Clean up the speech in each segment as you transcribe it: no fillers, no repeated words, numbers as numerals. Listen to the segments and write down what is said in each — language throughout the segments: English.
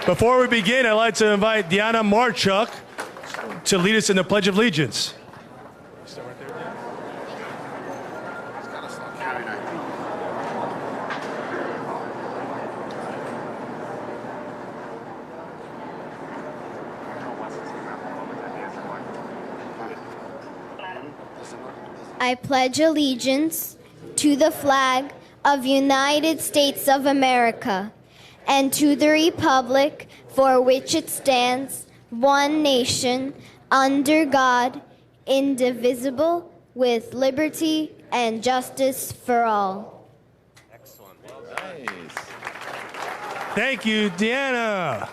Before we begin, I'd like to invite Deanna Marchuk to lead us in the Pledge of Allegiance. I pledge allegiance to the flag of United States of America and to the republic for which it stands, one nation, under God, indivisible, with liberty and justice for all. Excellent. Well done. Nice. Thank you, Deanna.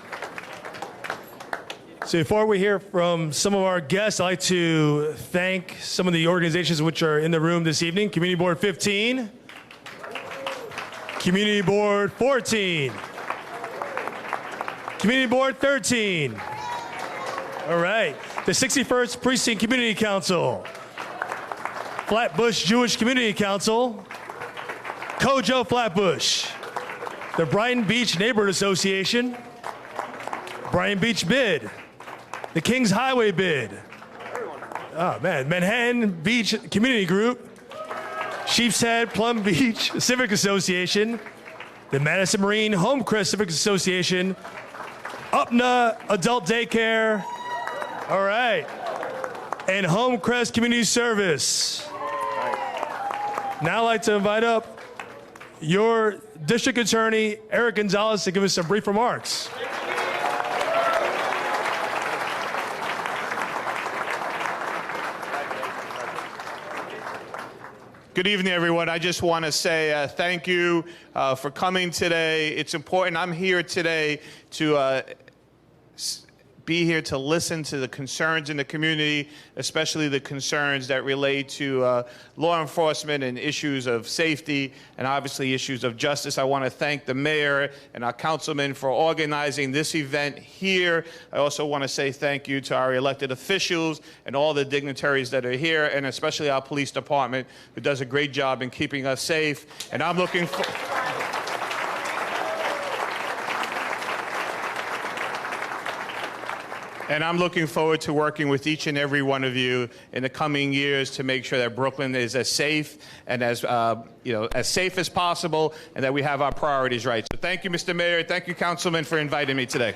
So before we hear from some of our guests, I'd like to thank some of the organizations which are in the room this evening. Community Board 15, Community Board 14, Community Board 13. All right. The 61st Precinct Community Council, Flatbush Jewish Community Council, Kojo Flatbush, the Brighton Beach Neighborhood Association, Brighton Beach Bid, the Kings Highway Bid, oh man, Manhattan Beach Community Group, Sheep's Head Plum Beach Civic Association, the Madison Marine Homecrest Civic Association, UPNA Adult Daycare, all right, and Homecrest Community Service. Now I'd like to invite up your District Attorney, Eric Gonzalez, to give us some brief remarks. Good evening, everyone. I just want to say thank you for coming today. It's important. I'm here today to be here to listen to the concerns in the community, especially the concerns that relate to law enforcement and issues of safety and obviously issues of justice. I want to thank the mayor and our councilman for organizing this event here. I also want to say thank you to our elected officials and all the dignitaries that are here, and especially our police department, who does a great job in keeping us safe. And I'm looking for... And I'm looking forward to working with each and every one of you in the coming years to make sure that Brooklyn is as safe and as as safe as possible, and that we have our priorities right. So thank you, Mr. Mayor. Thank you, Councilman, for inviting me today.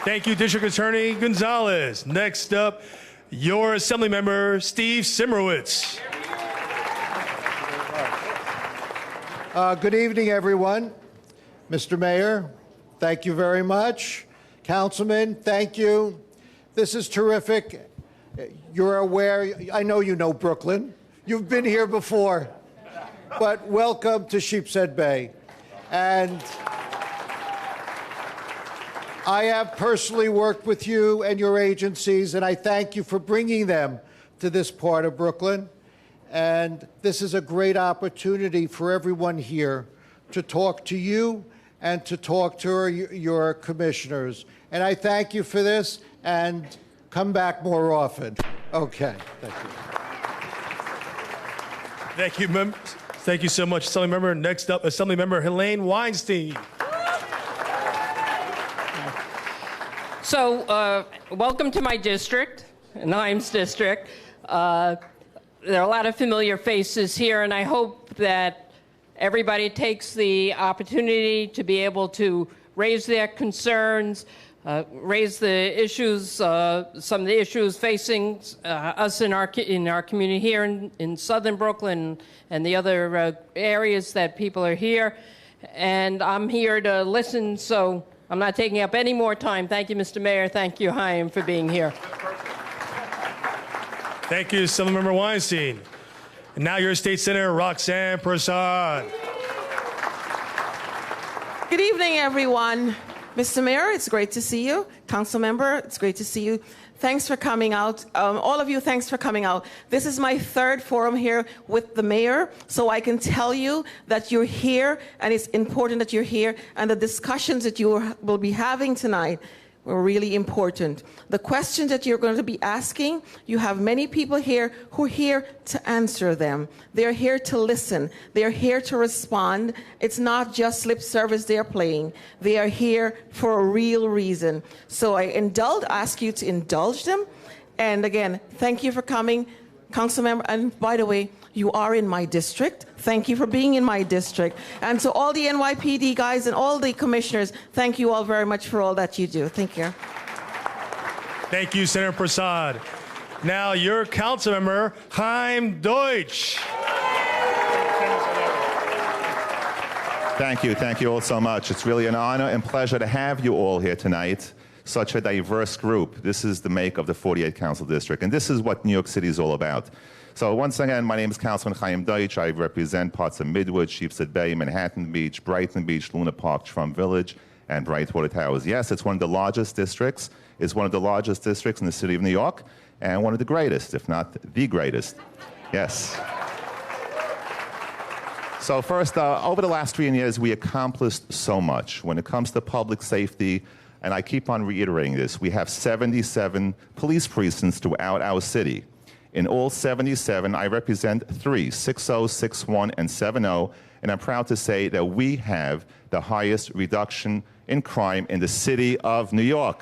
Thank you, District Attorney Gonzalez. Next up, your Assembly Member, Steve Simrowitz. Good evening, everyone. Mr. Mayor, thank you very much. Councilman, thank you. This is terrific. You're aware, I know you know Brooklyn. You've been here before. But welcome to Sheepshead Bay. And I have personally worked with you and your agencies, and I thank you for bringing them to this part of Brooklyn. And this is a great opportunity for everyone here to talk to you and to talk to your commissioners. And I thank you for this, and come back more often. Okay, thank you. Thank you so much, Assembly Member. Next up, Assembly Member Helene Weinstein. So, welcome to my district, Nimes District. There are a lot of familiar faces here, and I hope that everybody takes the opportunity to be able to raise their concerns, raise the issues, some of the issues facing us in our community here in Southern Brooklyn and the other areas that people are here. And I'm here to listen, so I'm not taking up any more time. Thank you, Mr. Mayor. Thank you, Chaim, for being here. Thank you, Assemblymember Weinstein. And now your State Senator, Roxanne Prasad. Good evening, everyone. Mr. Mayor, it's great to see you. Council member, it's great to see you. Thanks for coming out. All of you, thanks for coming out. This is my third forum here with the mayor, so I can tell you that you're here, and it's important that you're here, and the discussions that you will be having tonight were really important. The questions that you're going to be asking, you have many people here who are here to answer them. They're here to listen. They're here to respond. It's not just lip service they're playing. They are here for a real reason. So I ask you to indulge them. And again, thank you for coming, Councilmember. And by the way, you are in my district. Thank you for being in my district. And to all the NYPD guys and all the commissioners, thank you all very much for all that you do. Thank you. Thank you, Senator Prasad. Now, your council member, Haring Deutsch. Thank you all so much. It's really an honor and pleasure to have you all here tonight. Such a diverse group. This is the make of the 48th Council District, and this is what New York City is all about. So once again, my name is Councilman Haring Deutsch. I represent parts of Midwood, Sheepshead Bay, Manhattan Beach, Brighton Beach, Luna Park, Trump Village, and Brightwater Towers. Yes, it's one of the largest districts. It's one of the largest districts in the city of New York, and one of the greatest, if not the greatest. Yes. So first, over the last 3 years, we accomplished so much. When it comes to public safety, and I keep on reiterating this, we have 77 police precincts throughout our city. In all 77, I represent 3, 60, 61, and 70, and I'm proud to say that we have the highest reduction in crime in the city of New York.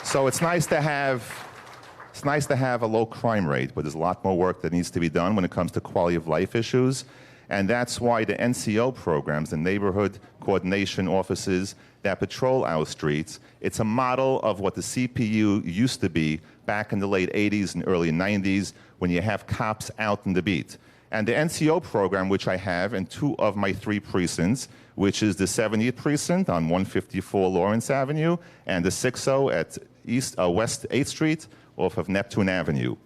So it's nice to have a low crime rate, but there's a lot more work that needs to be done when it comes to quality of life issues. And that's why the NCO programs, the neighborhood coordination offices that patrol our streets, it's a model of what the CPU used to be back in the late 80s and early 90s when you have cops out in the beat. And the NCO program, which I have in 2 of my 3 precincts, which is the 70th precinct on 154 Lawrence Avenue and the 60 at West 8th Street off of Neptune Avenue.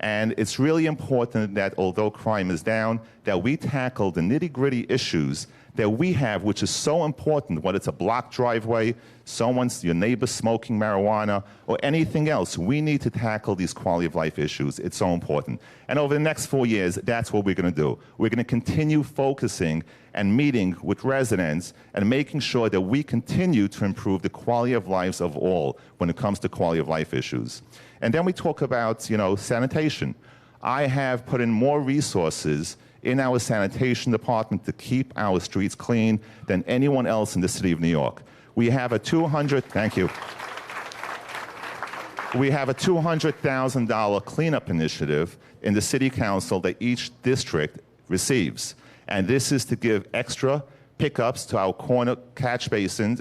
And it's really important that although crime is down, that we tackle the nitty-gritty issues that we have, which is so important, whether it's a blocked driveway, your neighbor smoking marijuana, or anything else. We need to tackle these quality of life issues. It's so important. And over the next 4 years, that's what we're going to do. We're going to continue focusing and meeting with residents and making sure that we continue to improve the quality of lives of all when it comes to quality of life issues. And then we talk about, sanitation. I have put in more resources in our sanitation department to keep our streets clean than anyone else in the city of New York. We have a $200,000 cleanup initiative in the city council that each district receives. And this is to give extra pickups to our corner catch basins,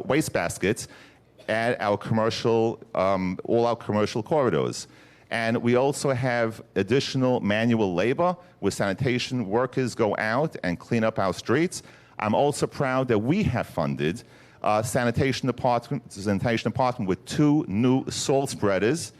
waste baskets, at our all our commercial corridors. And we also have additional manual labor where sanitation workers go out and clean up our streets. I'm also proud that we have funded sanitation department with 2 new salt spreaders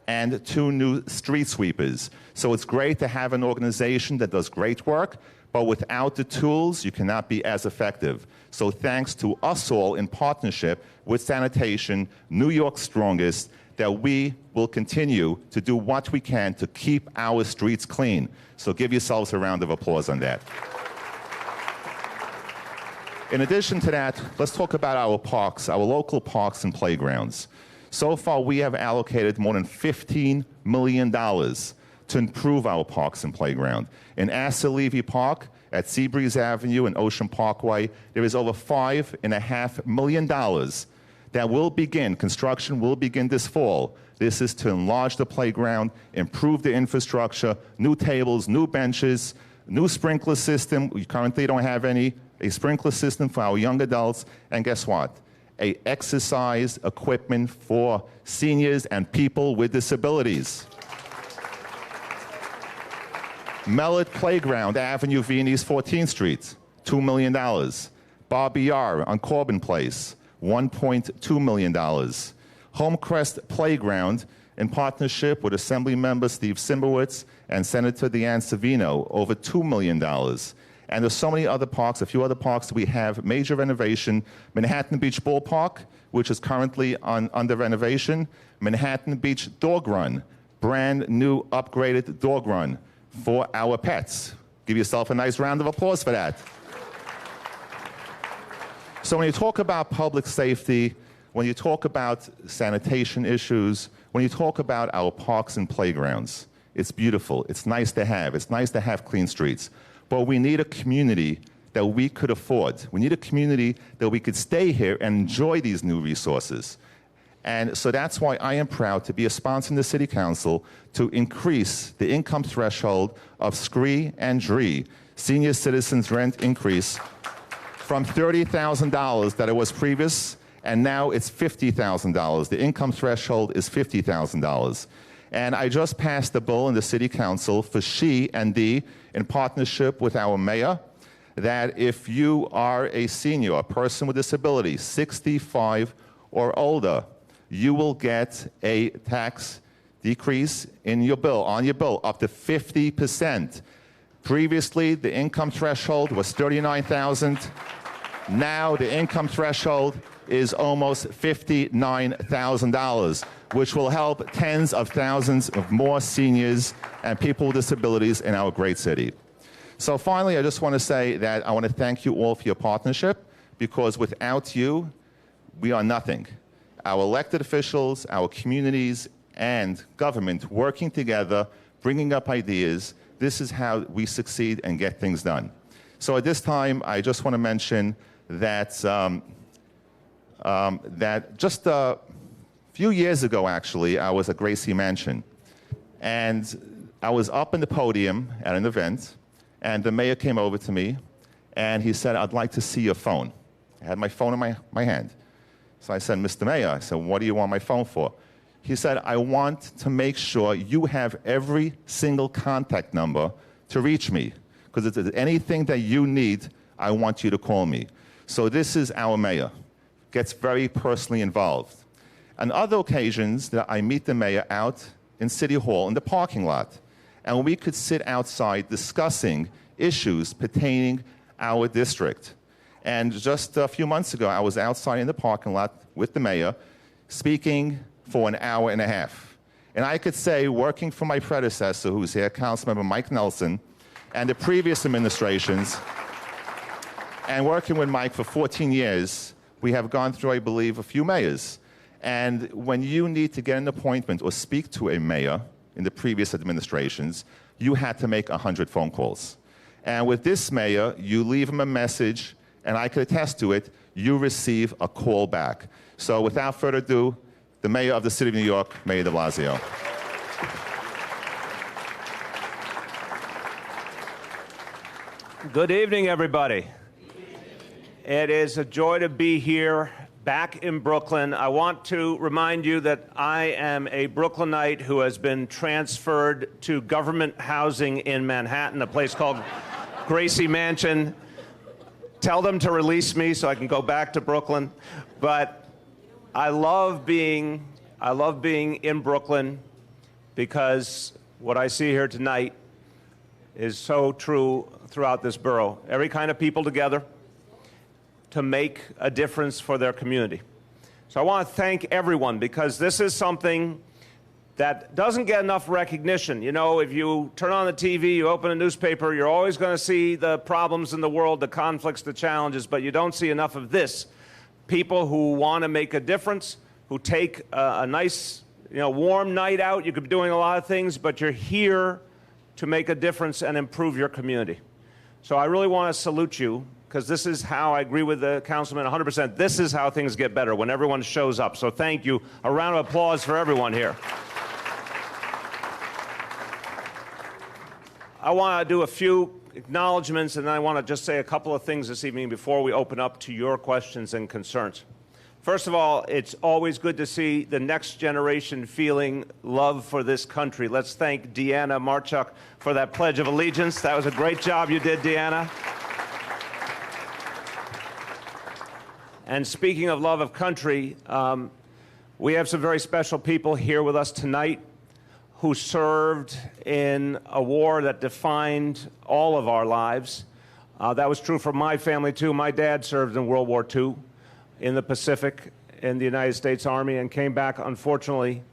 and 2 new street sweepers. So it's great to have an organization that does great work, but without the tools, you cannot be as effective. So thanks to us all in partnership with sanitation, New York's strongest, that we will continue to do what we can to keep our streets clean. So give yourselves a round of applause on that. In addition to that, let's talk about our parks, our local parks and playgrounds. So far, we have allocated more than $15 million to improve our parks and playground. In Astor Levy Park, at Seabreeze Avenue and Ocean Parkway, there is over $5.5 million that will begin, construction will begin this fall. This is to enlarge the playground, improve the infrastructure, new tables, new benches, new sprinkler system. We currently don't have a sprinkler system for our young adults. And guess what? A exercise equipment for seniors and people with disabilities. Mellot Playground, Avenue V and East 14th Street, $2 million. Barbie Yard on Corbin Place, $1.2 million. Homecrest Playground, in partnership with Assembly Member Steve Simberwitz and Senator Deanne Savino, over $2 million. And there's so many other parks, a few other parks we have major renovation. Manhattan Beach Ballpark, which is currently under renovation. Manhattan Beach Dog Run, brand new upgraded dog run for our pets. Give yourself a nice round of applause for that. So when you talk about public safety, when you talk about sanitation issues, when you talk about our parks and playgrounds, it's beautiful. It's nice to have. It's nice to have clean streets. But we need a community that we could afford. We need a community that we could stay here and enjoy these new resources. And so that's why I am proud to be a sponsor in the City Council to increase the income threshold of SCREE and DREE, senior citizens rent increase, from $30,000 that it was previous, and now it's $50,000. The income threshold is $50,000. And I just passed a bill in the City Council for she and D in partnership with our mayor, that if you are a senior, a person with disability, 65 or older, you will get a tax decrease in your bill, on your bill, up to 50%. Previously, the income threshold was $39,000. Now the income threshold is almost $59,000, which will help tens of thousands of more seniors and people with disabilities in our great city. So finally, I just want to say that I want to thank you all for your partnership, because without you, we are nothing. Our elected officials, our communities, and government working together, bringing up ideas, this is how we succeed and get things done. So at this time, I just want to mention that, that just a few years ago, actually, I was at Gracie Mansion. And I was up in the podium at an event, and the mayor came over to me, and he said, "I'd like to see your phone." I had my phone in my hand. So I said, "Mr. Mayor," I said, "what do you want my phone for?" He said, "I want to make sure you have every single contact number to reach me, because if there's anything that you need, I want you to call me." So this is our mayor. Gets very personally involved. On other occasions that I meet the mayor out in City Hall in the parking lot, and we could sit outside discussing issues pertaining our district. And just a few months ago, I was outside in the parking lot with the mayor, speaking for an hour and a half. And I could say, working for my predecessor, who's here, Councilmember Mike Nelson, and the previous administrations, and working with Mike for 14 years, we have gone through, I believe, a few mayors. And when you need to get an appointment or speak to a mayor in the previous administrations, you had to make 100 phone calls. And with this mayor, you leave him a message, and I could attest to it, you receive a call back. So without further ado, the mayor of the city of New York, Mayor de Blasio. Good evening, everybody. It is a joy to be here back in Brooklyn. I want to remind you that I am a Brooklynite who has been transferred to government housing in Manhattan, a place called Gracie Mansion. Tell them to release me so I can go back to Brooklyn. But I love being in Brooklyn, because what I see here tonight is so true throughout this borough. Every kind of people together to make a difference for their community. So I want to thank everyone, because this is something that doesn't get enough recognition. You know, if you turn on the TV, you open a newspaper, you're always going to see the problems in the world, the conflicts, the challenges, but you don't see enough of this. People who want to make a difference, who take a nice, warm night out. You could be doing a lot of things, but you're here to make a difference and improve your community. So I really want to salute you, because this is how, I agree with the councilman 100%, this is how things get better, when everyone shows up. So thank you. A round of applause for everyone here. I want to do a few acknowledgments, and then I want to just say a couple of things this evening before we open up to your questions and concerns. First of all, it's always good to see the next generation feeling love for this country. Let's thank Deanna Marchuk for that Pledge of Allegiance. That was a great job you did, Deanna. And speaking of love of country, we have some very special people here with us tonight who served in a war that defined all of our lives. That was true for my family, too. My dad served in World War II in the Pacific in the United States Army and came back, unfortunately,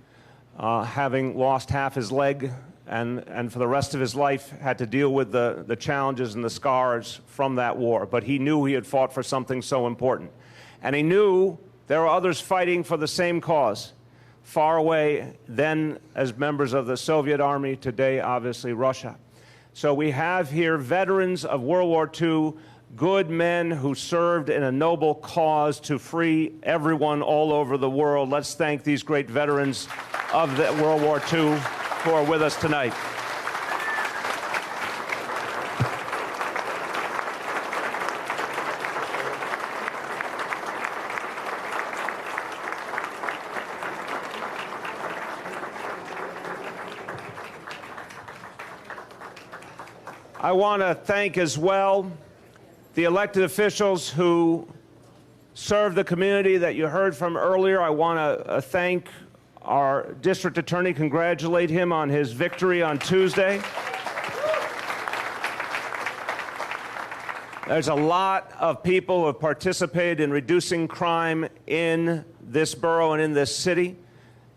having lost half his leg and for the rest of his life had to deal with the challenges and the scars from that war. But he knew he had fought for something so important. And he knew there were others fighting for the same cause, far away then as members of the Soviet Army, today obviously Russia. So we have here veterans of World War II, good men who served in a noble cause to free everyone all over the world. Let's thank these great veterans of the World War II who are with us tonight. I want to thank as well the elected officials who serve the community that you heard from earlier. I want to thank our district attorney, congratulate him on his victory on Tuesday. There's a lot of people who have participated in reducing crime in this borough and in this city.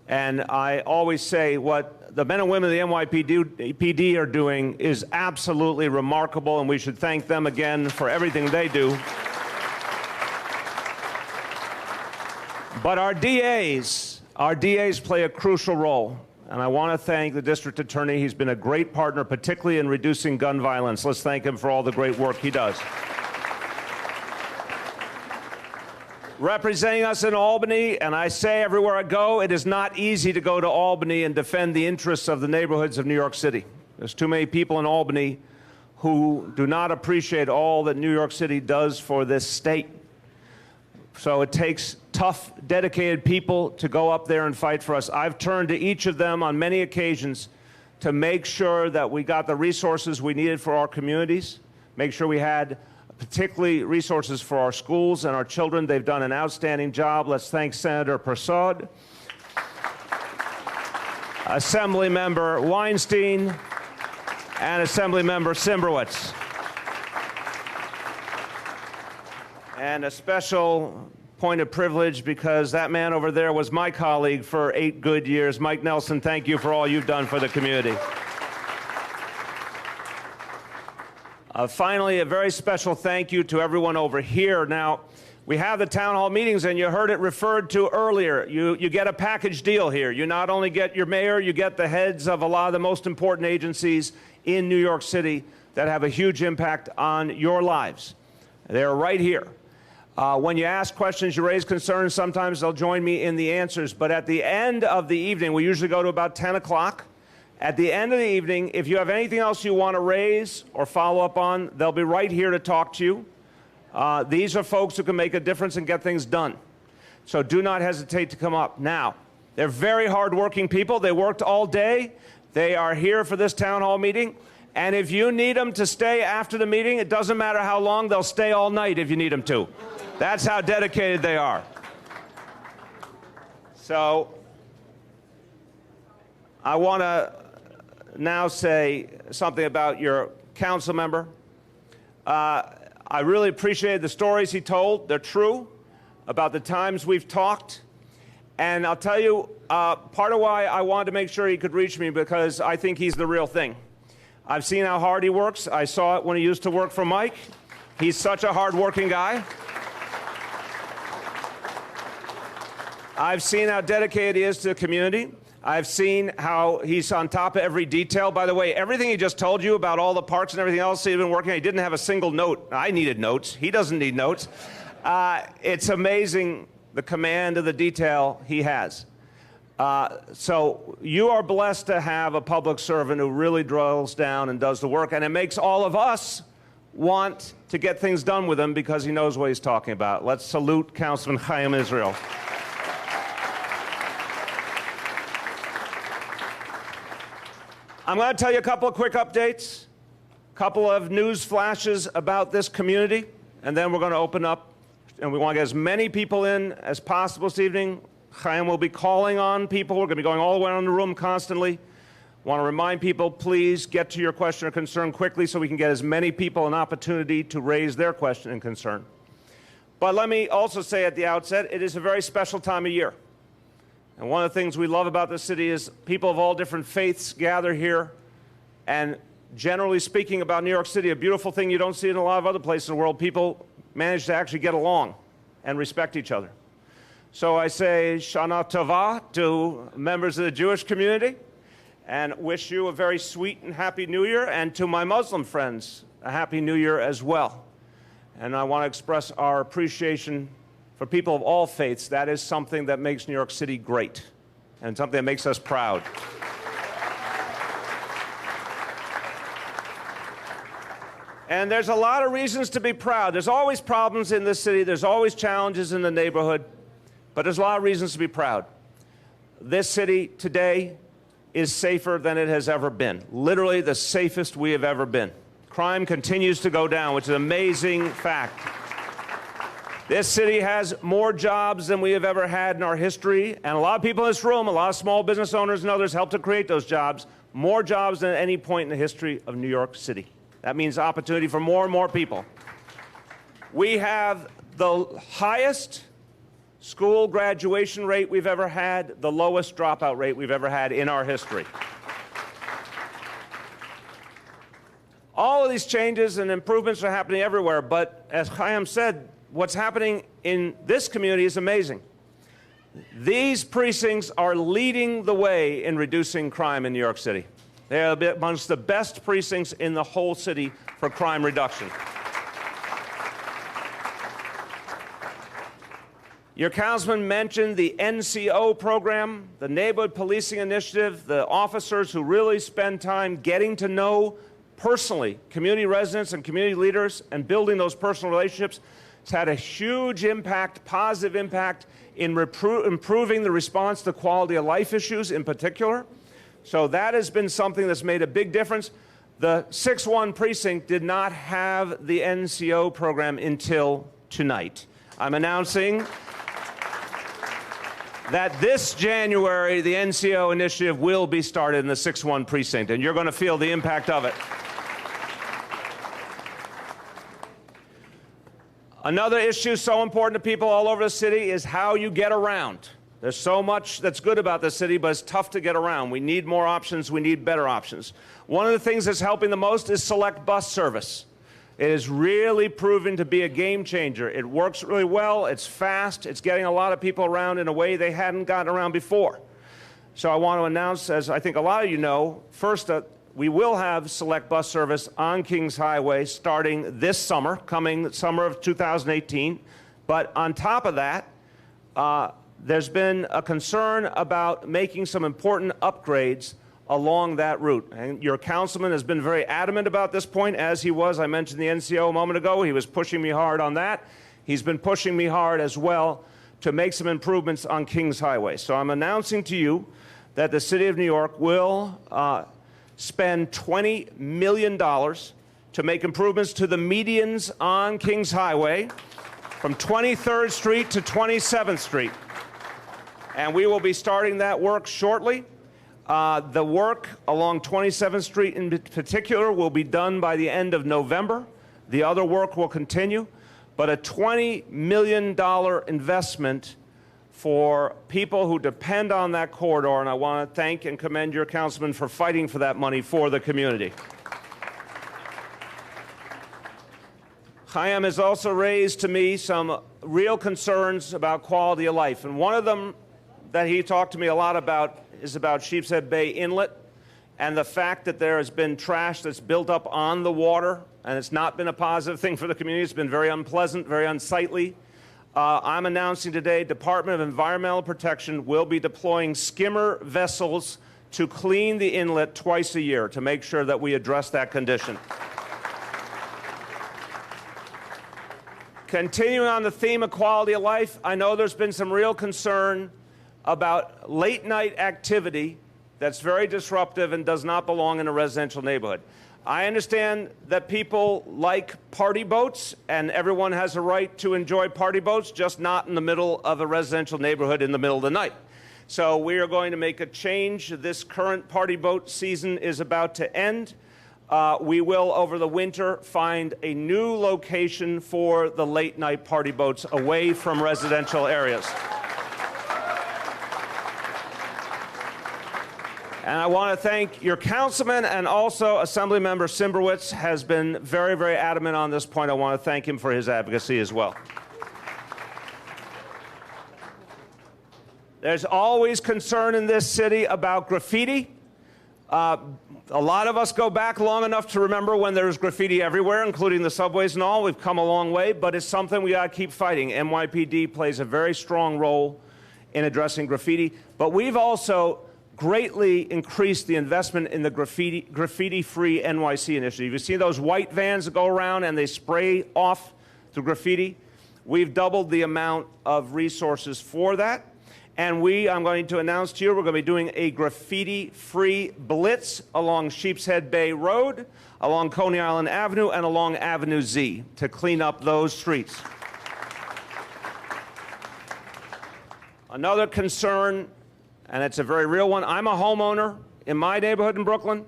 And I always say what the men and women of the NYPD are doing is absolutely remarkable, and we should thank them again for everything they do. But our DAs play a crucial role, and I want to thank the district attorney. He's been a great partner, particularly in reducing gun violence. Let's thank him for all the great work he does. Representing us in Albany, and I say everywhere I go, it is not easy to go to Albany and defend the interests of the neighborhoods of New York City. There's too many people in Albany who do not appreciate all that New York City does for this state. So it takes tough, dedicated people to go up there and fight for us. I've turned to each of them on many occasions to make sure that we got the resources we needed for our communities, make sure we had particularly resources for our schools and our children. They've done an outstanding job. Let's thank Senator Prasad, Assemblymember Weinstein, and Assemblymember Simbrowitz. And a special point of privilege, because that man over there was my colleague for 8 good years. Mike Nelson, thank you for all you've done for the community. Finally, a very special thank you to everyone over here. Now, we have the town hall meetings, and you heard it referred to earlier. You get a package deal here. You not only get your mayor, you get the heads of a lot of the most important agencies in New York City that have a huge impact on your lives. They're right here. When you ask questions, you raise concerns, sometimes they'll join me in the answers. But at the end of the evening, we usually go to about 10 o'clock. At the end of the evening, if you have anything else you want to raise or follow up on, they'll be right here to talk to you. These are folks who can make a difference and get things done. So do not hesitate to come up. Now, they're very hardworking people. They worked all day. They are here for this town hall meeting. And if you need them to stay after the meeting, it doesn't matter how long, they'll stay all night if you need them to. That's how dedicated they are. So I want to now say something about your council member. I really appreciated the stories he told. They're true about the times we've talked. And I'll tell you, part of why I wanted to make sure he could reach me, because I think he's the real thing. I've seen how hard he works. I saw it when he used to work for Mike. He's such a hard-working guy. I've seen how dedicated he is to the community. I've seen how he's on top of every detail. By the way, everything he just told you about all the parks and everything else he's been working on, he didn't have a single note. I needed notes. He doesn't need notes. It's amazing the command of the detail he has. So you are blessed to have a public servant who really drills down and does the work, and it makes all of us want to get things done with him because he knows what he's talking about. Let's salute Councilman Chaim Israel. I'm going to tell you a couple of quick updates, a couple of news flashes about this community, and then we're going to open up, and we want to get as many people in as possible this evening. Chaim will be calling on people. We're going to be going all the way around the room constantly. Want to remind people, please get to your question or concern quickly so we can get as many people an opportunity to raise their question and concern. But let me also say at the outset, it is a very special time of year. And one of the things we love about this city is people of all different faiths gather here And generally speaking about New York City, a beautiful thing you don't see in a lot of other places in the world, people manage to actually get along and respect each other. So I say Shana Tova to members of the Jewish community and wish you a very sweet and happy New Year, and to my Muslim friends, a happy New Year as well. And I want to express our appreciation for people of all faiths. That is something that makes New York City great and something that makes us proud. And there's a lot of reasons to be proud. There's always problems in this city. There's always challenges in the neighborhood. But there's a lot of reasons to be proud. This city today is safer than it has ever been. Literally the safest we have ever been. Crime continues to go down, which is an amazing fact. This city has more jobs than we have ever had in our history. And a lot of people in this room, a lot of small business owners and others helped to create those jobs. More jobs than at any point in the history of New York City. That means opportunity for more and more people. We have the highest school graduation rate we've ever had, the lowest dropout rate we've ever had in our history. All of these changes and improvements are happening everywhere, but as Chaim said, what's happening in this community is amazing. These precincts are leading the way in reducing crime in New York City. They are amongst the best precincts in the whole city for crime reduction. Your councilman mentioned the NCO program, the Neighborhood Policing Initiative, the officers who really spend time getting to know personally community residents and community leaders and building those personal relationships. It's had a huge impact, positive impact, in improving the response to quality of life issues in particular. So that has been something that's made a big difference. The 6-1 precinct did not have the NCO program until tonight. I'm announcing that this January, the NCO initiative will be started in the 6-1 precinct, and you're going to feel the impact of it. Another issue so important to people all over the city is how you get around. There's so much that's good about the city, but it's tough to get around. We need more options. We need better options. One of the things that's helping the most is select bus service. It is really proving to be a game changer. It works really well. It's fast. It's getting a lot of people around in a way they hadn't gotten around before. So I want to announce, as I think a lot of you know, first that we will have select bus service on Kings Highway starting this summer, coming summer of 2018. But on top of that, there's been a concern about making some important upgrades along that route. And your councilman has been very adamant about this point, as he was. I mentioned the NCO a moment ago. He was pushing me hard on that. He's been pushing me hard as well to make some improvements on Kings Highway. So I'm announcing to you that the City of New York will spend $20 million to make improvements to the medians on Kings Highway from 23rd Street to 27th Street. And we will be starting that work shortly. The work along 27th Street in particular will be done by the end of November. The other work will continue. But a $20 million investment for people who depend on that corridor, and I want to thank and commend your councilman for fighting for that money for the community. Chaim has also raised to me some real concerns about quality of life, and one of them that he talked to me a lot about is about Sheepshead Bay Inlet and the fact that there has been trash that's built up on the water, and it's not been a positive thing for the community. It's been very unpleasant, very unsightly. I'm announcing today Department of Environmental Protection will be deploying skimmer vessels to clean the inlet twice a year to make sure that we address that condition. Continuing on the theme of quality of life, I know there's been some real concern about late night activity that's very disruptive and does not belong in a residential neighborhood. I understand that people like party boats, and everyone has a right to enjoy party boats, just not in the middle of a residential neighborhood in the middle of the night. So we are going to make a change. This current party boat season is about to end. We will, over the winter, find a new location for the late night party boats away from residential areas. And I want to thank your councilman, and also Assemblymember Simberwitz has been very, very adamant on this point. I want to thank him for his advocacy as well. There's always concern in this city about graffiti. A lot of us go back long enough to remember when there was graffiti everywhere, including the subways and all. We've come a long way, but it's something we got to keep fighting. NYPD plays a very strong role in addressing graffiti, but we've also greatly increased the investment in the graffiti-free NYC initiative. You see those white vans that go around and they spray off the graffiti? We've doubled the amount of resources for that. And I'm going to announce to you, we're going to be doing a graffiti-free blitz along Sheepshead Bay Road, along Coney Island Avenue, and along Avenue Z to clean up those streets. Another concern, and it's a very real one, I'm a homeowner in my neighborhood in Brooklyn.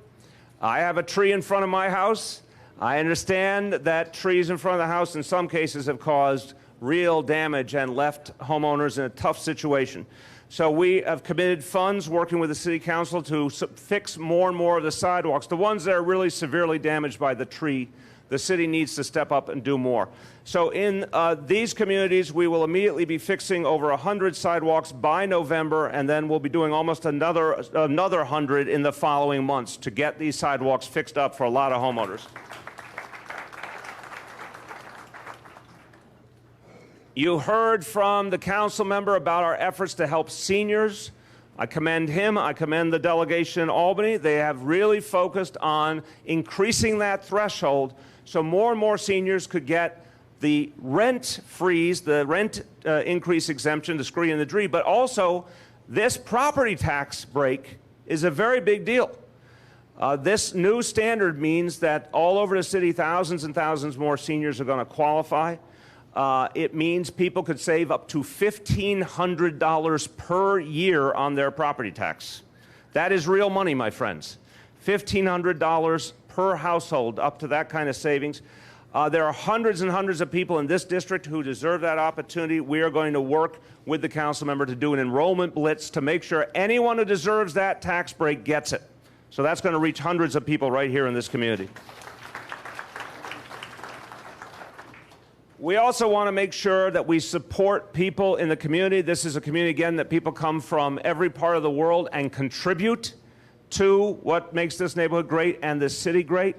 I have a tree in front of my house. I understand that trees in front of the house in some cases have caused real damage and left homeowners in a tough situation. So we have committed funds working with the City Council to fix more and more of the sidewalks. The ones that are really severely damaged by the tree, the city needs to step up and do more. So in these communities, we will immediately be fixing over 100 sidewalks by November, and then we'll be doing almost another 100 in the following months to get these sidewalks fixed up for a lot of homeowners. You heard from the council member about our efforts to help seniors. I commend him. I commend the delegation in Albany. They have really focused on increasing that threshold so more and more seniors could get the rent freeze, the rent increase exemption, the screen and the DRE, but also this property tax break is a very big deal. This new standard means that all over the city, thousands and thousands more seniors are going to qualify. It means people could save up to $1,500 per year on their property tax. That is real money, my friends. $1,500 per household, up to that kind of savings. There are hundreds and hundreds of people in this district who deserve that opportunity. We are going to work with the council member to do an enrollment blitz to make sure anyone who deserves that tax break gets it. So that's going to reach hundreds of people right here in this community. We also want to make sure that we support people in the community. This is a community, again, that people come from every part of the world and contribute to what makes this neighborhood great and this city great.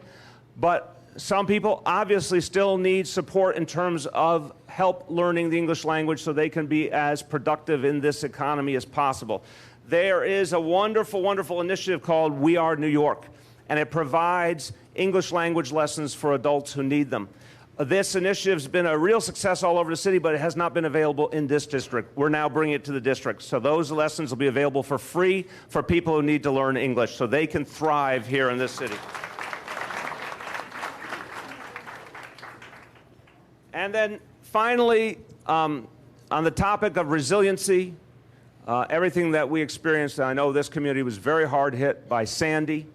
But some people obviously still need support in terms of help learning the English language so they can be as productive in this economy as possible. There is a wonderful, wonderful initiative called We Are New York, and it provides English language lessons for adults who need them. This initiative has been a real success all over the city, but it has not been available in this district. We're now bringing it to the district. So those lessons will be available for free for people who need to learn English so they can thrive here in this city. And then finally, on the topic of resiliency, everything that we experienced, and I know this community was very hard hit by Sandy.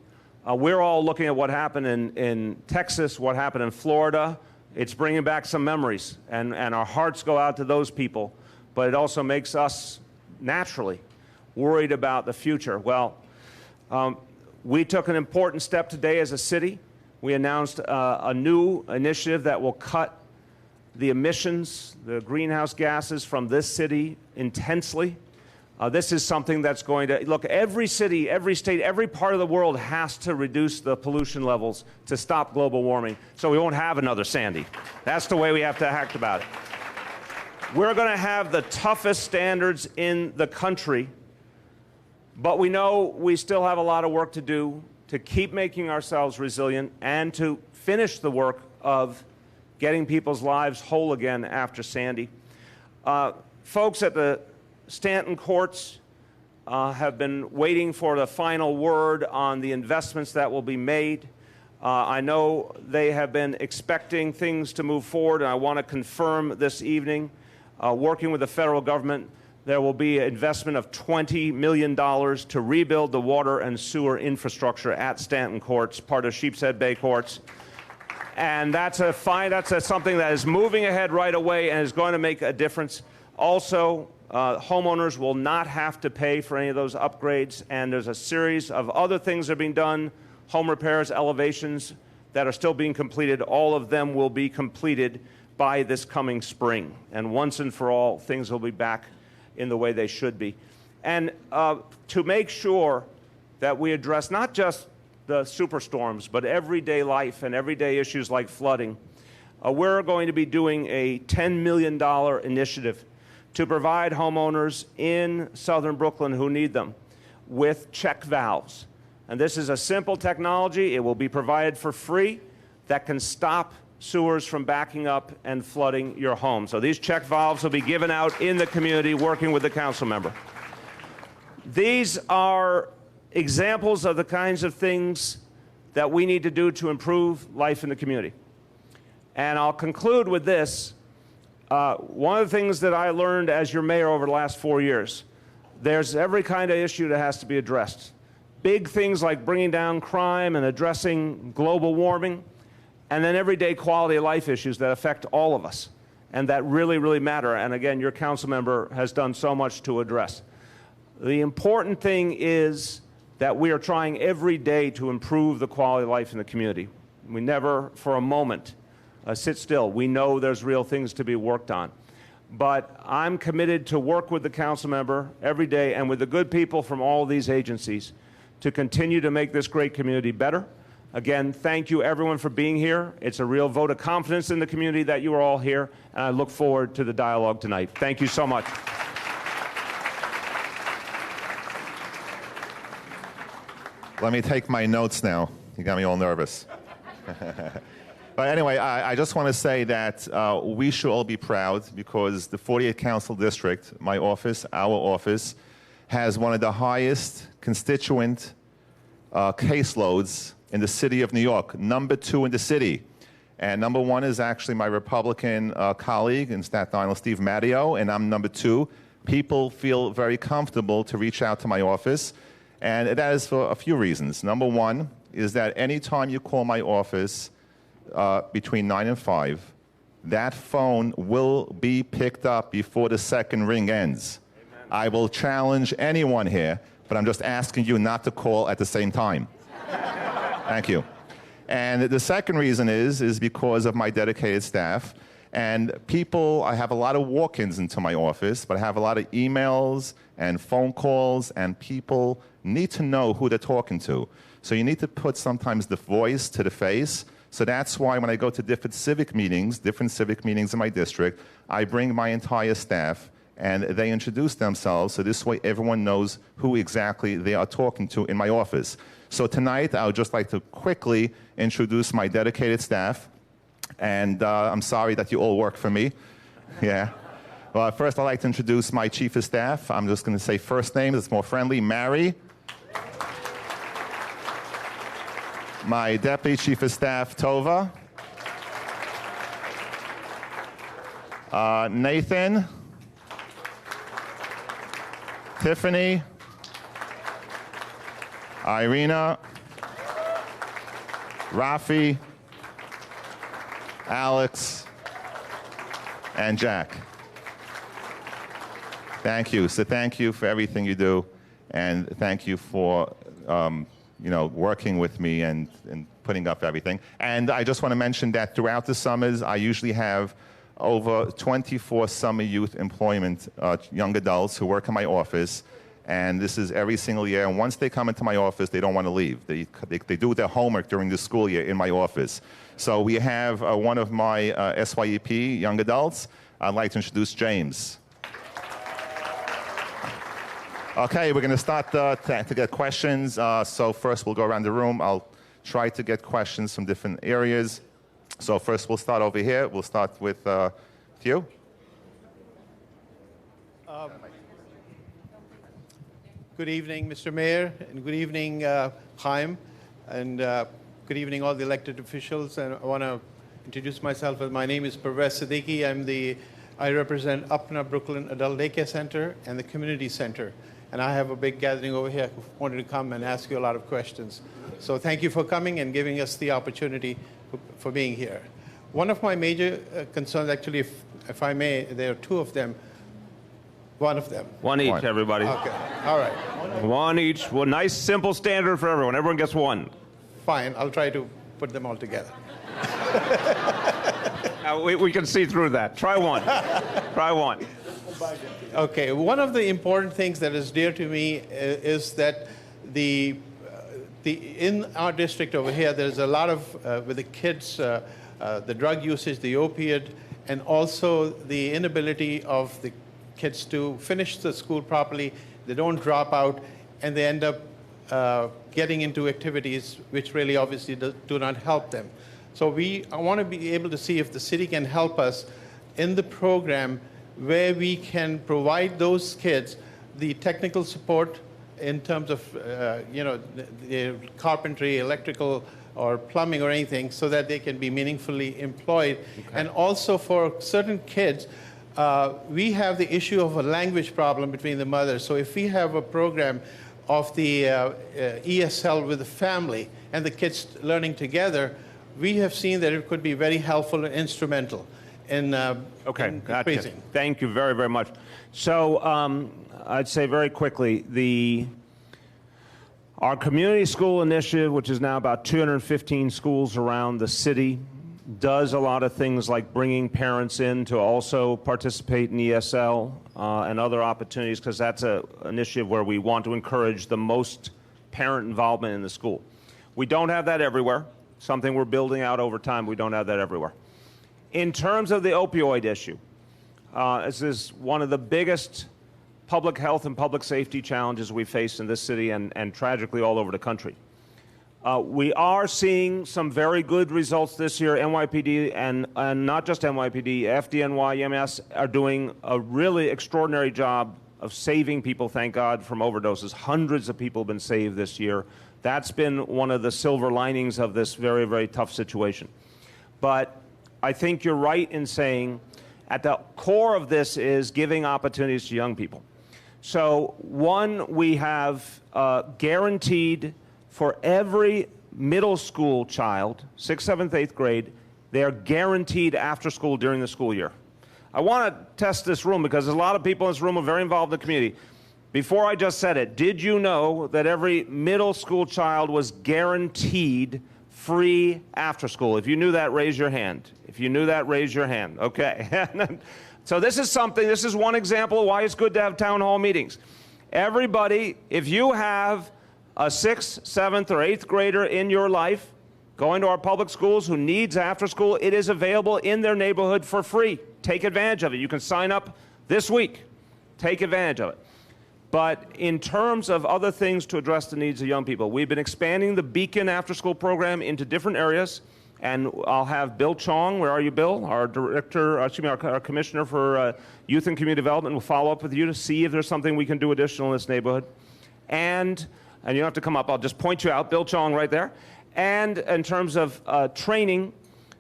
We're all looking at what happened in Texas, what happened in Florida. It's bringing back some memories, and our hearts go out to those people, but it also makes us naturally worried about the future. Well, we took an important step today as a city. We announced a new initiative that will cut the emissions, the greenhouse gases from this city intensely. This is something that's going to, look, every city, every state, every part of the world has to reduce the pollution levels to stop global warming so we won't have another Sandy. That's the way we have to act about it. We're going to have the toughest standards in the country, but we know we still have a lot of work to do to keep making ourselves resilient and to finish the work of getting people's lives whole again after Sandy. Folks at the Stanton courts have been waiting for the final word on the investments that will be made. I know they have been expecting things to move forward, and I want to confirm this evening, working with the federal government, there will be an investment of $20 million to rebuild the water and sewer infrastructure at Stanton courts, part of Sheepshead Bay courts. And that's something that is moving ahead right away and is going to make a difference. Also, Homeowners will not have to pay for any of those upgrades, and there's a series of other things that are being done, home repairs, elevations that are still being completed. All of them will be completed by this coming spring. And once and for all, things will be back in the way they should be. And to make sure that we address not just the superstorms, but everyday life and everyday issues like flooding, we're going to be doing a $10 million initiative to provide homeowners in southern Brooklyn who need them with check valves. And this is a simple technology. It will be provided for free that can stop sewers from backing up and flooding your home. So these check valves will be given out in the community working with the council member. These are examples of the kinds of things that we need to do to improve life in the community. And I'll conclude with this. One of the things that I learned as your mayor over the last 4 years, there's every kind of issue that has to be addressed. Big things like bringing down crime and addressing global warming, and then everyday quality of life issues that affect all of us and that really, really matter. And again, your council member has done so much to address. The important thing is that we are trying every day to improve the quality of life in the community. We never, for a moment, sit still. We know there's real things to be worked on. But I'm committed to work with the council member every day and with the good people from all of these agencies to continue to make this great community better. Again, thank you everyone for being here. It's a real vote of confidence in the community that you are all here, and I look forward to the dialogue tonight. Thank you so much. Let me take my notes now. You got me all nervous. But anyway, I just want to say that we should all be proud because the 48th Council District, my office, our office, has one of the highest constituent caseloads in the city of New York, #2 in the city. And #1 is actually my Republican colleague in Staten Island, Steve Matteo, and I'm #2. People feel very comfortable to reach out to my office, and that is for a few reasons. #1 is that anytime you call my office between 9 and 5, that phone will be picked up before the second ring ends. Amen. I will challenge anyone here, but I'm just asking you not to call at the same time. Thank you. And the second reason is because of my dedicated staff. And people, I have a lot of walk-ins into my office, but I have a lot of emails and phone calls, and people need to know who they're talking to. So you need to put sometimes the voice to the face. So that's why when I go to different civic meetings in my district, I bring my entire staff and they introduce themselves. So this way everyone knows who exactly they are talking to in my office. So tonight I would just like to quickly introduce my dedicated staff. And I'm sorry that you all work for me. Yeah. Well, first I'd like to introduce my chief of staff. I'm just going to say first names. It's more friendly. Mary. My Deputy Chief of Staff, Tova. Nathan. Tiffany. Irina. Rafi. Alex. And Jack. Thank you. So thank you for everything you do, and thank you for working with me and putting up everything. And I just want to mention that throughout the summers, I usually have over 24 summer youth employment, young adults who work in my office. And this is every single year. And once they come into my office, they don't want to leave. They do their homework during the school year in my office. So we have one of my SYEP young adults. I'd like to introduce James. Okay, we're going to start to get questions. So first we'll go around the room. I'll try to get questions from different areas. So first we'll start over here. We'll start with you. Good evening, Mr. Mayor, and good evening, Chaim, and good evening, all the elected officials. And I want to introduce myself. My name is Pervez Siddiqui. I represent Upna Brooklyn Adult Daycare Center and the Community Center. And I have a big gathering over here. I wanted to come and ask you a lot of questions. So thank you for coming and giving us the opportunity for being here. One of my major concerns, actually, if I may, there are two of them. One of them. One each, One. everybody. Okay. All right. One each. Well, nice, simple standard for everyone. Everyone gets one. Fine. I'll try to put them all together. We can see through that. Try one. Try one. Okay. One of the important things that is dear to me is that in our district over here, there's a lot of, with the kids, the drug usage, the opiate, and also the inability of the kids to finish the school properly. They don't drop out, and they end up getting into activities which really obviously do not help them. So I want to be able to see if the city can help us in the program where we can provide those kids the technical support in terms of, the carpentry, electrical, or plumbing or anything, so that they can be meaningfully employed. Okay. And also for certain kids, we have the issue of a language problem between the mothers. So if we have a program of the ESL with the family and the kids learning together, we have seen that it could be very helpful and instrumental in increasing. Thank you very, very much. So I'd say very quickly, our community school initiative, which is now about 215 schools around the city, does a lot of things like bringing parents in to also participate in ESL and other opportunities, because that's an initiative where we want to encourage the most parent involvement in the school. We don't have that everywhere. Something we're building out over time. We don't have that everywhere. In terms of the opioid issue, this is one of the biggest public health and public safety challenges we face in this city and tragically all over the country. We are seeing some very good results this year. NYPD and not just NYPD, FDNY, EMS are doing a really extraordinary job of saving people, thank God, from overdoses. Hundreds of people have been saved this year. That's been one of the silver linings of this very, very tough situation. But I think you're right in saying at the core of this is giving opportunities to young people. So one, we have guaranteed for every middle school child, 6th, 7th, 8th grade, they're guaranteed after school during the school year. I want to test this room because there's a lot of people in this room who are very involved in the community. Before I just said it, did you know that every middle school child was guaranteed free after school? If you knew that, raise your hand. If you knew that, raise your hand. Okay. So this is one example of why it's good to have town hall meetings. Everybody, if you have a 6th, 7th, or 8th grader in your life going to our public schools who needs after school, it is available in their neighborhood for free. Take advantage of it. You can sign up this week. Take advantage of it. But in terms of other things to address the needs of young people, we've been expanding the Beacon after-school program into different areas, and I'll have Bill Chong, where are you, Bill? Our our Commissioner for Youth and Community Development will follow up with you to see if there's something we can do additional in this neighborhood. And you don't have to come up, I'll just point you out, Bill Chong right there. And in terms of training,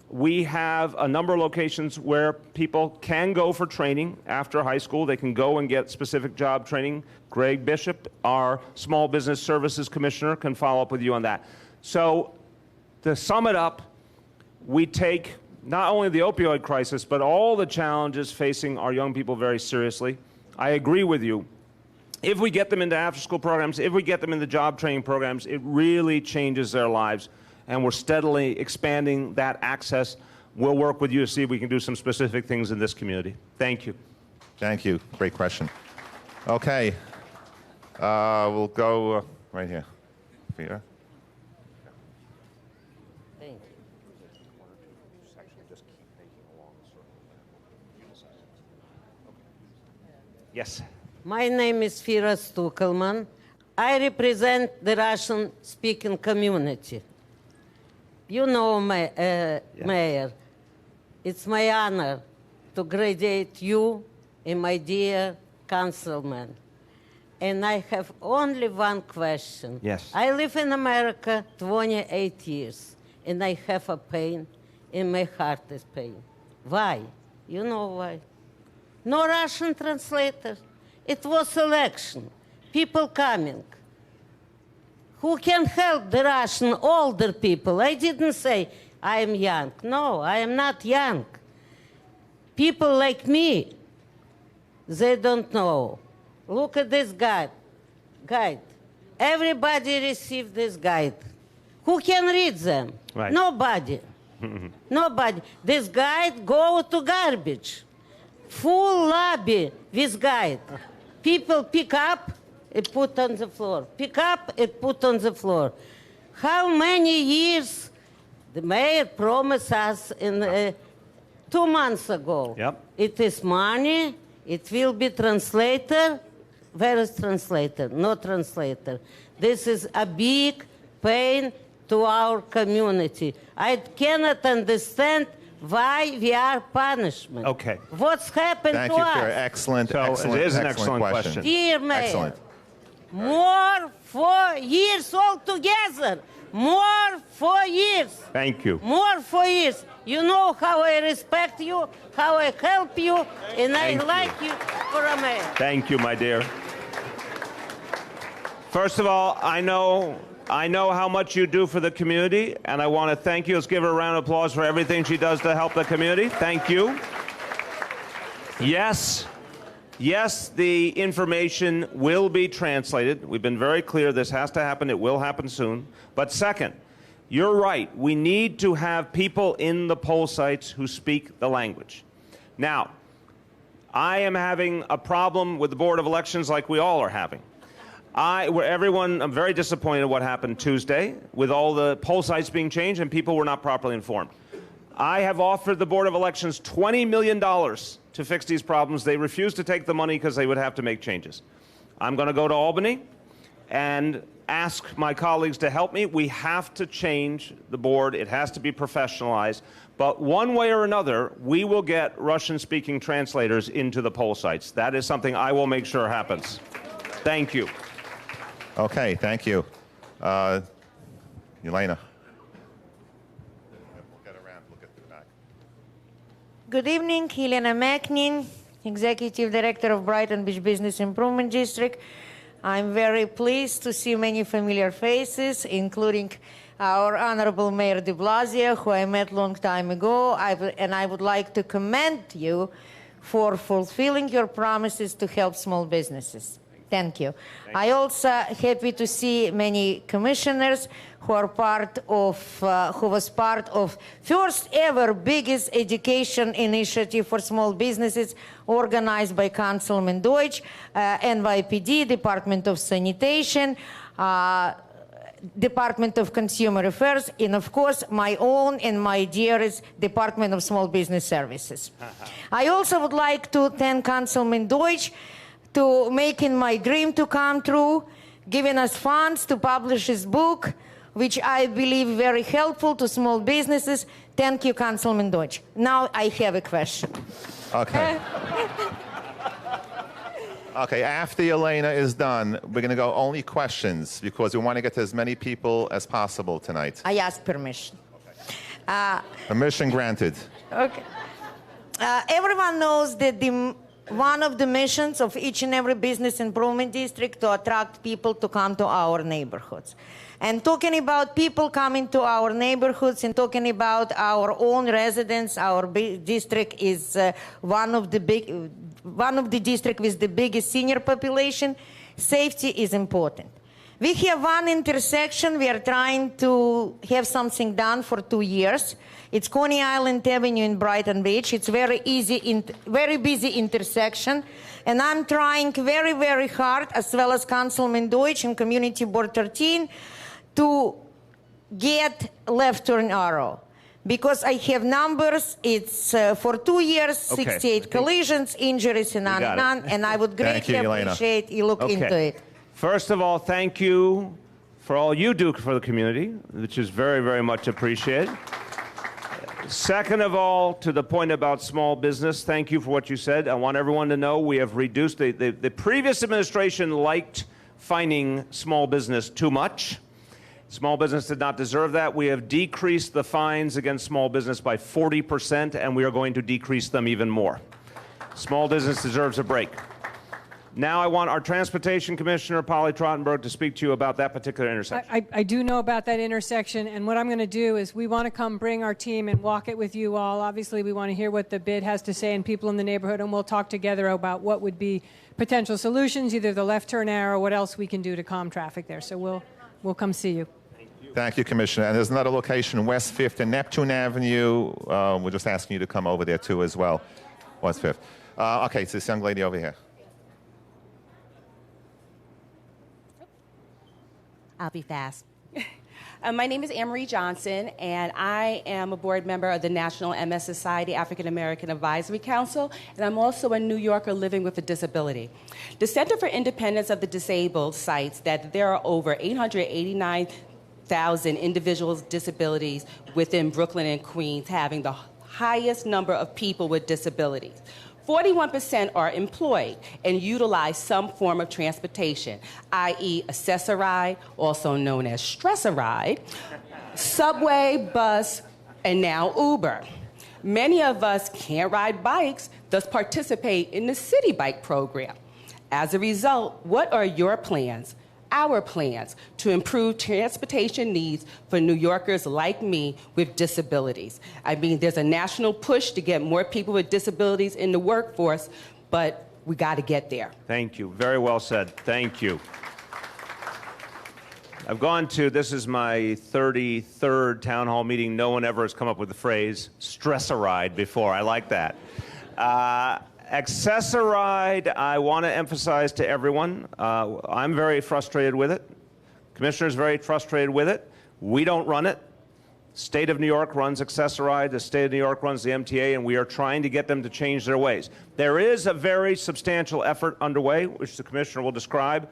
we have a number of locations where people can go for training after high school. They can go and get specific job training. Greg Bishop, our Small Business Services Commissioner, can follow up with you on that. So to sum it up, we take not only the opioid crisis, but all the challenges facing our young people very seriously. I agree with you. If we get them into after-school programs, if we get them into job training programs, it really changes their lives. And we're steadily expanding that access. We'll work with you to see if we can do some specific things in this community. Thank you. Thank you. Great question. Okay. We'll go right here. Peter. Thank you. Yes. My name is Fira Stukelman. I represent the Russian-speaking community. You know, Mayor, it's my honor to graduate you and my dear councilman. And I have only one question. Yes. I live in America 28 years, and I have a pain, and my heart is pain. Why? You know why? No Russian translator. It was election. People coming. Who can help the Russian older people? I didn't say I am young. No, I am not young. People like me, They don't know. Look at this guide. Everybody received this guide. Who can read them? Right. Nobody. Nobody. This guide go to garbage. Full lobby with guide. People pick up and put on the floor. Pick up and put on the floor. How many years the mayor promised us in 2 months ago? Yep. It is money. It will be translator. Where is translator? No translator. This is a big pain to our community. I cannot understand why we are punishment. Okay. What's happened Thank to you us? for an excellent, So excellent, it is an excellent excellent question. Dear Mayor, Excellent. more 4 years altogether. More 4 years. Thank you. More 4 years. You know how I respect you, how I help you, and Thank I you. like you for a mayor. Thank you, my dear. First of all, I know how much you do for the community, and I want to thank you. Let's give her a round of applause for everything she does to help the community. Thank you. Yes, the information will be translated. We've been very clear this has to happen. It will happen soon. But second, you're right. We need to have people in the poll sites who speak the language. Now, I am having a problem with the Board of Elections like we all are having. I'm very disappointed in what happened Tuesday with all the poll sites being changed and people were not properly informed. I have offered the Board of Elections $20 million to fix these problems. They refused to take the money because they would have to make changes. I'm going to go to Albany and ask my colleagues to help me. We have to change the board. It has to be professionalized. But one way or another, we will get Russian-speaking translators into the poll sites. That is something I will make sure happens. Thank you. Okay, thank you. Elena. Look at the back. Good evening, Helena Macnin, Executive Director of Brighton Beach Business Improvement District. I'm very pleased to see many familiar faces, including our Honorable Mayor de Blasio, who I met a long time ago, and I would like to commend you for fulfilling your promises to help small businesses. Thank you. I also happy to see many commissioners who are who was part of first ever biggest education initiative for small businesses organized by Councilman Deutsch, NYPD, Department of Sanitation, Department of Consumer Affairs, and of course my own and my dearest Department of Small Business Services. I also would like to thank Councilman Deutsch to making my dream to come true, giving us funds to publish his book, which I believe very helpful to small businesses. Thank you, Councilman Deutsch. Now I have a question. Okay. Okay, after Elena is done, we're going to go only questions because we want to get to as many people as possible tonight. I ask permission. Permission granted. Okay. Everyone knows that one of the missions of each and every business improvement district to attract people to come to our neighborhoods. And talking about people coming to our neighborhoods and talking about our own residents, our district is one of the districts with the biggest senior population. Safety is important. We have one intersection. We are trying to have something done for 2 years. It's Connie Island Avenue in Brighton Beach. It's very busy intersection. And I'm trying very, very hard, as well as Councilman Deutsch and Community Board 13, to get left turn arrow. Because I have numbers, it's for 2 years, 68 collisions, injuries, and none. And I would greatly appreciate you look into it. First of all, thank you for all you do for the community, which is very, very much appreciated. Second of all, to the point about small business, thank you for what you said. I want everyone to know we have reduced, the previous administration liked fining small business too much. Small business did not deserve that. We have decreased the fines against small business by 40%, and we are going to decrease them even more. Small business deserves a break. Now I want our Transportation Commissioner, Polly Trottenberg, to speak to you about that particular intersection. I do know about that intersection, and what I'm going to do is we want to come bring our team and walk it with you all. Obviously, we want to hear what the bid has to say and people in the neighborhood, and we'll talk together about what would be potential solutions, either the left turn arrow or what else we can do to calm traffic there. So we'll come see you. Thank you, Commissioner. And there's another location, West 5th and Neptune Avenue. We're just asking you to come over there, too, as well. West 5th. Okay, it's this young lady over here. I'll be fast. My name is Anne-Marie Johnson, and I am a board member of the National MS Society African American Advisory Council, and I'm also a New Yorker living with a disability. The Center for Independence of the Disabled cites that there are over 889,000 individuals with disabilities within Brooklyn and Queens, having the highest number of people with disabilities. 41% are employed and utilize some form of transportation, i.e. accessoride, also known as stressor-ride, subway, bus, and now Uber. Many of us can't ride bikes, thus participate in the City Bike program. As a result, what are your plans, our plans, to improve transportation needs for New Yorkers like me with disabilities? I mean, there's a national push to get more people with disabilities in the workforce, but we got to get there. Thank you. Very well said. Thank you. I've gone to, this is my 33rd town hall meeting. No one ever has come up with the phrase stress-a-ride before. I like that. Accessoride, I want to emphasize to everyone, I'm very frustrated with it. Commissioner's very frustrated with it. We don't run it. State of New York runs Accessoride, the State of New York runs the MTA, and we are trying to get them to change their ways. There is a very substantial effort underway, which the Commissioner will describe,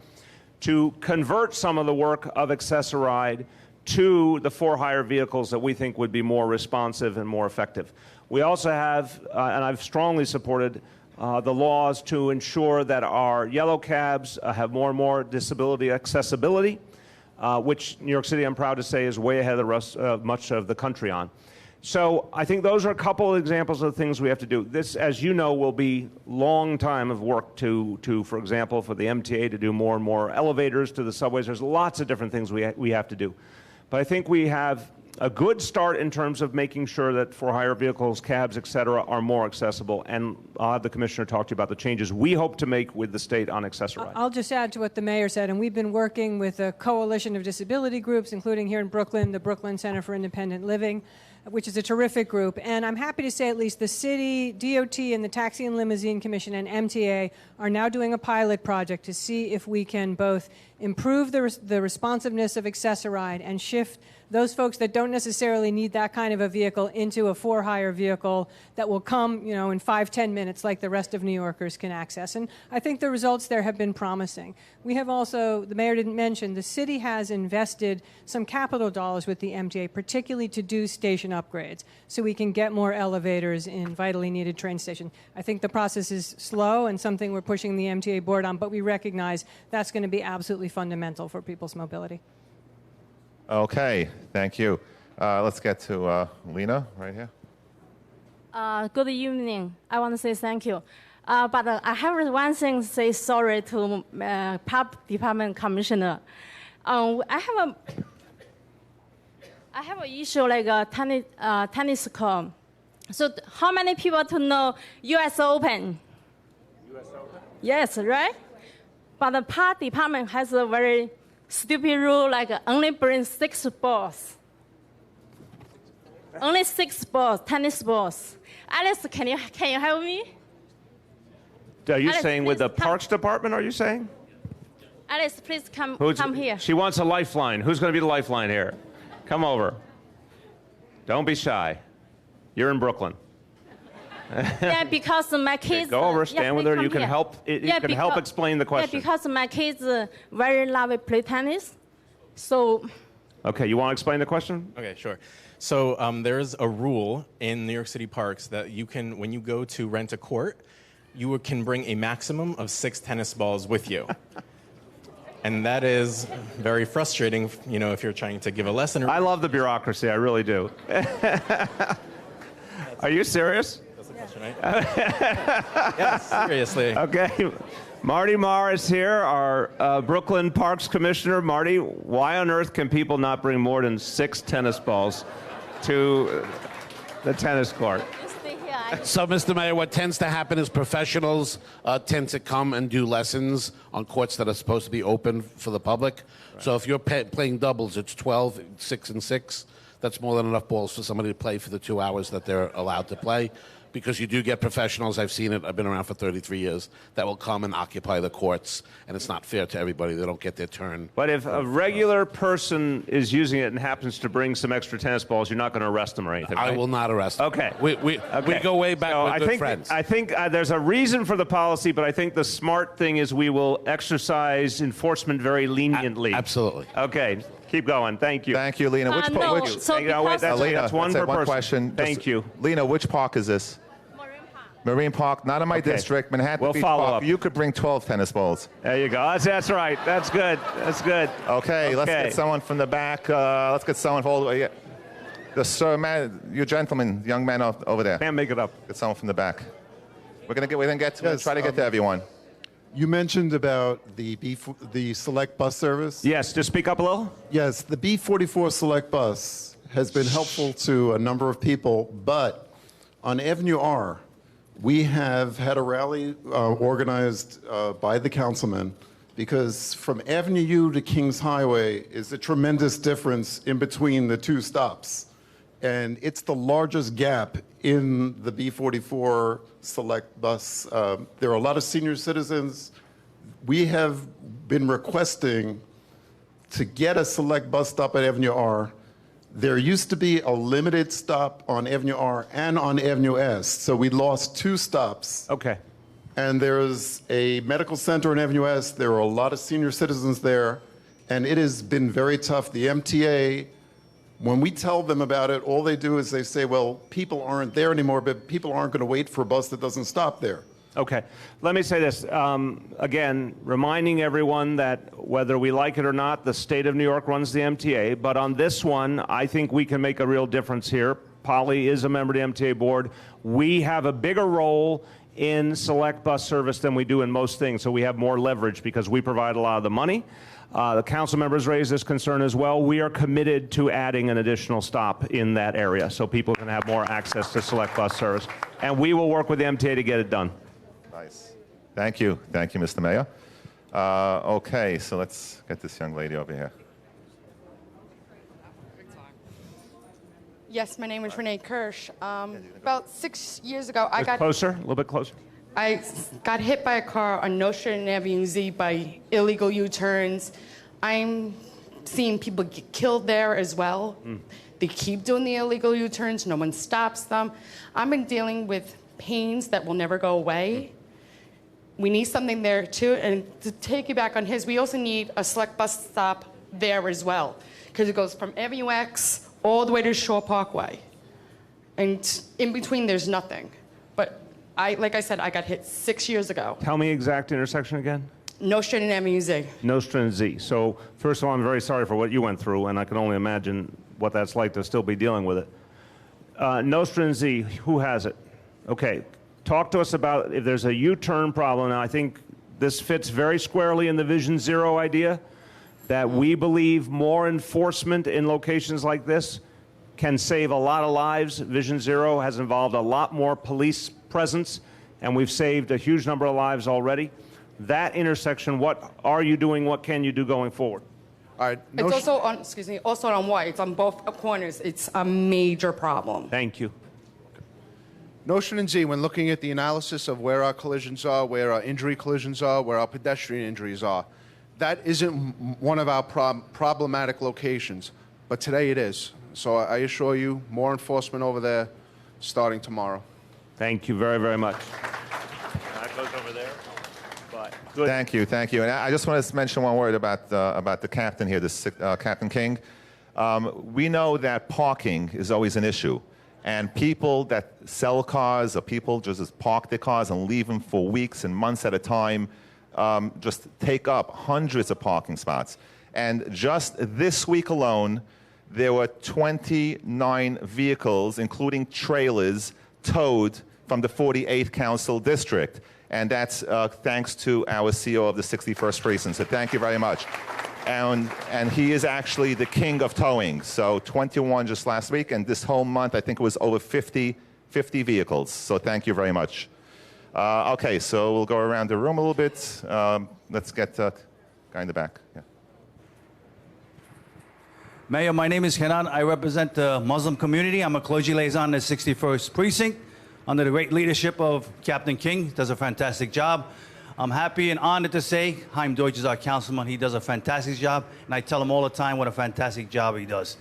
to convert some of the work of Accessoride to the for-hire vehicles that we think would be more responsive and more effective. We also have, and I've strongly supported, the laws to ensure that our yellow cabs have more and more disability accessibility, which New York City, I'm proud to say, is way ahead of the rest of much of the country on. So I think those are a couple of examples of the things we have to do. This, as you know, will be long time of work to for example, for the MTA to do more and more elevators to the subways. There's lots of different things we have to do. But I think we have a good start in terms of making sure that for-hire vehicles, cabs, et cetera, are more accessible. And I'll have the Commissioner talk to you about the changes we hope to make with the state on Accessoride. I'll just add to what the mayor said, and we've been working with a coalition of disability groups, including here in Brooklyn, the Brooklyn Center for Independent Living, which is a terrific group. And I'm happy to say at least the city, DOT, and the Taxi and Limousine Commission and MTA are now doing a pilot project to see if we can both improve the responsiveness of Accessoride and shift those folks that don't necessarily need that kind of a vehicle into a for-hire vehicle that will come, in 5-10 minutes like the rest of New Yorkers can access. And I think the results there have been promising. We have also, the mayor didn't mention, the city has invested some capital dollars with the MTA, particularly to do station upgrades, so we can get more elevators in vitally needed train stations. I think the process is slow and something we're pushing the MTA board on, but we recognize that's going to be absolutely fundamental for people's mobility. Okay, thank you. Let's get to Lena right here. Good evening. I want to say thank you. But I have one thing to say sorry to Pub Department Commissioner. I have an issue like a tennis court. So how many people to know U.S. Open? U.S. Open? Yes, right? But the Park Department has a very stupid rule, like only bring 6 balls. Only 6 balls, tennis balls. Alice, can you help me? Are you Alice, saying with the come. Parks Department, are you saying? Alice, please come here. She wants a lifeline. Who's going to be the lifeline here? Come over. Don't be shy. You're in Brooklyn. Yeah, because my kids... Okay, go over, stand with her. You can here. help. You can help explain the question. Yeah, because my kids very love to play tennis. So... Okay, you want to explain the question? Okay, sure. So there's a rule in New York City parks that you can, when you go to rent a court, you can bring a maximum of 6 tennis balls with you. And that is very frustrating, if you're trying to give a lesson. I love the bureaucracy. I really do. Are you serious? tonight. Yes, seriously. Okay. Marty Marr is here, our Brooklyn Parks Commissioner. Marty, why on earth can people not bring more than 6 tennis balls to the tennis court? So, Mr. Mayor, what tends to happen is professionals tend to come and do lessons on courts that are supposed to be open for the public. Right. So if you're playing doubles, it's 12, 6 and 6. That's more than enough balls for somebody to play for the 2 hours that they're allowed to play. Because you do get professionals, I've seen it, I've been around for 33 years, that will come and occupy the courts, and it's not fair to everybody. They don't get their turn. But if a regular person is using it and happens to bring some extra tennis balls, you're not going to arrest them or anything, right? I will not arrest them. Okay. We go way back, so we're good friends. I think there's a reason for the policy, but I think the smart thing is we will exercise enforcement very leniently. Absolutely. Okay. Keep going. Thank you. Thank you, Lena. Which no, which? so No, wait, that's one per person. Question. Thank you. Lena, which park is this? Marine Park, not in my district, Manhattan We'll Beach follow Park. up. You could bring 12 tennis balls. There you go. That's right. That's good. That's good. Okay, let's get someone from the back. Let's get someone all the way. Yeah. The sir, man, you gentleman, young man over there. Can't make it up. Get someone from the back. We're gonna try to get to everyone. You mentioned about the select bus service. Yes, just speak up a little. Yes, the B44 select bus has been helpful to a number of people, but on Avenue R, we have had a rally organized by the councilman because from Avenue U to Kings Highway is a tremendous difference in between the two stops. And it's the largest gap in the B44 select bus. There are a lot of senior citizens. We have been requesting to get a select bus stop at Avenue R. There used to be a limited stop on Avenue R and on Avenue S, so we lost 2 stops. Okay. And there's a medical center on Avenue S. There are a lot of senior citizens there, and it has been very tough. The MTA, when we tell them about it, all they do is they say, well, people aren't there anymore, but people aren't going to wait for a bus that doesn't stop there. Okay. Let me say this. Again, reminding everyone that whether we like it or not, the state of New York runs the MTA. But on this one, I think we can make a real difference here. Polly is a member of the MTA board. We have a bigger role in select bus service than we do in most things. So we have more leverage because we provide a lot of the money. The council members raised this concern as well. We are committed to adding an additional stop in that area so people can have more access to select bus service. And we will work with the MTA to get it done. Nice. Thank you. Thank you, Mr. Mayor. Okay, so let's get this young lady over here. Yes, my name is Renee Kirsch. About 6 years ago, A little bit closer. I got hit by a car on Nostrand and Avenue Z by illegal U-turns. I'm seeing people get killed there as well. They keep doing the illegal U-turns. No one stops them. I've been dealing with pains that will never go away. We need something there too. And to take you back on his, we also need a select bus stop there as well, because it goes from Avenue X all the way to Shore Parkway. And in between, there's nothing. But like I said, I got hit 6 years ago. Tell me exact intersection again. Nostrand and Avenue Z. Nostrand and Z. So first of all, I'm very sorry for what you went through, and I can only imagine what that's like to still be dealing with it. Nostrand and Z, who has it? Okay, talk to us about if there's a U-turn problem. Now, I think this fits very squarely in the Vision Zero idea, that we believe more enforcement in locations like this can save a lot of lives. Vision Zero has involved a lot more police presence, and we've saved a huge number of lives already. That intersection, what are you doing? What can you do going forward? All right. It's also on, also on White. It's on both corners. It's a major problem. Thank you. Nostrand and Z, when looking at the analysis of where our collisions are, where our injury collisions are, where our pedestrian injuries are, that isn't one of our problematic locations, but today it is. So I assure you, more enforcement over there starting tomorrow. Thank you very, very much. That goes over there. But good. Thank you, thank you. And I just want to mention one word about the captain here, Captain King. We know that parking is always an issue. And people that sell cars or people just park their cars and leave them for weeks and months at a time just take up hundreds of parking spots. And just this week alone, there were 29 vehicles, including trailers, towed from the 48th Council District. And that's thanks to our CEO of the 61st Precinct. So thank you very much. And he is actually the king of towing. So 21 just last week, and this whole month, I think it was over 50 vehicles. So thank you very much. Okay, so we'll go around the room a little bit. Let's get guy in the back. Yeah. Mayor, my name is Hiran. I represent the Muslim community. I'm a clergy liaison in the 61st Precinct under the great leadership of Captain King. He does a fantastic job. I'm happy and honored to say Haim Deutsch is our councilman. He does a fantastic job, and I tell him all the time what a fantastic job he does.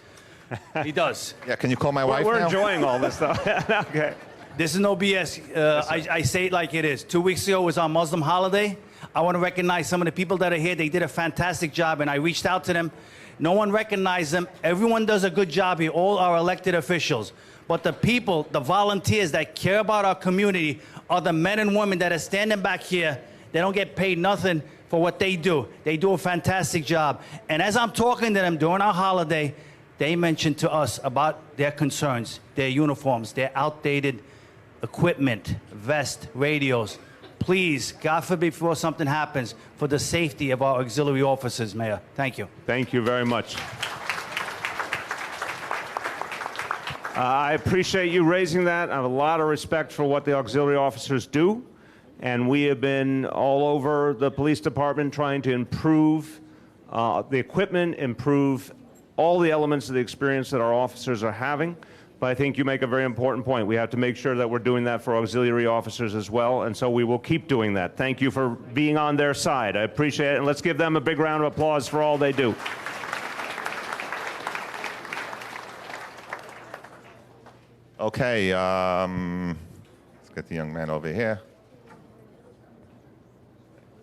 He does. Yeah, can you call my wife We're now? enjoying all this stuff. Okay. This is no BS. I say it like it is. 2 weeks ago was our Muslim holiday. I want to recognize some of the people that are here. They did a fantastic job, and I reached out to them. No one recognized them. Everyone does a good job here, all our elected officials. But the people, the volunteers that care about our community are the men and women that are standing back here. They don't get paid nothing for what they do. They do a fantastic job. And as I'm talking to them during our holiday, they mentioned to us about their concerns, their uniforms, their outdated equipment, vests, radios. Please, God forbid, before something happens, for the safety of our auxiliary officers, Mayor. Thank you. Thank you very much. I appreciate you raising that. I have a lot of respect for what the auxiliary officers do. And we have been all over the police department trying to improve the equipment, improve all the elements of the experience that our officers are having. But I think you make a very important point. We have to make sure that we're doing that for auxiliary officers as well, and so we will keep doing that. Thank you for being on their side. I appreciate it, and let's give them a big round of applause for all they do. Okay, let's get the young man over here.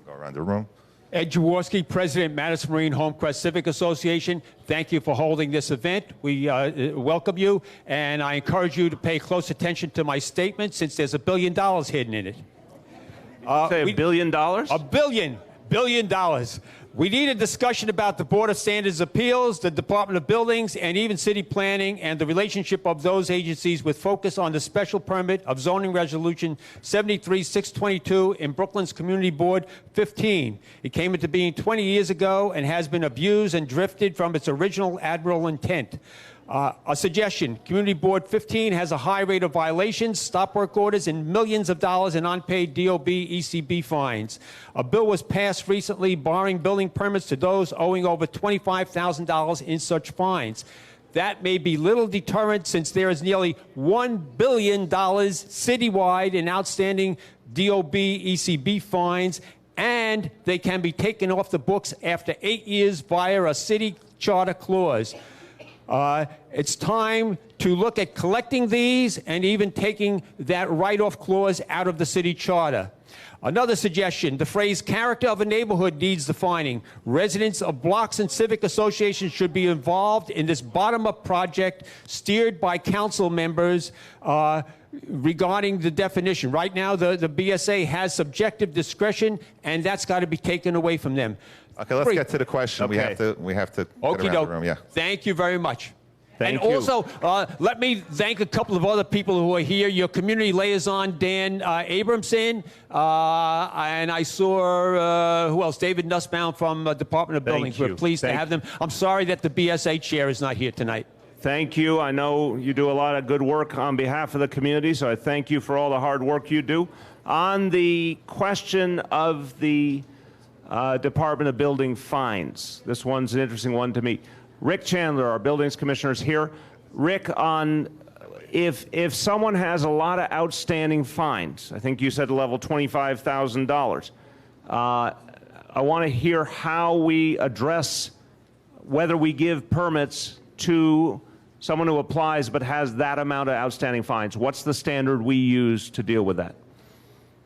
Go around the room. Ed Jaworski, President, Madison Marine Homecrest Civic Association. Thank you for holding this event. We welcome you, and I encourage you to pay close attention to my statement since there's $1 billion hidden in it. Say $1 billion? $1 billion. We need a discussion about the Board of Standards Appeals, the Department of Buildings, and even city planning and the relationship of those agencies with focus on the special permit of zoning resolution 73-622 in Brooklyn's Community Board 15. It came into being 20 years ago and has been abused and drifted from its original admirable intent. A suggestion, Community Board 15 has a high rate of violations, stop work orders, and millions of dollars in unpaid DOB, ECB fines. A bill was passed recently barring building permits to those owing over $25,000 in such fines. That may be little deterrent since there is nearly $1 billion citywide in outstanding DOB, ECB fines, and they can be taken off the books after 8 years via a city charter clause. It's time to look at collecting these and even taking that write-off clause out of the city charter. Another suggestion, the phrase character of a neighborhood needs defining. Residents of blocks and civic associations should be involved in this bottom-up project steered by council members regarding the definition. Right now, the BSA has subjective discretion, and that's got to be taken away from them. Okay, let's get to the question. Okay. We have to get Okey around doke. the room. Yeah. Thank you very much. Thank and you. also, let me thank a couple of other people who are here. Your community liaison, Dan Abramson, and I saw, who else? David Nussbaum from Department of Buildings. We're pleased to have them. I'm sorry that the BSA chair is not here tonight. Thank you. I know you do a lot of good work on behalf of the community, so I thank you for all the hard work you do. On the question of the Department of Building fines, this one's an interesting one to me. Rick Chandler, our buildings commissioner, is here. Rick, on if someone has a lot of outstanding fines, I think you said level $25,000, I want to hear how we address whether we give permits to someone who applies but has that amount of outstanding fines. What's the standard we use to deal with that?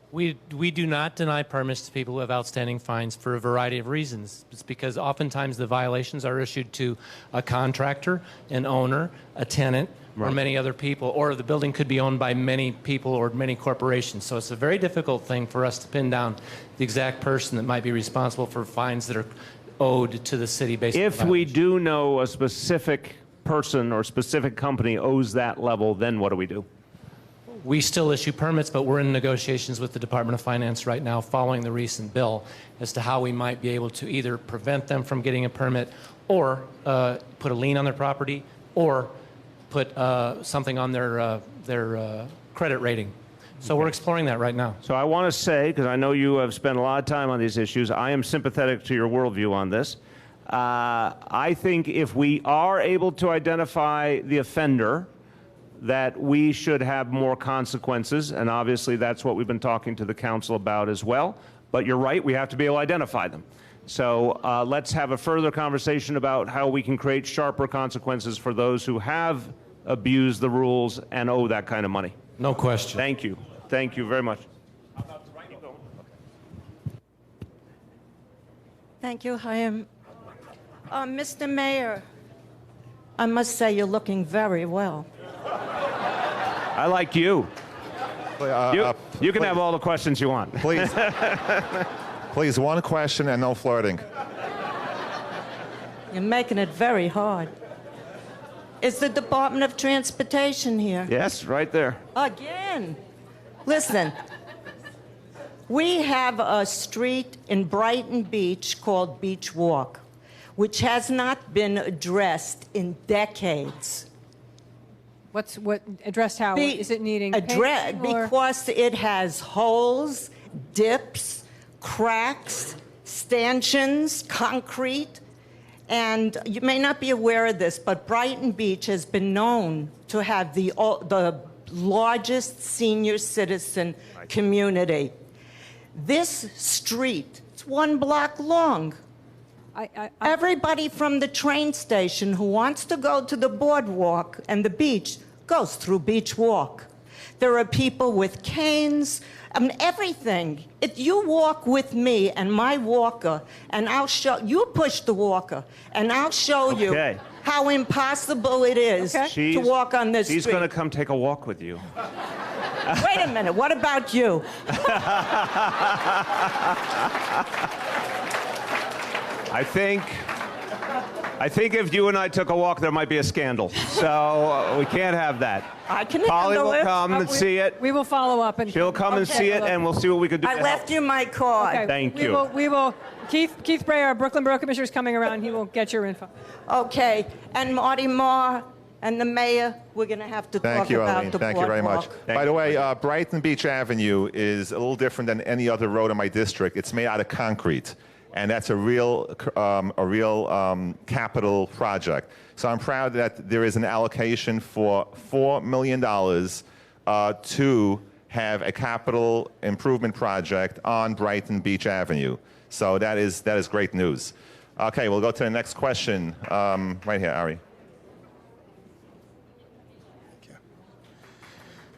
We do not deny permits to people who have outstanding fines for a variety of reasons. It's because oftentimes the violations are issued to a contractor, an owner, a tenant, or many other people, or the building could be owned by many people or many corporations. So it's a very difficult thing for us to pin down the exact person that might be responsible for fines that are owed to the city based on If we do know a specific person or specific company owes that level, then what do we do? We still issue permits, but we're in negotiations with the Department of Finance right now following the recent bill as to how we might be able to either prevent them from getting a permit or put a lien on their property or put something on their credit rating. So we're exploring that right now. So I want to say, because I know you have spent a lot of time on these issues, I am sympathetic to your worldview on this. I think if we are able to identify the offender, that we should have more consequences, and obviously that's what we've been talking to the council about as well. But you're right, we have to be able to identify them. So let's have a further conversation about how we can create sharper consequences for those who have abused the rules and owe that kind of money. No question. Thank you. Thank you very much. Thank you, Chaim. Mr. Mayor, I must say you're looking very well. I like you. You can have all the questions you want. Please. Please, one question and no flirting. You're making it very hard. Is the Department of Transportation here? Yes, right there. Again. Listen, we have a street in Brighton Beach called Beach Walk, which has not been addressed in decades. What addressed how? Is it needing painting or? Because it has holes, dips, cracks, stanchions, concrete. And you may not be aware of this, but Brighton Beach has been known to have the largest senior citizen community. This street, it's 1 block long. Everybody from the train station who wants to go to the boardwalk and the beach goes through Beach Walk. There are people with canes, everything. You walk with me and my walker, and I'll show you. Push the walker, and I'll show you how impossible it is to walk on this street. She's going to come take a walk with you. Wait a minute. What about you? I think if you and I took a walk, there might be a scandal. So we can't have that. I can Polly handle will it. come and see it. We will follow up and She'll come and see it, and we'll see what we can do. I left you my card. Okay. Thank you. We will. Keith Bray, our Brooklyn Borough Commissioner, is coming around. He will get your info. Okay, and Marty Marr and the mayor, we're going to have to talk about the boardwalk. Thank you very much. By the way, Brighton Beach Avenue is a little different than any other road in my district. It's made out of concrete, and that's a real capital project. So I'm proud that there is an allocation for $4 million to have a capital improvement project on Brighton Beach Avenue. So that is great news. Okay, we'll go to the next question. Right here, Ari.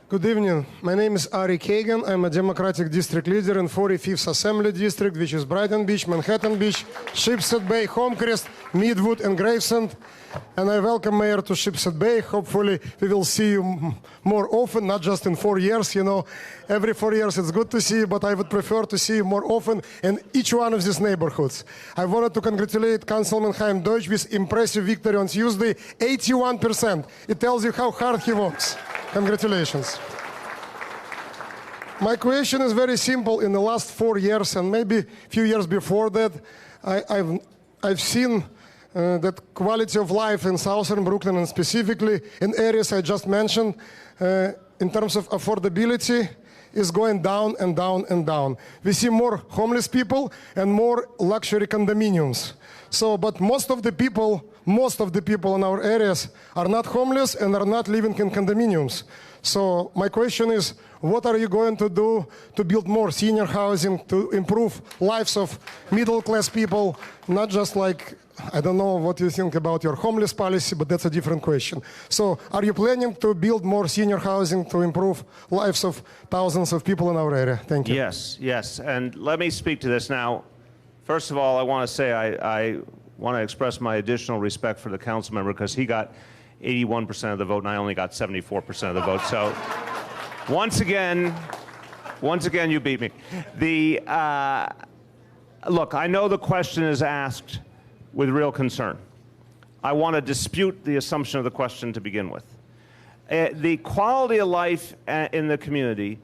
Good evening. My name is Ari Kagan. I'm a Democratic District Leader in 45th Assembly District, which is Brighton Beach, Manhattan Beach, Shipstead Bay, Homecrest, Meadwood, and Gravesend. And I welcome Mayor to Shipstead Bay. Hopefully, we will see you more often, not just in 4 years. You know, every 4 years it's good to see you, but I would prefer to see you more often in each one of these neighborhoods. I wanted to congratulate Councilman Chaim Deutsch with impressive victory on Tuesday, 81%. It tells you how hard he works. Congratulations. My question is very simple. In the last 4 years and maybe a few years before that, I've seen that quality of life in southern Brooklyn and specifically in areas I just mentioned, in terms of affordability, is going down and down and down. We see more homeless people and more luxury condominiums. So, but most of the people in our areas are not homeless and are not living in condominiums. So my question is, what are you going to do to build more senior housing, to improve lives of middle-class people, not just like, I don't know what you think about your homeless policy, but that's a different question. So are you planning to build more senior housing to improve lives of thousands of people in our area? Thank you. Yes. And let me speak to this now. First of all, I want to say I want to express my additional respect for the council member because he got 81% of the vote and I only got 74% of the vote. So once again, you beat me. Look, I know the question is asked with real concern. I want to dispute the assumption of the question to begin with. The quality of life in the community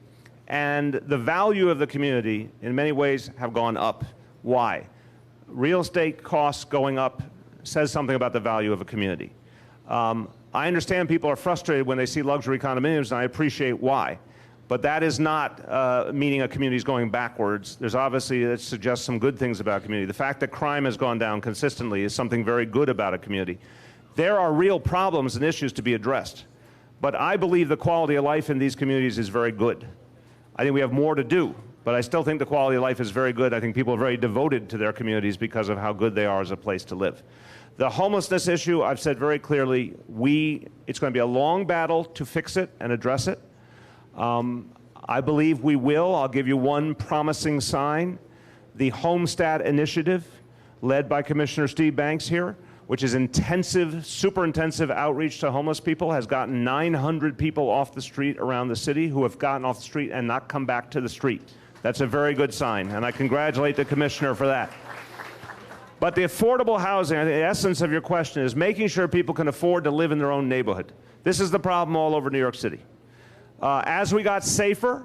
and the value of the community in many ways have gone up. Why? Real estate costs going up says something about the value of a community. I understand people are frustrated when they see luxury condominiums, and I appreciate why. But that is not meaning a community is going backwards. There's obviously, it suggests some good things about a community. The fact that crime has gone down consistently is something very good about a community. There are real problems and issues to be addressed. But I believe the quality of life in these communities is very good. I think we have more to do, but I still think the quality of life is very good. I think people are very devoted to their communities because of how good they are as a place to live. The homelessness issue, I've said very clearly, it's going to be a long battle to fix it and address it. I believe we will. I'll give you one promising sign. The Homestead Initiative, led by Commissioner Steve Banks here, which is intensive, super intensive outreach to homeless people, has gotten 900 people off the street around the city who have gotten off the street and not come back to the street. That's a very good sign, and I congratulate the commissioner for that. But the affordable housing, the essence of your question is making sure people can afford to live in their own neighborhood. This is the problem all over New York City. As we got safer,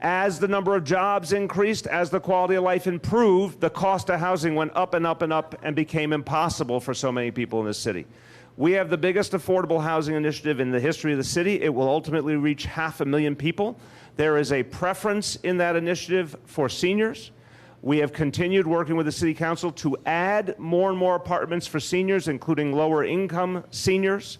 as the number of jobs increased, as the quality of life improved, the cost of housing went up and up and up and became impossible for so many people in this city. We have the biggest affordable housing initiative in the history of the city. It will ultimately reach 500,000 people. There is a preference in that initiative for seniors. We have continued working with the City Council to add more and more apartments for seniors, including lower income seniors.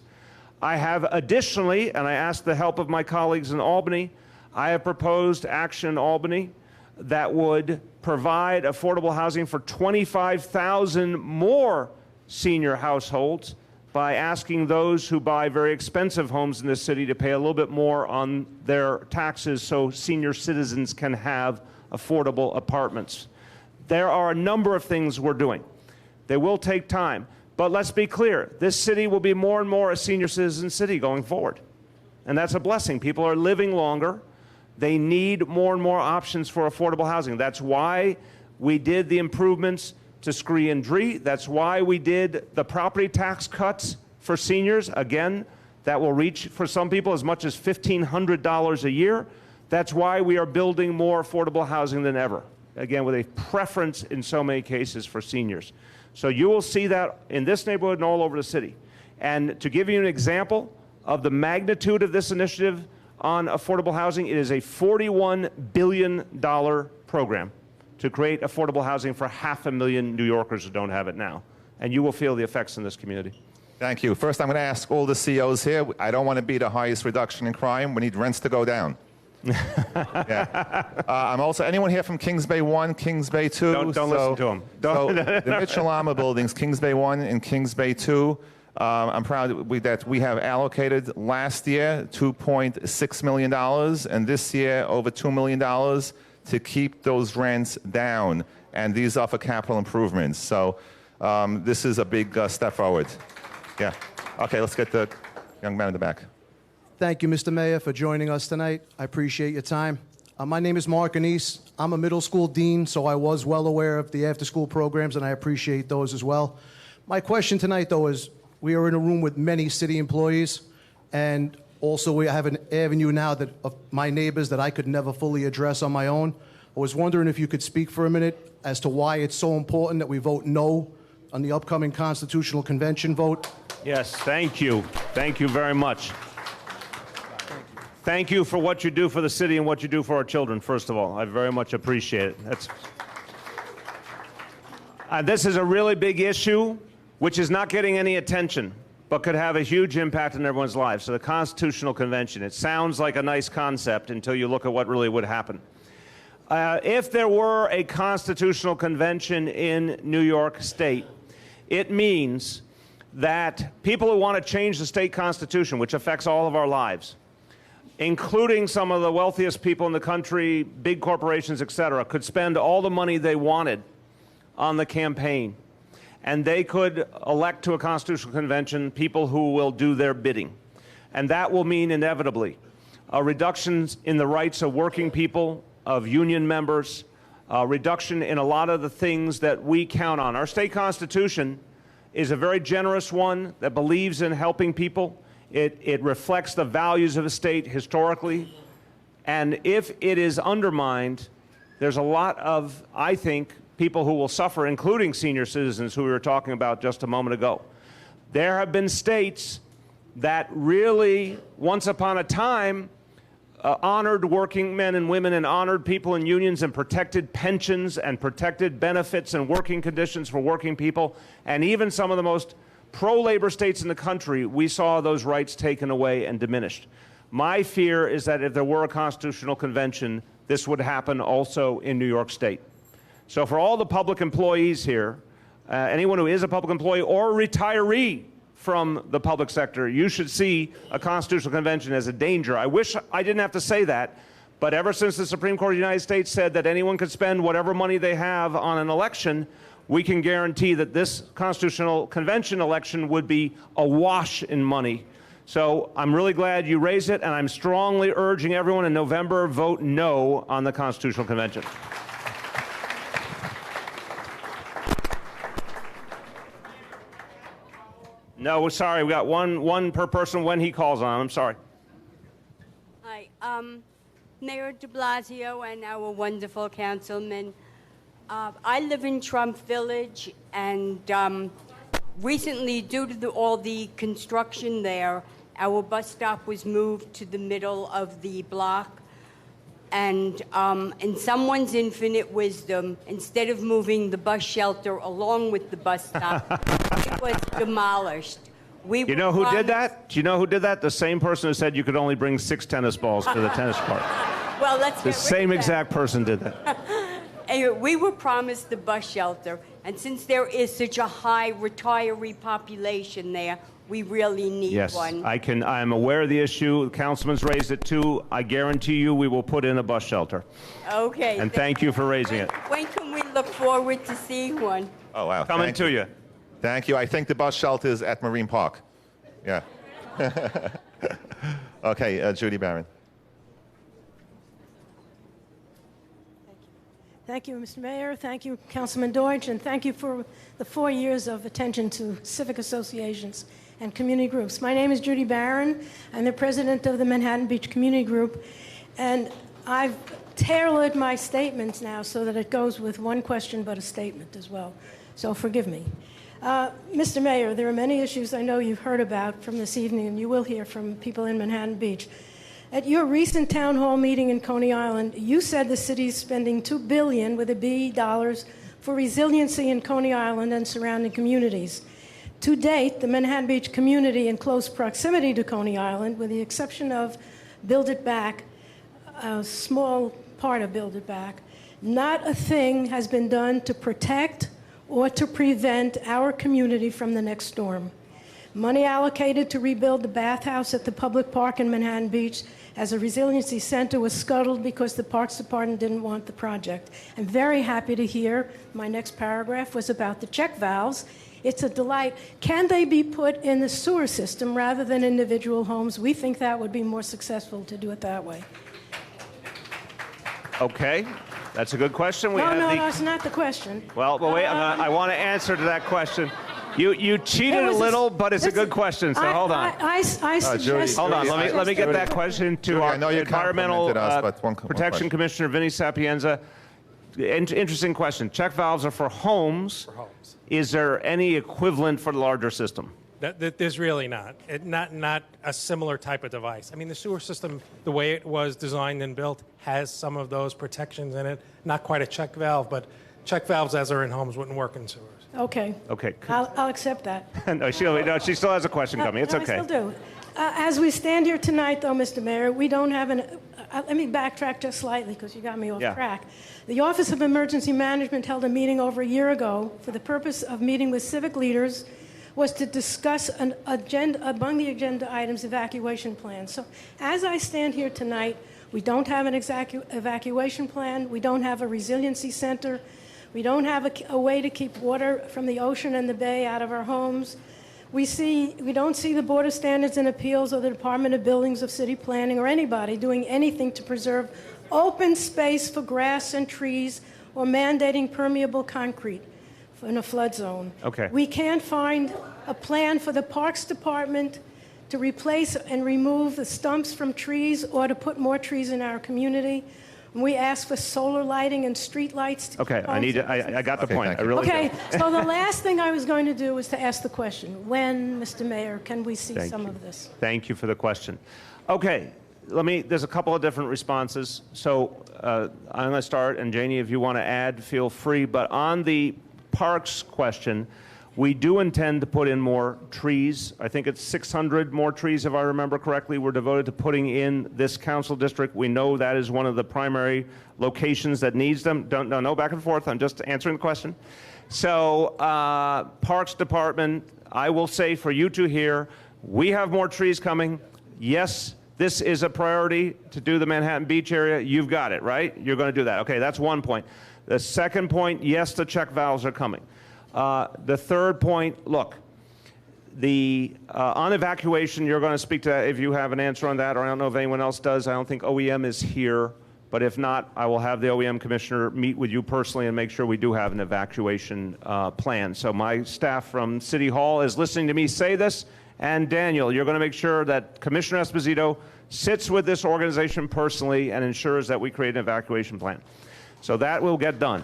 I have additionally, and I ask the help of my colleagues in Albany, I have proposed action in Albany that would provide affordable housing for 25,000 more senior households by asking those who buy very expensive homes in this city to pay a little bit more on their taxes so senior citizens can have affordable apartments. There are a number of things we're doing. They will take time. But let's be clear, this city will be more and more a senior citizen city going forward. And that's a blessing. People are living longer. They need more and more options for affordable housing. That's why we did the improvements to Scree and Dree. That's why we did the property tax cuts for seniors. Again, that will reach for some people as much as $1,500 a year. That's why we are building more affordable housing than ever. Again, with a preference in so many cases for seniors. So you will see that in this neighborhood and all over the city. And to give you an example of the magnitude of this initiative on affordable housing, it is a $41 billion program to create affordable housing for 500,000 New Yorkers who don't have it now. And you will feel the effects in this community. Thank you. First, I'm going to ask all the CEOs here. I don't want to be the highest reduction in crime. We need rents to go down. Yeah. I'm also, anyone here from Kings Bay 1, Kings Bay 2? Don't listen to them. So the Mitchell Lama buildings, Kings Bay 1 and Kings Bay 2, I'm proud that we have allocated last year $2.6 million and this year over $2 million to keep those rents down. And these are for capital improvements. So this is a big step forward. Yeah. Okay, let's get the young man in the back. Thank you, Mr. Mayor, for joining us tonight. I appreciate your time. My name is Mark Anise. I'm a middle school dean, so I was well aware of the after-school programs, and I appreciate those as well. My question tonight, though, is we are in a room with many city employees, and also we have an avenue now of my neighbors that I could never fully address on my own. I was wondering if you could speak for a minute as to why it's so important that we vote no on the upcoming Constitutional Convention vote. Yes, thank you. Thank you very much. Thank you for what you do for the city and what you do for our children, first of all. I very much appreciate it. This is a really big issue, which is not getting any attention, but could have a huge impact on everyone's lives. So the Constitutional Convention, it sounds like a nice concept until you look at what really would happen. If there were a Constitutional Convention in New York State, it means that people who want to change the state constitution, which affects all of our lives, including some of the wealthiest people in the country, big corporations, et cetera, could spend all the money they wanted on the campaign. And they could elect to a constitutional convention people who will do their bidding. And that will mean inevitably reductions in the rights of working people, of union members, reduction in a lot of the things that we count on. Our state constitution is a very generous one that believes in helping people It reflects the values of the state historically. And if it is undermined, there's a lot of, I think, people who will suffer, including senior citizens who we were talking about just a moment ago. There have been states that really, once upon a time, honored working men and women and honored people in unions and protected pensions and protected benefits and working conditions for working people. And even some of the most pro-labor states in the country, we saw those rights taken away and diminished. My fear is that if there were a constitutional convention, this would happen also in New York State. So for all the public employees here, anyone who is a public employee or a retiree from the public sector, you should see a constitutional convention as a danger. I wish I didn't have to say that, but ever since the Supreme Court of the United States said that anyone could spend whatever money they have on an election, we can guarantee that this constitutional convention election would be awash in money. So I'm really glad you raised it, and I'm strongly urging everyone in November, vote no on the Constitutional Convention. No, sorry, we got one per person when he calls on. I'm sorry. Hi, Mayor de Blasio and our wonderful councilman. I live in Trump Village, and recently, due to all the construction there, our bus stop was moved to the middle of the block. And in someone's infinite wisdom, instead of moving the bus shelter along with the bus stop, it was demolished. You know who did that? Do you know who did that? The same person who said you could only bring 6 tennis balls to the tennis court. Well, let's The get rid same of that. exact person did that. Anyway, we were promised the bus shelter, and since there is such a high retiree population there, we really need Yes, one. I'm aware of the issue. The councilman's raised it too. I guarantee you we will put in a bus shelter. Okay. And thank you for raising it. When can we look forward to seeing one? Oh, wow. Coming to you. Thank you. I think the bus shelter is at Marine Park. Yeah. Okay, Judy Barron. Thank you, Mr. Mayor. Thank you, Councilman Deutsch, and thank you for the 4 years of attention to civic associations and community groups. My name is Judy Barron. I'm the president of the Manhattan Beach Community Group, and I've tailored my statements now so that it goes with one question but a statement as well. So forgive me. Mr. Mayor, there are many issues I know you've heard about from this evening, and you will hear from people in Manhattan Beach. At your recent town hall meeting in Coney Island, you said the city is spending $2 billion with a B dollars for resiliency in Coney Island and surrounding communities. To date, the Manhattan Beach community in close proximity to Coney Island, with the exception of Build It Back, a small part of Build It Back, not a thing has been done to protect or to prevent our community from the next storm. Money allocated to rebuild the bathhouse at the public park in Manhattan Beach as a resiliency center was scuttled because the Parks Department didn't want the project. I'm very happy to hear my next paragraph was about the check valves. It's a delight. Can they be put in the sewer system rather than individual homes? We think that would be more successful to do it that way. Okay, that's a good question. No, it's not the question. Well, wait, I want to answer to that question. You cheated a little, but it's a good question, so hold on. I suggest... Hold on, let me get that question to our I know you Environmental complimented us, but one Protection question. Commissioner, Vinnie Sapienza. Interesting question. Check valves are for homes. Is there any equivalent for the larger system? There's really not. Not a similar type of device. I mean, the sewer system, the way it was designed and built, has some of those protections in it. Not quite a check valve, but check valves as are in homes wouldn't work in sewers. Okay. Okay. I'll accept that. No, she still has a question coming. It's okay. I still do. As we stand here tonight, though, Mr. Mayor, we don't have an... let me backtrack just slightly because you got me off track. The Office of Emergency Management held a meeting over a year ago for the purpose of meeting with civic leaders was to discuss among the agenda items evacuation plans. So as I stand here tonight, we don't have an evacuation plan. We don't have a resiliency center. We don't have a way to keep water from the ocean and the bay out of our homes. We don't see the Board of Standards and Appeals or the Department of Buildings of City Planning or anybody doing anything to preserve open space for grass and trees or mandating permeable concrete in a flood zone. Okay. We can't find a plan for the Parks Department to replace and remove the stumps from trees or to put more trees in our community. And we ask for solar lighting and street lights. Okay, I got the point. I really Okay, do. so the last thing I was going to do was to ask the question, when, Mr. Mayor, can we see Thank some you. of this? Thank you for the question. Okay, there's a couple of different responses. So I'm going to start, and Janie, if you want to add, feel free. But on the parks question, we do intend to put in more trees. I think it's 600 more trees, if I remember correctly, we're devoted to putting in this council district. We know that is one of the primary locations that needs them. No back and forth. I'm just answering the question. So Parks Department, I will say for you two here, we have more trees coming. Yes, this is a priority to do the Manhattan Beach area. You've got it, right? You're going to do that. Okay, that's one point. The second point, yes, the check valves are coming. The third point, look, on evacuation, you're going to speak to, if you have an answer on that, or I don't know if anyone else does. I don't think OEM is here, but if not, I will have the OEM commissioner meet with you personally and make sure we do have an evacuation plan. So my staff from City Hall is listening to me say this, and Daniel, you're going to make sure that Commissioner Esposito sits with this organization personally and ensures that we create an evacuation plan. So that will get done.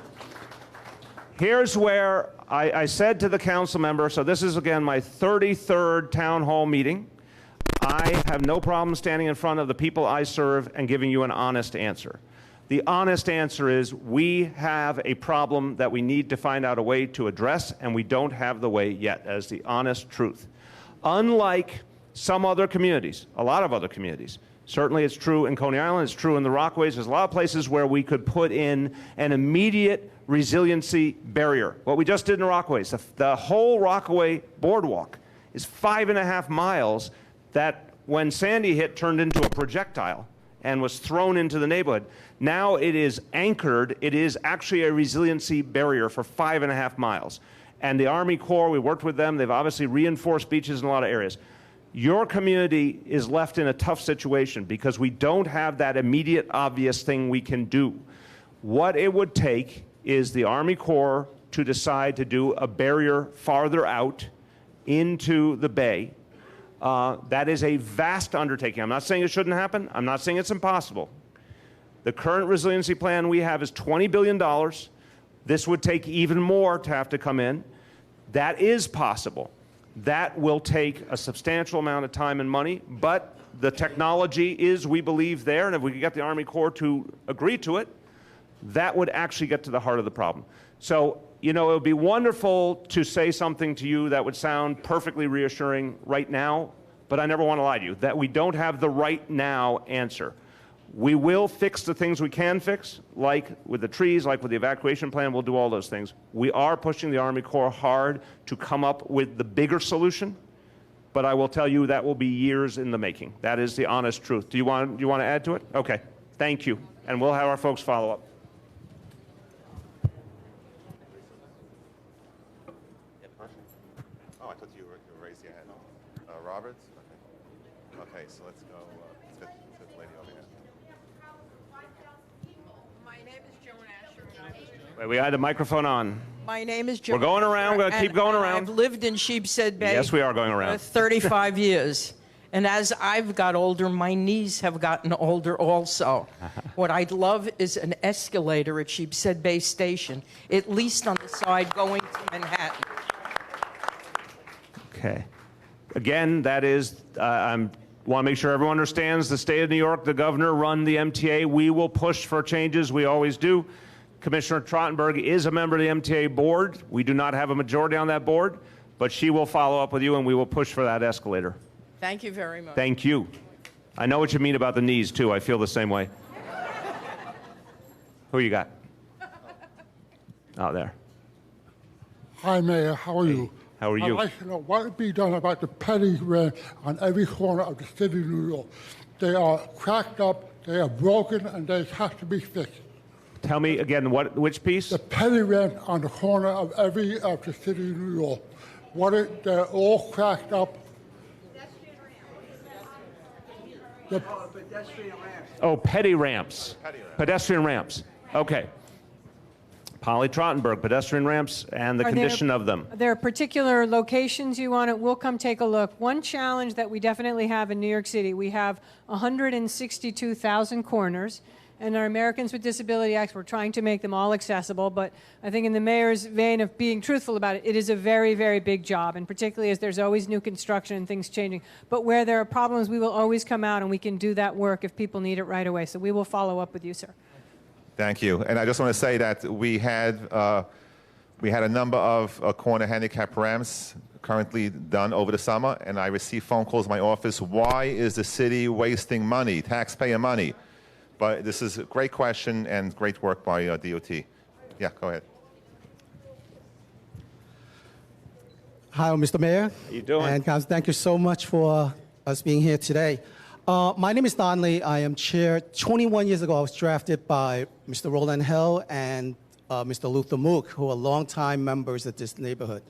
Here's where I said to the council member, so this is again my 33rd town hall meeting. I have no problem standing in front of the people I serve and giving you an honest answer. The honest answer is we have a problem that we need to find out a way to address, and we don't have the way yet. That is the honest truth. Unlike some other communities, a lot of other communities, certainly it's true in Coney Island, it's true in the Rockaways, there's a lot of places where we could put in an immediate resiliency barrier. What we just did in the Rockaways, the whole Rockaway boardwalk is 5.5 miles that when Sandy hit turned into a projectile and was thrown into the neighborhood. Now it is anchored, it is actually a resiliency barrier for 5.5 miles. And the Army Corps, we worked with them, they've obviously reinforced beaches in a lot of areas. Your community is left in a tough situation because we don't have that immediate obvious thing we can do. What it would take is the Army Corps to decide to do a barrier farther out into the bay. That is a vast undertaking. I'm not saying it shouldn't happen. I'm not saying it's impossible. The current resiliency plan we have is $20 billion. This would take even more to have to come in. That is possible. That will take a substantial amount of time and money, but the technology is, we believe, there, and if we could get the Army Corps to agree to it, that would actually get to the heart of the problem. So, you know, it would be wonderful to say something to you that would sound perfectly reassuring right now, but I never want to lie to you, that we don't have the right now answer. We will fix the things we can fix, like with the trees, like with the evacuation plan, we'll do all those things. We are pushing the Army Corps hard to come up with the bigger solution, but I will tell you that will be years in the making. That is the honest truth. Do you want to add to it? Okay, thank you. And we'll have our folks follow up. Oh, I thought you raised your hand. Roberts? Okay. Okay, so let's go. Let's get the lady over here. Wait, we had the microphone on. My name is Joe. We're going around. We're going to keep going around. I've lived in Sheepshead Bay. Yes, we are going around. For 35 years. And as I've got older, my knees have gotten older also. What I'd love is an escalator at Sheepshead Bay Station, at least on the side going to Manhattan. Okay. Again, that is, I want to make sure everyone understands the state of New York, the governor run the MTA. We will push for changes. We always do. Commissioner Trottenberg is a member of the MTA board. We do not have a majority on that board, but she will follow up with you and we will push for that escalator. Thank you very much. Thank you. I know what you mean about the knees, too. I feel the same way. Who you got? Oh, there. Hi, Mayor. How are you? How are you? I'd like to know what would be done about the petty rent on every corner of the city of New York. They are cracked up, they are broken, and they have to be fixed. Tell me again, which piece? The petty rent on the corner of every of the city of New York. They're all cracked up. Oh, petty ramps. Pedestrian ramps. Okay. Polly Trottenberg, pedestrian ramps and the condition of them. There are particular locations you want it. We'll come take a look. One challenge that we definitely have in New York City, we have 162,000 corners. And our Americans with Disability Act, we're trying to make them all accessible. But I think in the mayor's vein of being truthful about it, it is a very, very big job. And particularly as there's always new construction and things changing. But where there are problems, we will always come out and we can do that work if people need it right away. So we will follow up with you, sir. Thank you. And I just want to say that we had a number of corner handicap ramps currently done over the summer, and I received phone calls in my office, why is the city wasting money, taxpayer money? But this is a great question and great work by DOT. Yeah, go ahead. Hi, Mr. Mayor. How you doing? And guys, thank you so much for us being here today. My name is Don Lee. I am chair. 21 years ago, I was drafted by Mr. Roland Hill and Mr. Luther Mook, who are longtime members of this neighborhood.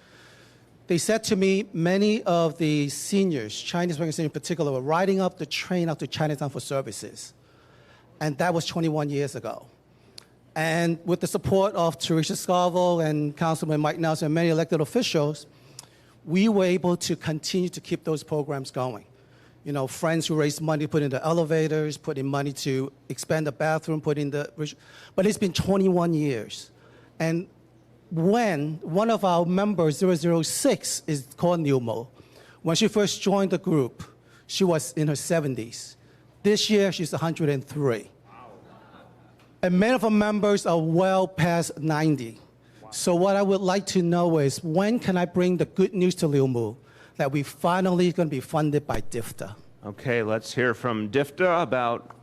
They said to me, many of the seniors, Chinese American seniors in particular, were riding up the train out to Chinatown for services. And that was 21 years ago. And with the support of Teresa Scarville and Councilman Mike Nelson and many elected officials, we were able to continue to keep those programs going. You know, friends who raised money, put in the elevators, put in money to expand the bathroom, but it's been 21 years. And when one of our members, 006, is called Newmo, when she first joined the group, she was in her 70s. This year, she's 103. And many of our members are well past 90. So what I would like to know is, when can I bring the good news to Liumu that we finally going to be funded by DFTA? Okay, let's hear from DFTA about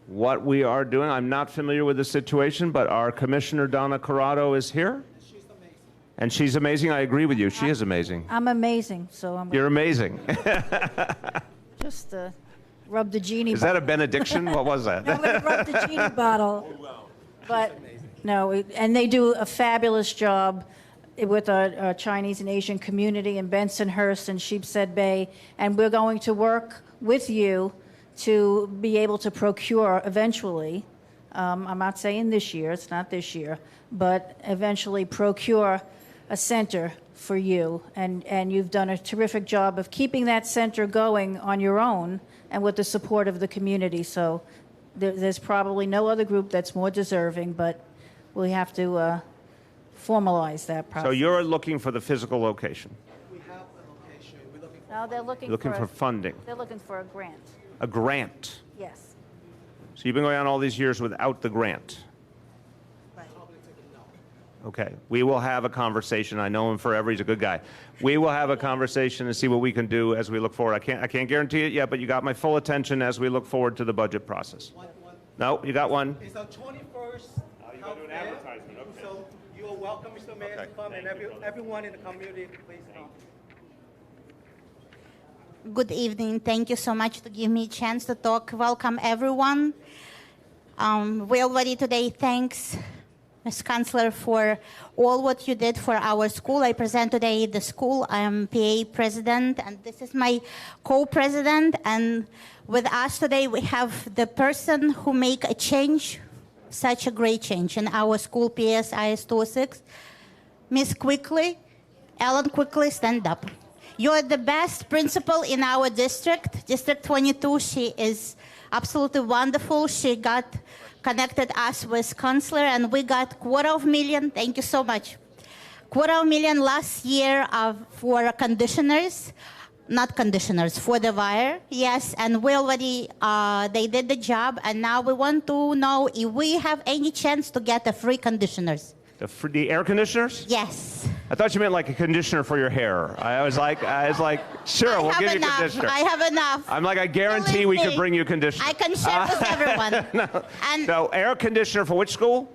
what we are doing. I'm not familiar with the situation, but our Commissioner Donna Corrado is here. She's amazing. And she's amazing. I agree with you. She is amazing. I'm amazing, so I'm. You're amazing. Just rub the genie. Is that a benediction? What was that? No, I'm going to rub the genie bottle. But no, and they do a fabulous job with our Chinese and Asian community in Bensonhurst and Sheepshead Bay, and we're going to work with you to be able to procure eventually, I'm not saying this year, it's not this year, but eventually procure a center for you. And you've done a terrific job of keeping that center going on your own and with the support of the community. So there's probably no other group that's more deserving, but we have to formalize that process. So you're looking for the physical location? We have the location. No, they're looking for funding. They're looking for a grant. A grant? Yes. So you've been going on all these years without the grant? Right. Okay. We will have a conversation. I know him forever. He's a good guy. We will have a conversation and see what we can do as we look forward. I can't guarantee it yet, but you got my full attention as we look forward to the budget process. No, you got one. It's our 21st. You got to do an advertisement. Okay. So you are welcome, Mr. Mayor, to come, and everyone in the community, please come. Good evening. Thank you so much to give me a chance to talk. Welcome, everyone. We already today thanks Ms. Chancellor for all what you did for our school. I present today the school. I am PA president, and this is my co-president. And with us today, we have the person who make a change, such a great change in our school, PSIS 206. Miss Quickly, Ellen Quickly, stand up. You're the best principal in our district, District 22. She is absolutely wonderful. She got connected us with counselor, and we got $250,000. Thank you so much. $250,000 last year for conditioners, not conditioners, for the wire. Yes, and we already, they did the job, and now we want to know if we have any chance to get the free conditioners. The air conditioners? Yes. I thought you meant like a conditioner for your hair. I was like, sure, we'll give you a conditioner. I have enough. I'm like, I guarantee we could bring you conditioner. I can share with everyone. No. And so, air conditioner for which school?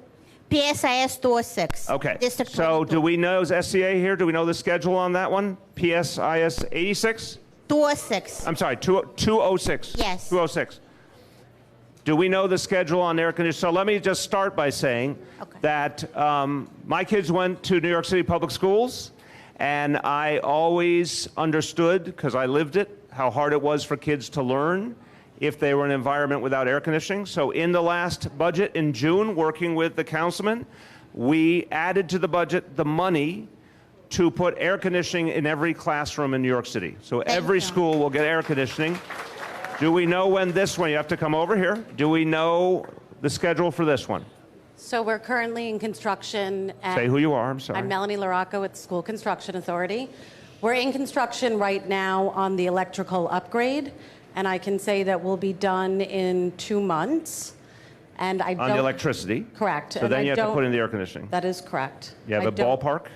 PSIS 206. Okay. District so, 22. do we know, is SCA here? Do we know the schedule on that one? PSIS 86? 206. I'm sorry, 206. Yes. 206. Do we know the schedule on air conditioning? So let me just start by saying that my kids went to New York City public schools, and I always understood, because I lived it, how hard it was for kids to learn if they were in an environment without air conditioning. So in the last budget in June, working with the councilman, we added to the budget the money to put air conditioning in every classroom in New York City. So every school will get air conditioning. Do we know when this one, you have to come over here. Do we know the schedule for this one? So we're currently in construction. Say who you are, I'm sorry. I'm Melanie LaRocco with the School Construction Authority. We're in construction right now on the electrical upgrade, and I can say that we'll be done in 2 months. And I On the electricity? Correct. So And then I you have to don't- put in the air conditioning. That is correct. You have I a don't- ballpark?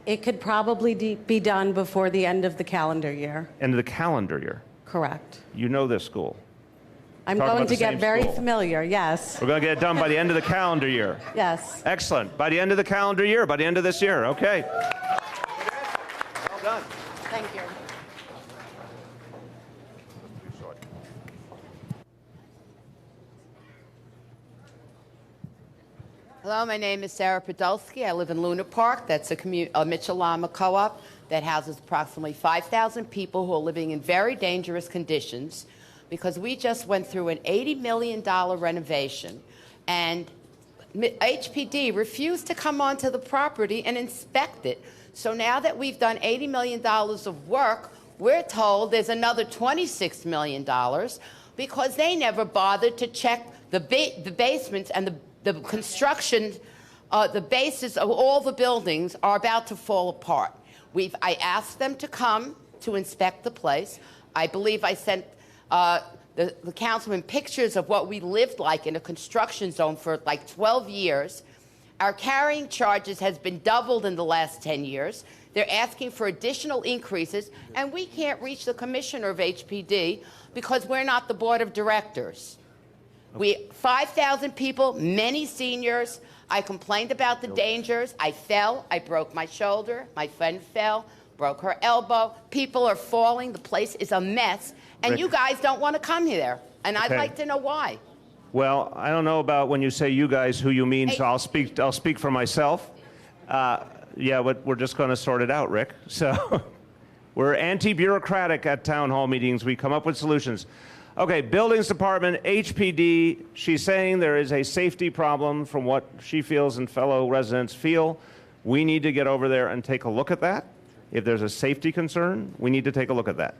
It could probably be done before the end of the calendar year. End of the calendar year. Correct. You know this school. I'm Talk going about to the get same very school. familiar, yes. We're going to get it done by the end of the calendar year. Yes. Excellent. By the end of the calendar year, by the end of this year. Okay. Well done. Thank you. Hello, my name is Sarah Podolsky. I live in Luna Park. That's a Mitchell-Lama co-op that houses approximately 5,000 people who are living in very dangerous conditions because we just went through an $80 million renovation, and HPD refused to come onto the property and inspect it. So now that we've done $80 million of work, we're told there's another $26 million because they never bothered to check the basements and the construction, the bases of all the buildings are about to fall apart. I asked them to come to inspect the place. I believe I sent the councilman pictures of what we lived like in a construction zone for like 12 years. Our carrying charges has been doubled in the last 10 years. They're asking for additional increases, and we can't reach the commissioner of HPD because we're not the board of directors. 5,000 people, many seniors. I complained about the dangers. I fell. I broke my shoulder. My friend fell, broke her elbow. People are falling. The place is a mess. And Rick. you guys don't want to come here. And I'd Okay. like to know why. Well, I don't know about when you say you guys, who you mean, so I'll speak for myself. Yeah, but we're just going to sort it out, Rick. So we're anti-bureaucratic at town hall meetings. We come up with solutions. Okay, Buildings Department, HPD, she's saying there is a safety problem from what she feels and fellow residents feel. We need to get over there and take a look at that. If there's a safety concern, we need to take a look at that.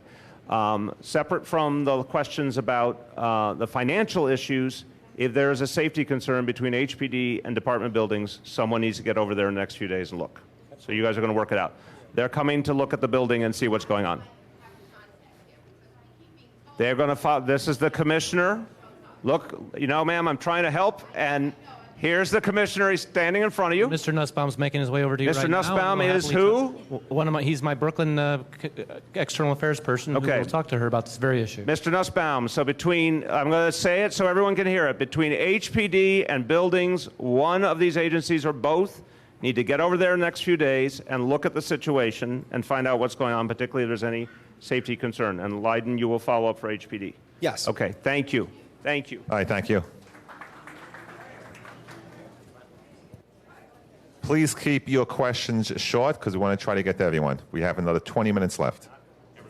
Separate from the questions about the financial issues, if there is a safety concern between HPD and Department Buildings, someone needs to get over there in the next few days and look. So you guys are going to work it out. They're coming to look at the building and see what's going on. They're going to follow. This is the commissioner. Look, you know, ma'am, I'm trying to help, and here's the commissioner. He's standing in front of you. Mr. Nussbaum's making his way over to you Mr. right now. Nussbaum We'll is happily who? One of my. He's my Brooklyn external affairs person. Okay. Who will talk to her about this very issue. Mr. Nussbaum, so between, I'm going to say it so everyone can hear it, between HPD and buildings, one of these agencies or both need to get over there in the next few days and look at the situation and find out what's going on, particularly if there's any safety concern. And Leiden, you will follow up for HPD. Yes. Okay, thank you. Thank you. All right, thank you. Please keep your questions short because we want to try to get to everyone. We have another 20 minutes left.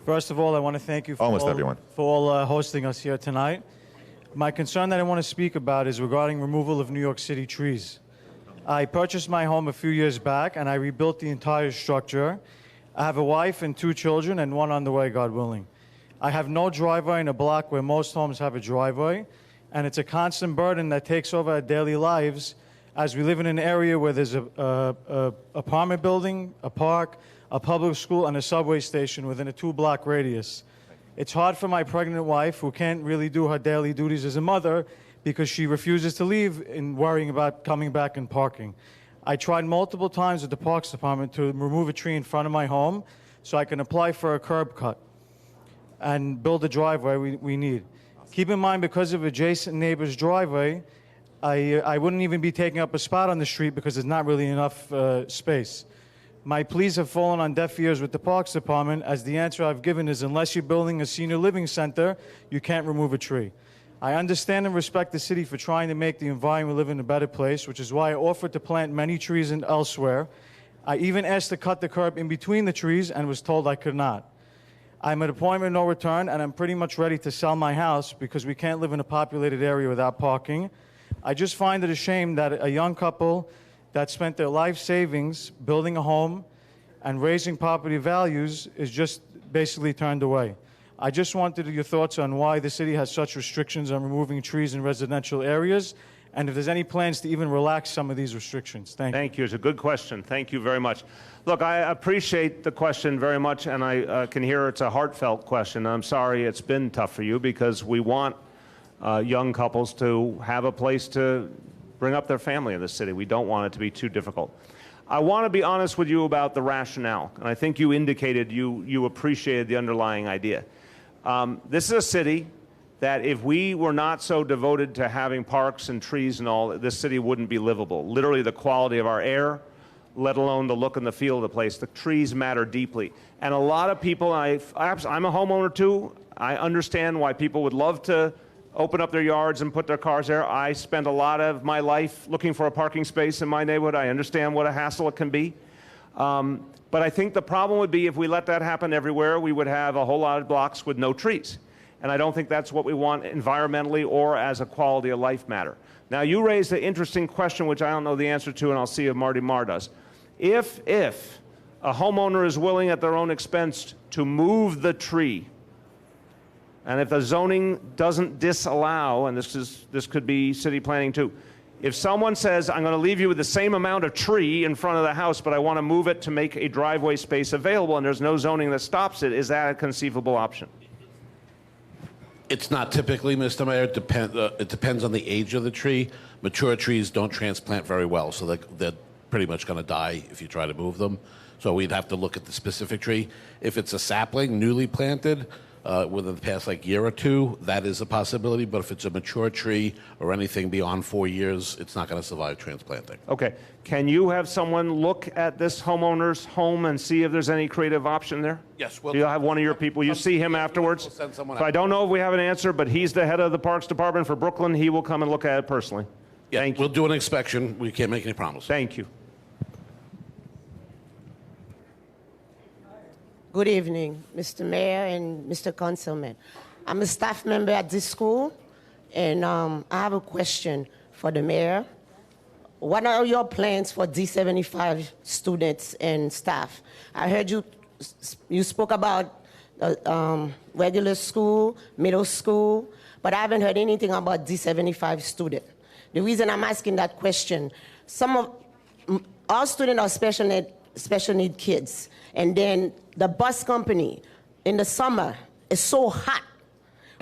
First of all, I want to thank you for Almost everyone. hosting us here tonight. My concern that I want to speak about is regarding removal of New York City trees. I purchased my home a few years back, and I rebuilt the entire structure. I have a wife and 2 children, and one on the way, God willing. I have no driveway in a block where most homes have a driveway, and it's a constant burden that takes over our daily lives as we live in an area where there's a apartment building, a park, a public school, and a subway station within a 2-block radius. It's hard for my pregnant wife, who can't really do her daily duties as a mother because she refuses to leave in worrying about coming back and parking. I tried multiple times with the Parks Department to remove a tree in front of my home so I can apply for a curb cut and build the driveway we need. Keep in mind, because of adjacent neighbor's driveway, I wouldn't even be taking up a spot on the street because there's not really enough space. My pleas have fallen on deaf ears with the Parks Department, as the answer I've given is unless you're building a senior living center, you can't remove a tree. I understand and respect the city for trying to make the environment we live in a better place, which is why I offered to plant many trees elsewhere. I even asked to cut the curb in between the trees and was told I could not. I'm at a point of no return, and I'm pretty much ready to sell my house because we can't live in a populated area without parking. I just find it a shame that a young couple that spent their life savings building a home and raising property values is just basically turned away. I just wanted your thoughts on why the city has such restrictions on removing trees in residential areas, and if there's any plans to even relax some of these restrictions. Thank you. Thank you. It's a good question. Thank you very much. Look, I appreciate the question very much, and I can hear it's a heartfelt question. I'm sorry it's been tough for you because we want young couples to have a place to bring up their family in the city. We don't want it to be too difficult. I want to be honest with you about the rationale, and I think you indicated you appreciated the underlying idea. This is a city that if we were not so devoted to having parks and trees and all, this city wouldn't be livable. Literally the quality of our air, let alone the look and the feel of the place. The trees matter deeply. And a lot of people, I'm a homeowner too. I understand why people would love to open up their yards and put their cars there. I spent a lot of my life looking for a parking space in my neighborhood. I understand what a hassle it can be. But I think the problem would be if we let that happen everywhere, we would have a whole lot of blocks with no trees. And I don't think that's what we want environmentally or as a quality of life matter. Now, you raised an interesting question, which I don't know the answer to, and I'll see if Marty Marr does. If a homeowner is willing at their own expense to move the tree, and if the zoning doesn't disallow, and this could be city planning too, if someone says, I'm going to leave you with the same amount of tree in front of the house, but I want to move it to make a driveway space available, and there's no zoning that stops it, is that a conceivable option? It's not typically, Mr. Mayor. It depends on the age of the tree. Mature trees don't transplant very well, so they're pretty much going to die if you try to move them. So we'd have to look at the specific tree. If it's a sapling, newly planted, within the past year or two, that is a possibility. But if it's a mature tree or anything beyond 4 years, it's not going to survive transplanting. Okay. Can you have someone look at this homeowner's home and see if there's any creative option there? Yes. Do you have one of your people? You see him afterwards? We'll send someone So out. I don't know if we have an answer, but he's the head of the Parks Department for Brooklyn. He will come and look at it personally. Yeah, Thank you. we'll do an inspection. We can't make any promises. Thank you. Good evening, Mr. Mayor and Mr. Councilman. I'm a staff member at this school, and I have a question for the mayor. What are your plans for D75 students and staff? I heard you spoke about regular school, middle school, but I haven't heard anything about D75 student. The reason I'm asking that question, our students are special need kids, and then the bus company in the summer is so hot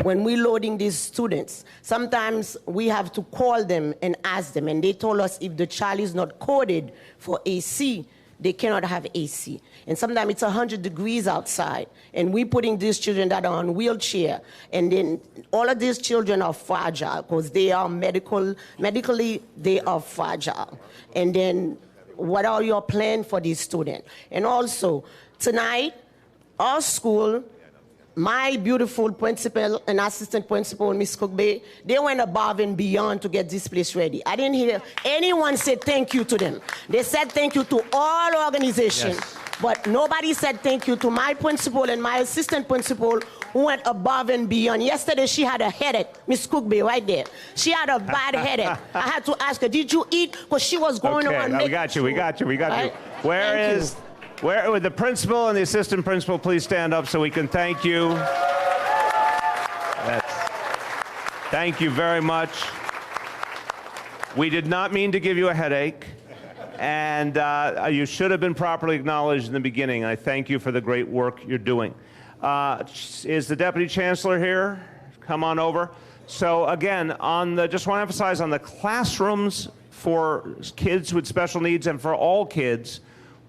when we're loading these students. Sometimes we have to call them and ask them, and they told us if the child is not coded for AC, they cannot have AC. And sometimes it's 100 degrees outside, and we're putting these children that are on wheelchair, and then all of these children are fragile because they are medically they are fragile. And then what are your plans for these students? And also, tonight, our school, my beautiful principal and assistant principal, Ms. Cookbay, they went above and beyond to get this place ready. I didn't hear anyone say thank you to them. They said thank you to all organizations, yes, but nobody said thank you to my principal and my assistant principal who went above and beyond. Yesterday, she had a headache, Ms. Cookbay, right there. She had a bad headache. I had to ask her, did you eat? Because she was going around. We got you. Right? Where would the principal and the assistant principal please stand up so we can thank you? Thank you very much. We did not mean to give you a headache, and you should have been properly acknowledged in the beginning. I thank you for the great work you're doing. Is the Deputy Chancellor here? Come on over. So again, just want to emphasize on the classrooms for kids with special needs and for all kids,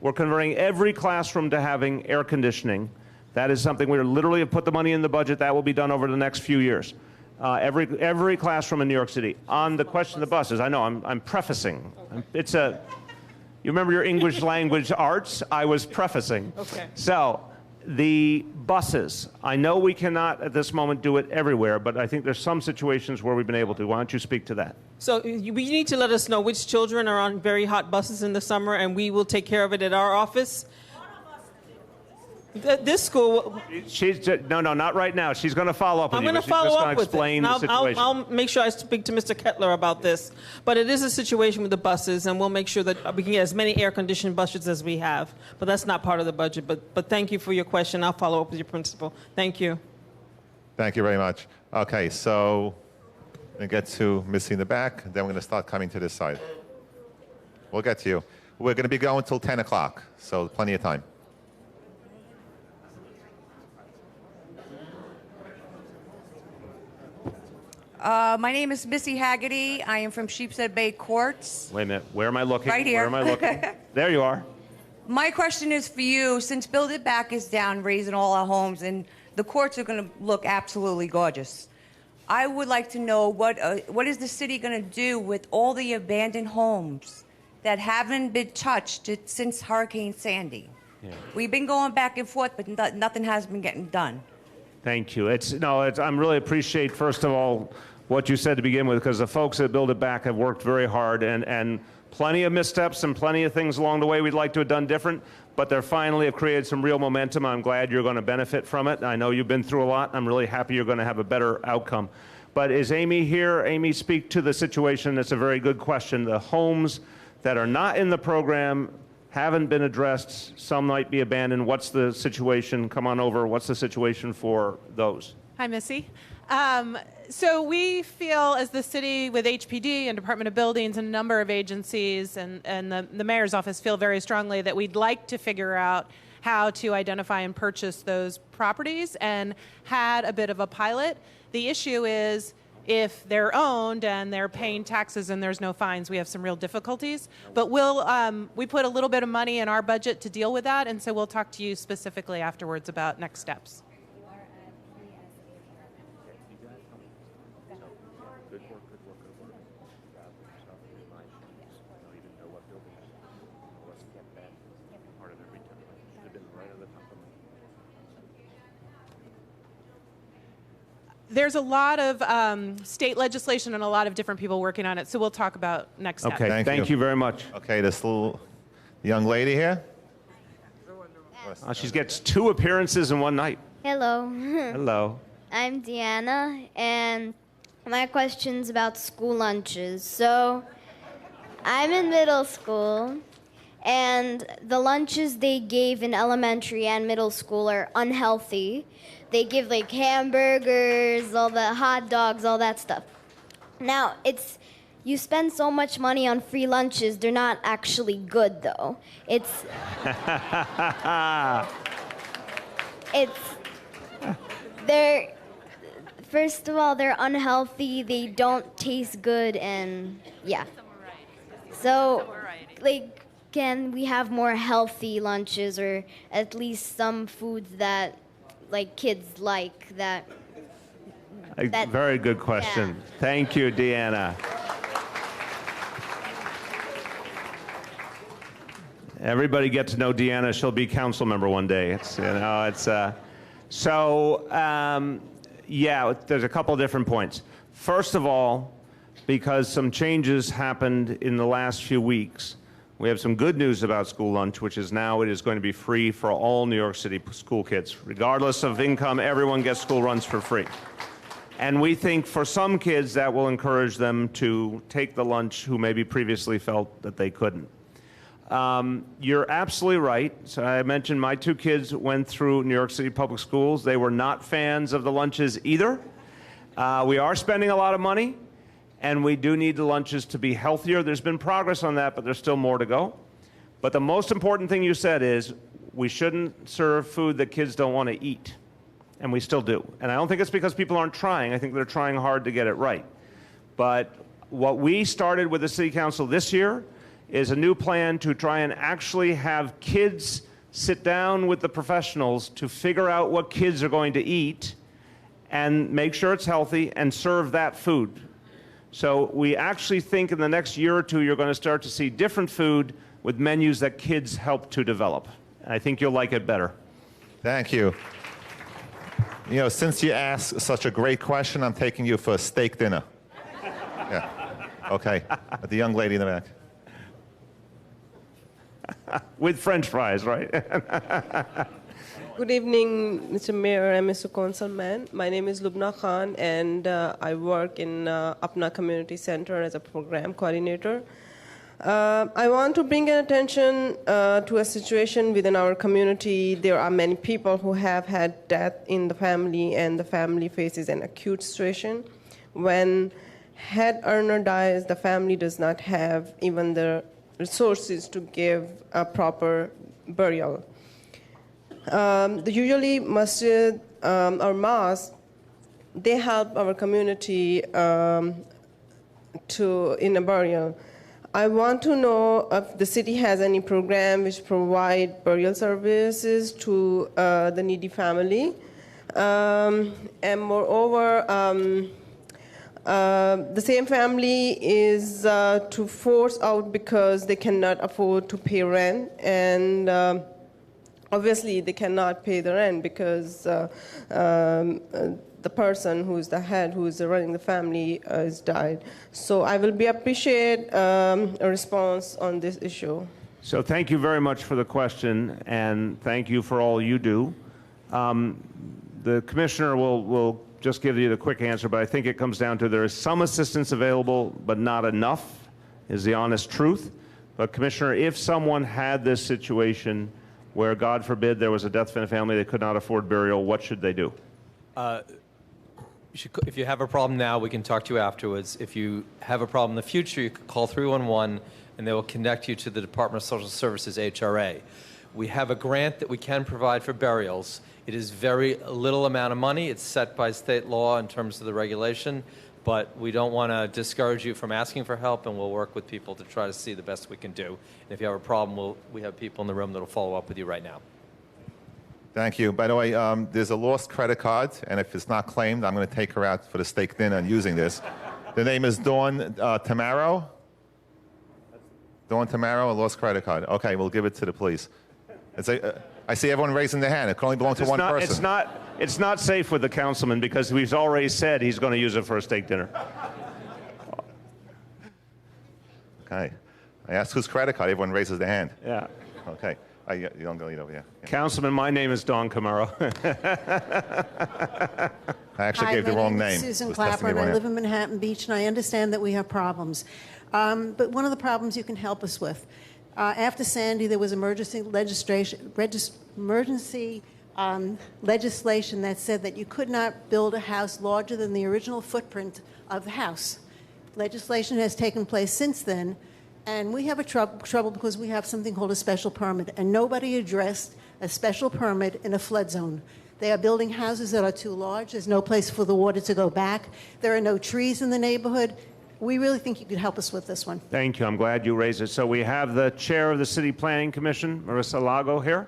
we're converting every classroom to having air conditioning. That is something we literally have put the money in the budget. That will be done over the next few years. Every classroom in New York City. On the question of the buses, I know I'm prefacing. You remember your English language arts? I was prefacing. Okay. So the buses, I know we cannot at this moment do it everywhere, but I think there's some situations where we've been able to. Why don't you speak to that? So we need to let us know which children are on very hot buses in the summer, and we will take care of it at our office. This school. No, not right now. She's going to follow up with I'm you. going to She's follow just up going to with explain it. the situation. I'll make sure I speak to Mr. Kettler about this. But it is a situation with the buses, and we'll make sure that we can get as many air-conditioned buses as we have. But that's not part of the budget. But thank you for your question. I'll follow up with your principal. Thank you. Thank you very much. Okay, so we get to Missy in the back, then we're going to start coming to this side. We'll get to you. We're going to be going till 10 o'clock, so plenty of time. My name is Missy Haggerty. I am from Sheepshead Bay Courts. Wait a minute. Where am I looking? Right here. Where am I looking? There you are. My question is for you. Since Build It Back is down, raising all our homes, and the courts are going to look absolutely gorgeous, I would like to know what is the city going to do with all the abandoned homes that haven't been touched since Hurricane Sandy? Yeah. We've been going back and forth, but nothing has been getting done. Thank you. I'm really appreciate, first of all, what you said to begin with, because the folks that Build It Back have worked very hard, and plenty of missteps and plenty of things along the way we'd like to have done different, but they finally have created some real momentum. I'm glad you're going to benefit from it. I know you've been through a lot. I'm really happy you're going to have a better outcome. But is Amy here? Amy, speak to the situation. That's a very good question. The homes that are not in the program haven't been addressed. Some might be abandoned. What's the situation? Come on over. What's the situation for those? Hi, Missy. So we feel, as the city, with HPD and Department of Buildings and a number of agencies and the mayor's office, feel very strongly that we'd like to figure out how to identify and purchase those properties, and had a bit of a pilot. The issue is, if they're owned and they're paying taxes and there's no fines, we have some real difficulties. But we put a little bit of money in our budget to deal with that, and so we'll talk to you specifically afterwards about next steps. There's a lot of state legislation and a lot of different people working on it, so we'll talk about next steps. Okay, thank you very much. Okay, this little young lady here. She gets 2 appearances in one night. Hello. Hello. I'm Deanna, and my question's about school lunches. So, I'm in middle school, and the lunches they gave in elementary and middle school are unhealthy. They give like hamburgers, all the hot dogs, all that stuff. Now, you spend so much money on free lunches, they're not actually good though. First of all, they're unhealthy, they don't taste good, and yeah. So, like, can we have more healthy lunches, or at least some foods that like kids like that? Very good question. Yeah. Thank you, Deanna. Everybody get to know Deanna. She'll be council member one day. Yeah, there's a couple different points. First of all, because some changes happened in the last few weeks, we have some good news about school lunch, which is now it is going to be free for all New York City school kids. Regardless of income, everyone gets school runs for free. And we think for some kids that will encourage them to take the lunch who maybe previously felt that they couldn't. You're absolutely right. So I mentioned my 2 kids went through New York City public schools. They were not fans of the lunches either. We are spending a lot of money, and we do need the lunches to be healthier. There's been progress on that, but there's still more to go. But the most important thing you said is we shouldn't serve food that kids don't want to eat, and we still do. And I don't think it's because people aren't trying. I think they're trying hard to get it right. But what we started with the City Council this year is a new plan to try and actually have kids sit down with the professionals to figure out what kids are going to eat and make sure it's healthy and serve that food. So we actually think in the next year or 2, you're going to start to see different food with menus that kids help to develop. I think you'll like it better. Thank you. You know, since you asked such a great question, I'm taking you for a steak dinner. Yeah. Okay. The young lady in the back. With French fries, right? Good evening, Mr. Mayor and Mr. Councilman. My name is Lubna Khan, and I work in Apna Community Center as a program coordinator. I want to bring attention to a situation within our community. There are many people who have had death in the family, and the family faces an acute situation. When head earner dies, the family does not have even the resources to give a proper burial. Usually masjid or mosque, they help our community in a burial. I want to know if the city has any program which provide burial services to the needy family. And moreover, the same family is to force out because they cannot afford to pay rent, and obviously they cannot pay the rent because the person who is the head, who is running the family, has died. So I will appreciate a response on this issue. So thank you very much for the question, and thank you for all you do. The commissioner will just give you the quick answer, but I think it comes down to there is some assistance available, but not enough, is the honest truth. But Commissioner, if someone had this situation where, God forbid, there was a death in a family, they could not afford burial, what should they do? If you have a problem now, we can talk to you afterwards. If you have a problem in the future, you can call 311 and they will connect you to the Department of Social Services HRA. We have a grant that we can provide for burials. It is very little amount of money. It's set by state law in terms of the regulation, but we don't want to discourage you from asking for help, and we'll work with people to try to see the best we can do. And if you have a problem, we have people in the room that will follow up with you right now. Thank you. By the way, there's a lost credit card, and if it's not claimed, I'm going to take her out for the steak dinner and using this. The name is Dawn Tamaro. Dawn Tamaro, a lost credit card. Okay, we'll give it to the police. I see everyone raising their hand. It can only belong to one person. It's not safe with the councilman because he's already said he's going to use it for a steak dinner. Okay. I asked whose credit card. Everyone raises their hand. Yeah. Okay. You don't go over here. Yeah. Councilman, my name is Don Camaro. I actually gave the wrong name. My name is Susan Clapper, and I live in Manhattan Beach, and I understand that we have problems. But one of the problems you can help us with, after Sandy, there was emergency legislation that said that you could not build a house larger than the original footprint of the house. Legislation has taken place since then, and we have a trouble because we have something called a special permit, and nobody addressed a special permit in a flood zone. They are building houses that are too large. There's no place for the water to go back. There are no trees in the neighborhood. We really think you could help us with this one. Thank you. I'm glad you raised it. So we have the chair of the City Planning Commission, Marissa Lago, here,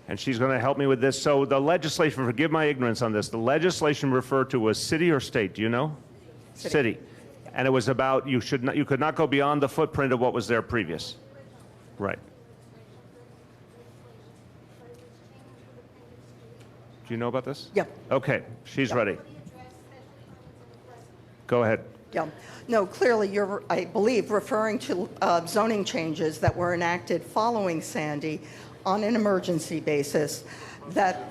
and she's going to help me with this. So the legislation, forgive my ignorance on this, the legislation referred to was city or state? Do you know? City. And it was about you could not go beyond the footprint of what was there previous. Right. Do you know about this? Yep. Okay, she's ready. Go ahead. Yeah. No, clearly you're, I believe, referring to zoning changes that were enacted following Sandy on an emergency basis that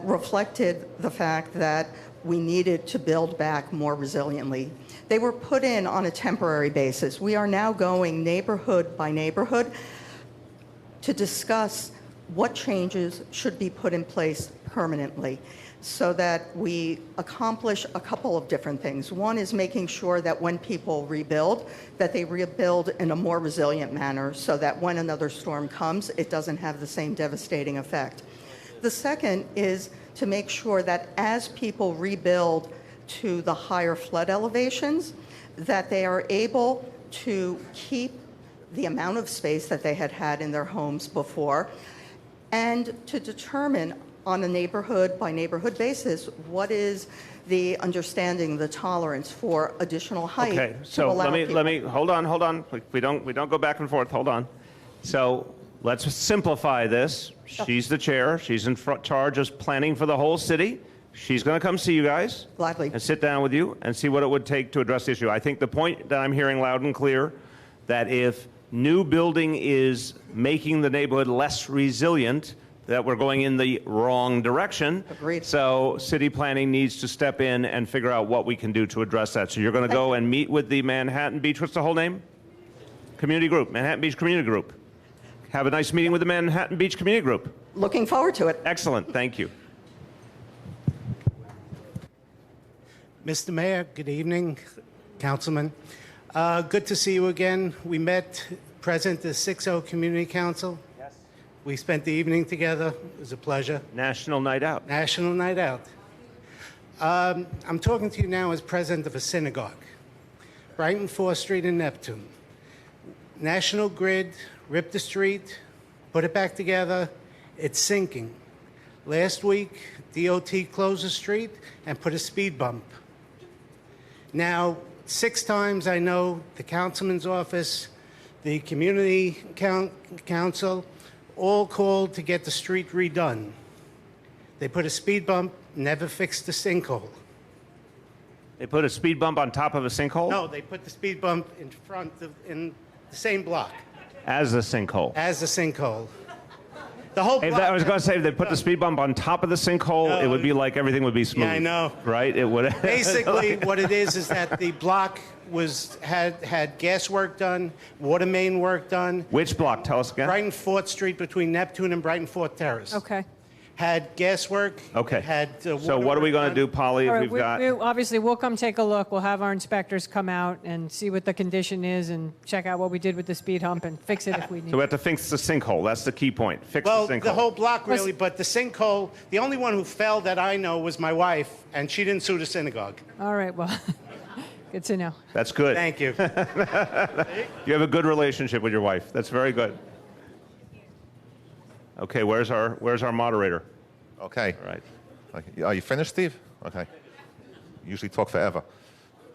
reflected the fact that we needed to build back more resiliently. They were put in on a temporary basis. We are now going neighborhood by neighborhood to discuss what changes should be put in place permanently so that we accomplish a couple of different things. One is making sure that when people rebuild, that they rebuild in a more resilient manner so that when another storm comes, it doesn't have the same devastating effect. The second is to make sure that as people rebuild to the higher flood elevations, that they are able to keep the amount of space that they had had in their homes before, and to determine on a neighborhood by neighborhood basis what is the understanding, the tolerance for additional height. Okay, so let me hold on. We don't go back and forth. Hold on. So let's simplify this. She's the chair. She's in charge of planning for the whole city. She's going to come see you guys. Gladly. And sit down with you and see what it would take to address the issue. I think the point that I'm hearing loud and clear, that if new building is making the neighborhood less resilient, that we're going in the wrong direction. Agreed. So city planning needs to step in and figure out what we can do to address that. So you're going to go and meet with the Manhattan Beach, what's the whole name? Community Group, Manhattan Beach Community Group. Have a nice meeting with the Manhattan Beach Community Group. Looking forward to it. Excellent, thank you. Mr. Mayor, good evening, Councilman. Good to see you again. We met present the 6-0 Community Council. Yes. We spent the evening together. It was a pleasure. National Night Out. National Night Out. I'm talking to you now as president of a synagogue, Brighton 4th Street in Neptune. National Grid ripped the street, put it back together. It's sinking. Last week, DOT closed the street and put a speed bump. Now, 6 times I know the councilman's office, the community council, all called to get the street redone. They put a speed bump, never fixed the sinkhole. They put a speed bump on top of a sinkhole? No, they put the speed bump in the same block. As a sinkhole. As a sinkhole. The whole block. I was going to say, if they put the speed bump on top of the sinkhole, No, it would be like everything would be smooth. Yeah, I know. Right? It would. Basically, what it is that the block had gas work done, water main work done. Which block? Tell us again. Brighton 4th Street between Neptune and Brighton 4th Terrace. Okay. Had gas work. Okay. Had So what are we going to do, Polly, All if right, we've got... obviously, we'll come take a look. We'll have our inspectors come out and see what the condition is and check out what we did with the speed hump and fix it if we need. So we have to fix the sinkhole. That's the key point. Fix Well, the sinkhole. the whole block really, but the sinkhole, the only one who fell that I know was my wife, and she didn't sue the synagogue. All right, well, good to know. That's good. Thank you. You have a good relationship with your wife. That's very good. Okay, where's our moderator? Okay. All right. Okay. Are you finished, Steve? Okay. You usually talk forever.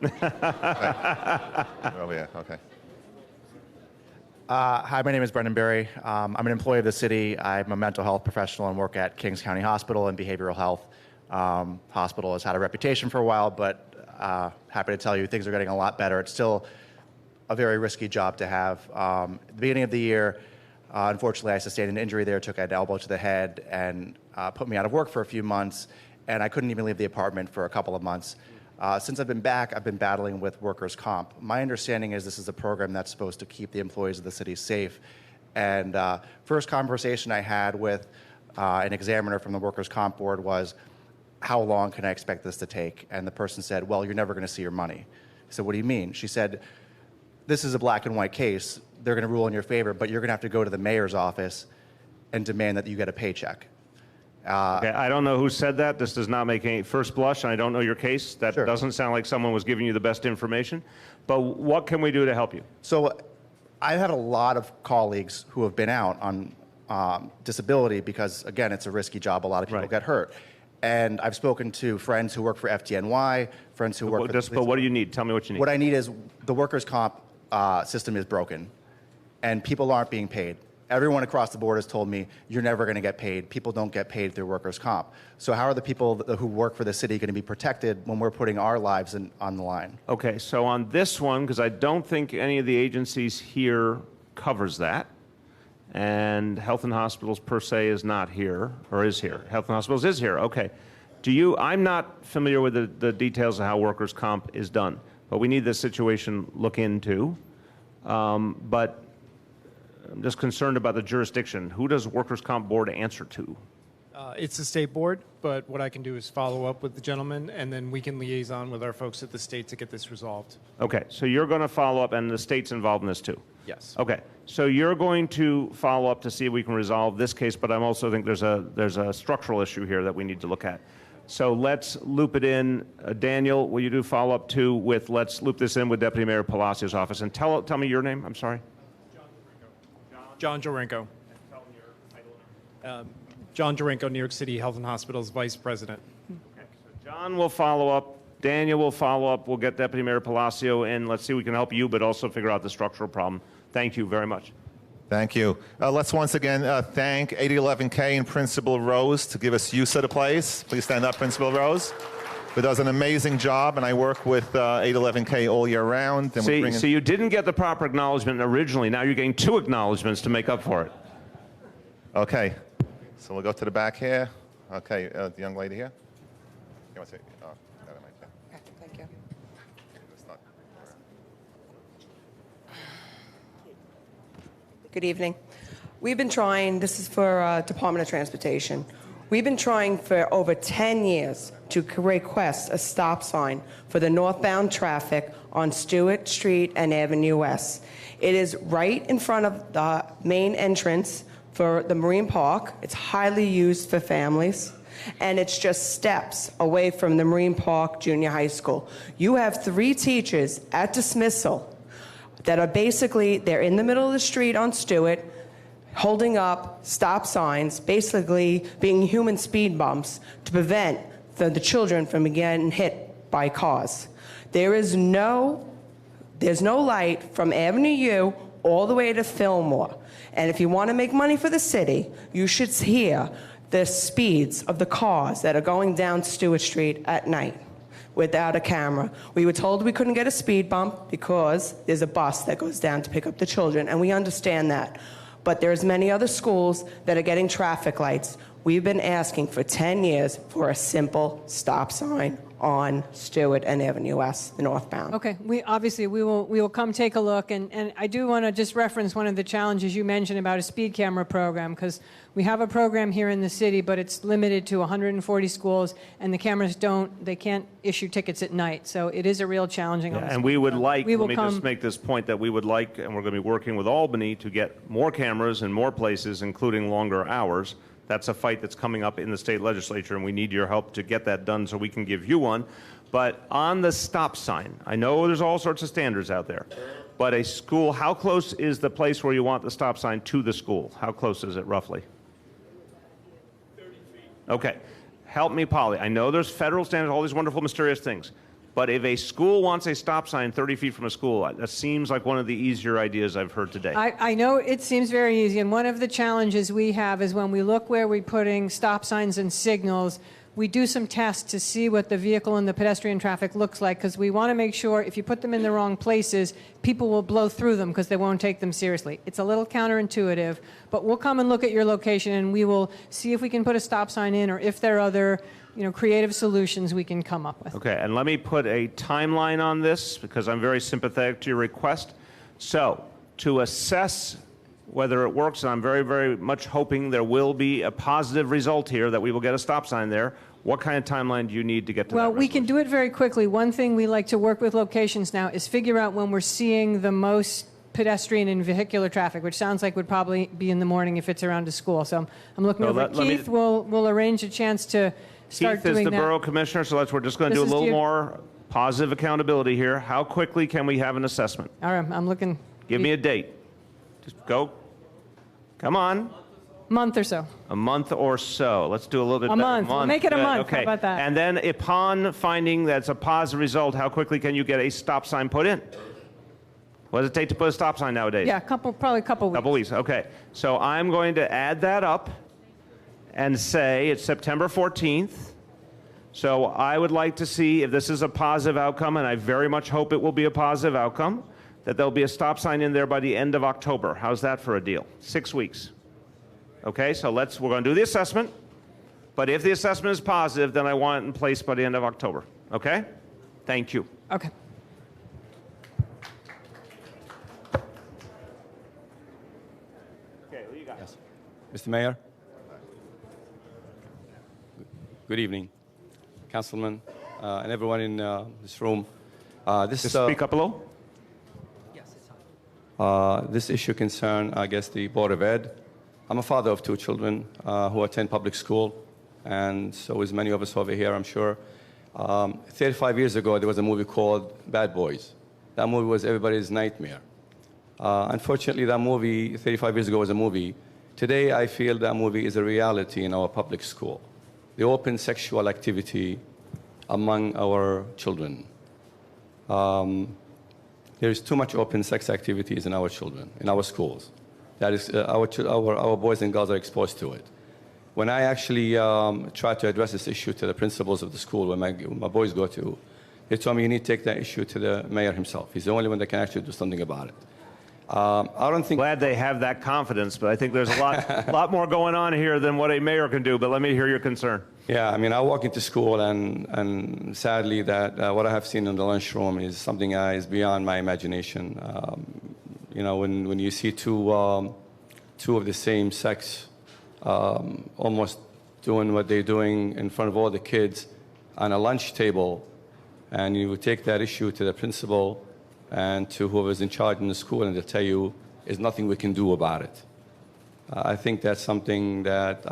Okay. Oh, yeah, okay. Hi, my name is Brendan Berry. I'm an employee of the city. I'm a mental health professional and work at Kings County Hospital and Behavioral Health. Hospital has had a reputation for a while, but happy to tell you things are getting a lot better. It's still a very risky job to have. At the beginning of the year, unfortunately, I sustained an injury there, took an elbow to the head, and put me out of work for a few months, and I couldn't even leave the apartment for a couple of months. Since I've been back, I've been battling with workers' comp. My understanding is this is a program that's supposed to keep the employees of the city safe. And first conversation I had with an examiner from the workers' comp board was, how long can I expect this to take? And the person said, well, you're never going to see your money. I said, what do you mean? She said, this is a black and white case. They're going to rule in your favor, but you're going to have to go to the mayor's office and demand that you get a paycheck. Okay, I don't know who said that. This does not make any first blush, and I don't know your case. That doesn't sound like someone was giving you the best information. But what can we do to help you? So I've had a lot of colleagues who have been out on disability because, again, it's a risky job. A lot of people get hurt. And I've spoken to friends who work for FDNY, friends who work for the police. But what do you need? Tell me what you need. What I need is the workers' comp system is broken, and people aren't being paid. Everyone across the board has told me, you're never going to get paid. People don't get paid through workers' comp. So how are the people who work for the city going to be protected when we're putting our lives on the line? Okay, so on this one, because I don't think any of the agencies here covers that, and Health and Hospitals per se is not here, or is here. Health and Hospitals is here, okay. I'm not familiar with the details of how workers' comp is done, but we need this situation looked into. But I'm just concerned about the jurisdiction. Who does workers' comp board answer to? It's the state board, but what I can do is follow up with the gentleman, and then we can liaison with our folks at the state to get this resolved. Okay, so you're going to follow up, and the state's involved in this too? Yes. Okay, so you're going to follow up to see if we can resolve this case, but I also think there's a structural issue here that we need to look at. So let's loop it in. Daniel, will you do follow up too with, let's loop this in with Deputy Mayor Palacio's office, and tell me your name, I'm sorry. John Jorenko. John Jorenko, New York City Health and Hospitals Vice President. Okay, so John will follow up. Daniel will follow up. We'll get Deputy Mayor Palacio in. Let's see if we can help you, but also figure out the structural problem. Thank you very much. Thank you. Let's once again thank 8011K and Principal Rose to give us use of the place. Please stand up, Principal Rose, who does an amazing job, and I work with 811K all year round. And So you didn't get the proper acknowledgement originally. Now you're getting 2 acknowledgments to make up for it. Okay. So we'll go to the back here. Okay, the young lady here. You want to say? Oh, never mind. Yeah. Okay, thank you. It's not- Good evening. We've been trying, this is for Department of Transportation. We've been trying for over 10 years to request a stop sign for the northbound traffic on Stewart Street and Avenue West. It is right in front of the main entrance for the Marine Park. It's highly used for families, and it's just steps away from the Marine Park Junior High School. You have 3 teachers at dismissal that are basically, they're in the middle of the street on Stewart, holding up stop signs, basically being human speed bumps to prevent the children from getting hit by cars. There's no light from Avenue U all the way to Fillmore. And if you want to make money for the city, you should hear the speeds of the cars that are going down Stewart Street at night without a camera. We were told we couldn't get a speed bump because there's a bus that goes down to pick up the children, and we understand that. But there's many other schools that are getting traffic lights. We've been asking for 10 years for a simple stop sign on Stewart and Avenue West, the northbound. Okay, we will come take a look, and I do want to just reference one of the challenges you mentioned about a speed camera program, because we have a program here in the city, but it's limited to 140 schools, and the cameras they can't issue tickets at night, so it is a real challenging. And we would like, we will let me just make this point, that we would like, and we're going to be working with Albany to get more cameras in more places, including longer hours. That's a fight that's coming up in the state legislature, and we need your help to get that done so we can give you one. But on the stop sign, I know there's all sorts of standards out there, but a school, how close is the place where you want the stop sign to the school? How close is it roughly? 30 feet. Okay. Help me, Polly. I know there's federal standards, all these wonderful, mysterious things. But if a school wants a stop sign 30 feet from a school, that seems like one of the easier ideas I've heard today. I know it seems very easy, and one of the challenges we have is when we look where we're putting stop signs and signals, we do some tests to see what the vehicle and the pedestrian traffic looks like, because we want to make sure if you put them in the wrong places, people will blow through them because they won't take them seriously. It's a little counterintuitive, but we'll come and look at your location, and we will see if we can put a stop sign in, or if there are other creative solutions we can come up with. Okay, and let me put a timeline on this because I'm very sympathetic to your request. So, to assess whether it works, and I'm very, very much hoping there will be a positive result here, that we will get a stop sign there, what kind of timeline do you need to get to that? Well, we can do it very quickly. One thing we like to work with locations now is figure out when we're seeing the most pedestrian and vehicular traffic, which sounds like would probably be in the morning if it's around a school. So I'm looking over at Keith. We'll arrange a chance to start doing that. Keith is the borough commissioner, so we're just going to do a little more positive accountability here. How quickly can we have an assessment? All right, I'm looking. Give me a date. Just go. Come on. Month or so. A month or so. Let's do a little bit better. A month. We'll make it a Good. month. Okay. How about that? And then upon finding that's a positive result, how quickly can you get a stop sign put in? What does it take to put a stop sign nowadays? Yeah, probably a couple weeks. Couple weeks, okay. So I'm going to add that up and say it's September 14th. So I would like to see if this is a positive outcome, and I very much hope it will be a positive outcome, that there'll be a stop sign in there by the end of October. How's that for a deal? 6 weeks. Okay, so we're going to do the assessment, but if the assessment is positive, then I want it in place by the end of October. Okay? Thank you. Okay. Okay, who you got? Yes. Mr. Mayor. Good evening, Councilman, and everyone in this room. Just speak up a little. This issue concerns, I guess, the Board of Ed. I'm a father of 2 children who attend public school, and so is many of us over here, I'm sure. 35 years ago, there was a movie called Bad Boys. That movie was everybody's nightmare. Unfortunately, that movie, 35 years ago, was a movie. Today, I feel that movie is a reality in our public school. The open sexual activity among our children. There is too much open sex activities in our children, in our schools. That is, our boys and girls are exposed to it. When I actually try to address this issue to the principals of the school where my boys go to, they told me you need to take that issue to the mayor himself. He's the only one that can actually do something about it. I don't think. Glad they have that confidence, but I think there's a lot more going on here than what a mayor can do. But let me hear your concern. Yeah, I mean, I walk into school, and sadly, that what I have seen in the lunchroom is something is beyond my imagination. You know, when you see two of the same sex almost doing what they're doing in front of all the kids on a lunch table, and you take that issue to the principal and to whoever's in charge in the school, and they tell you there's nothing we can do about it. I think that's something that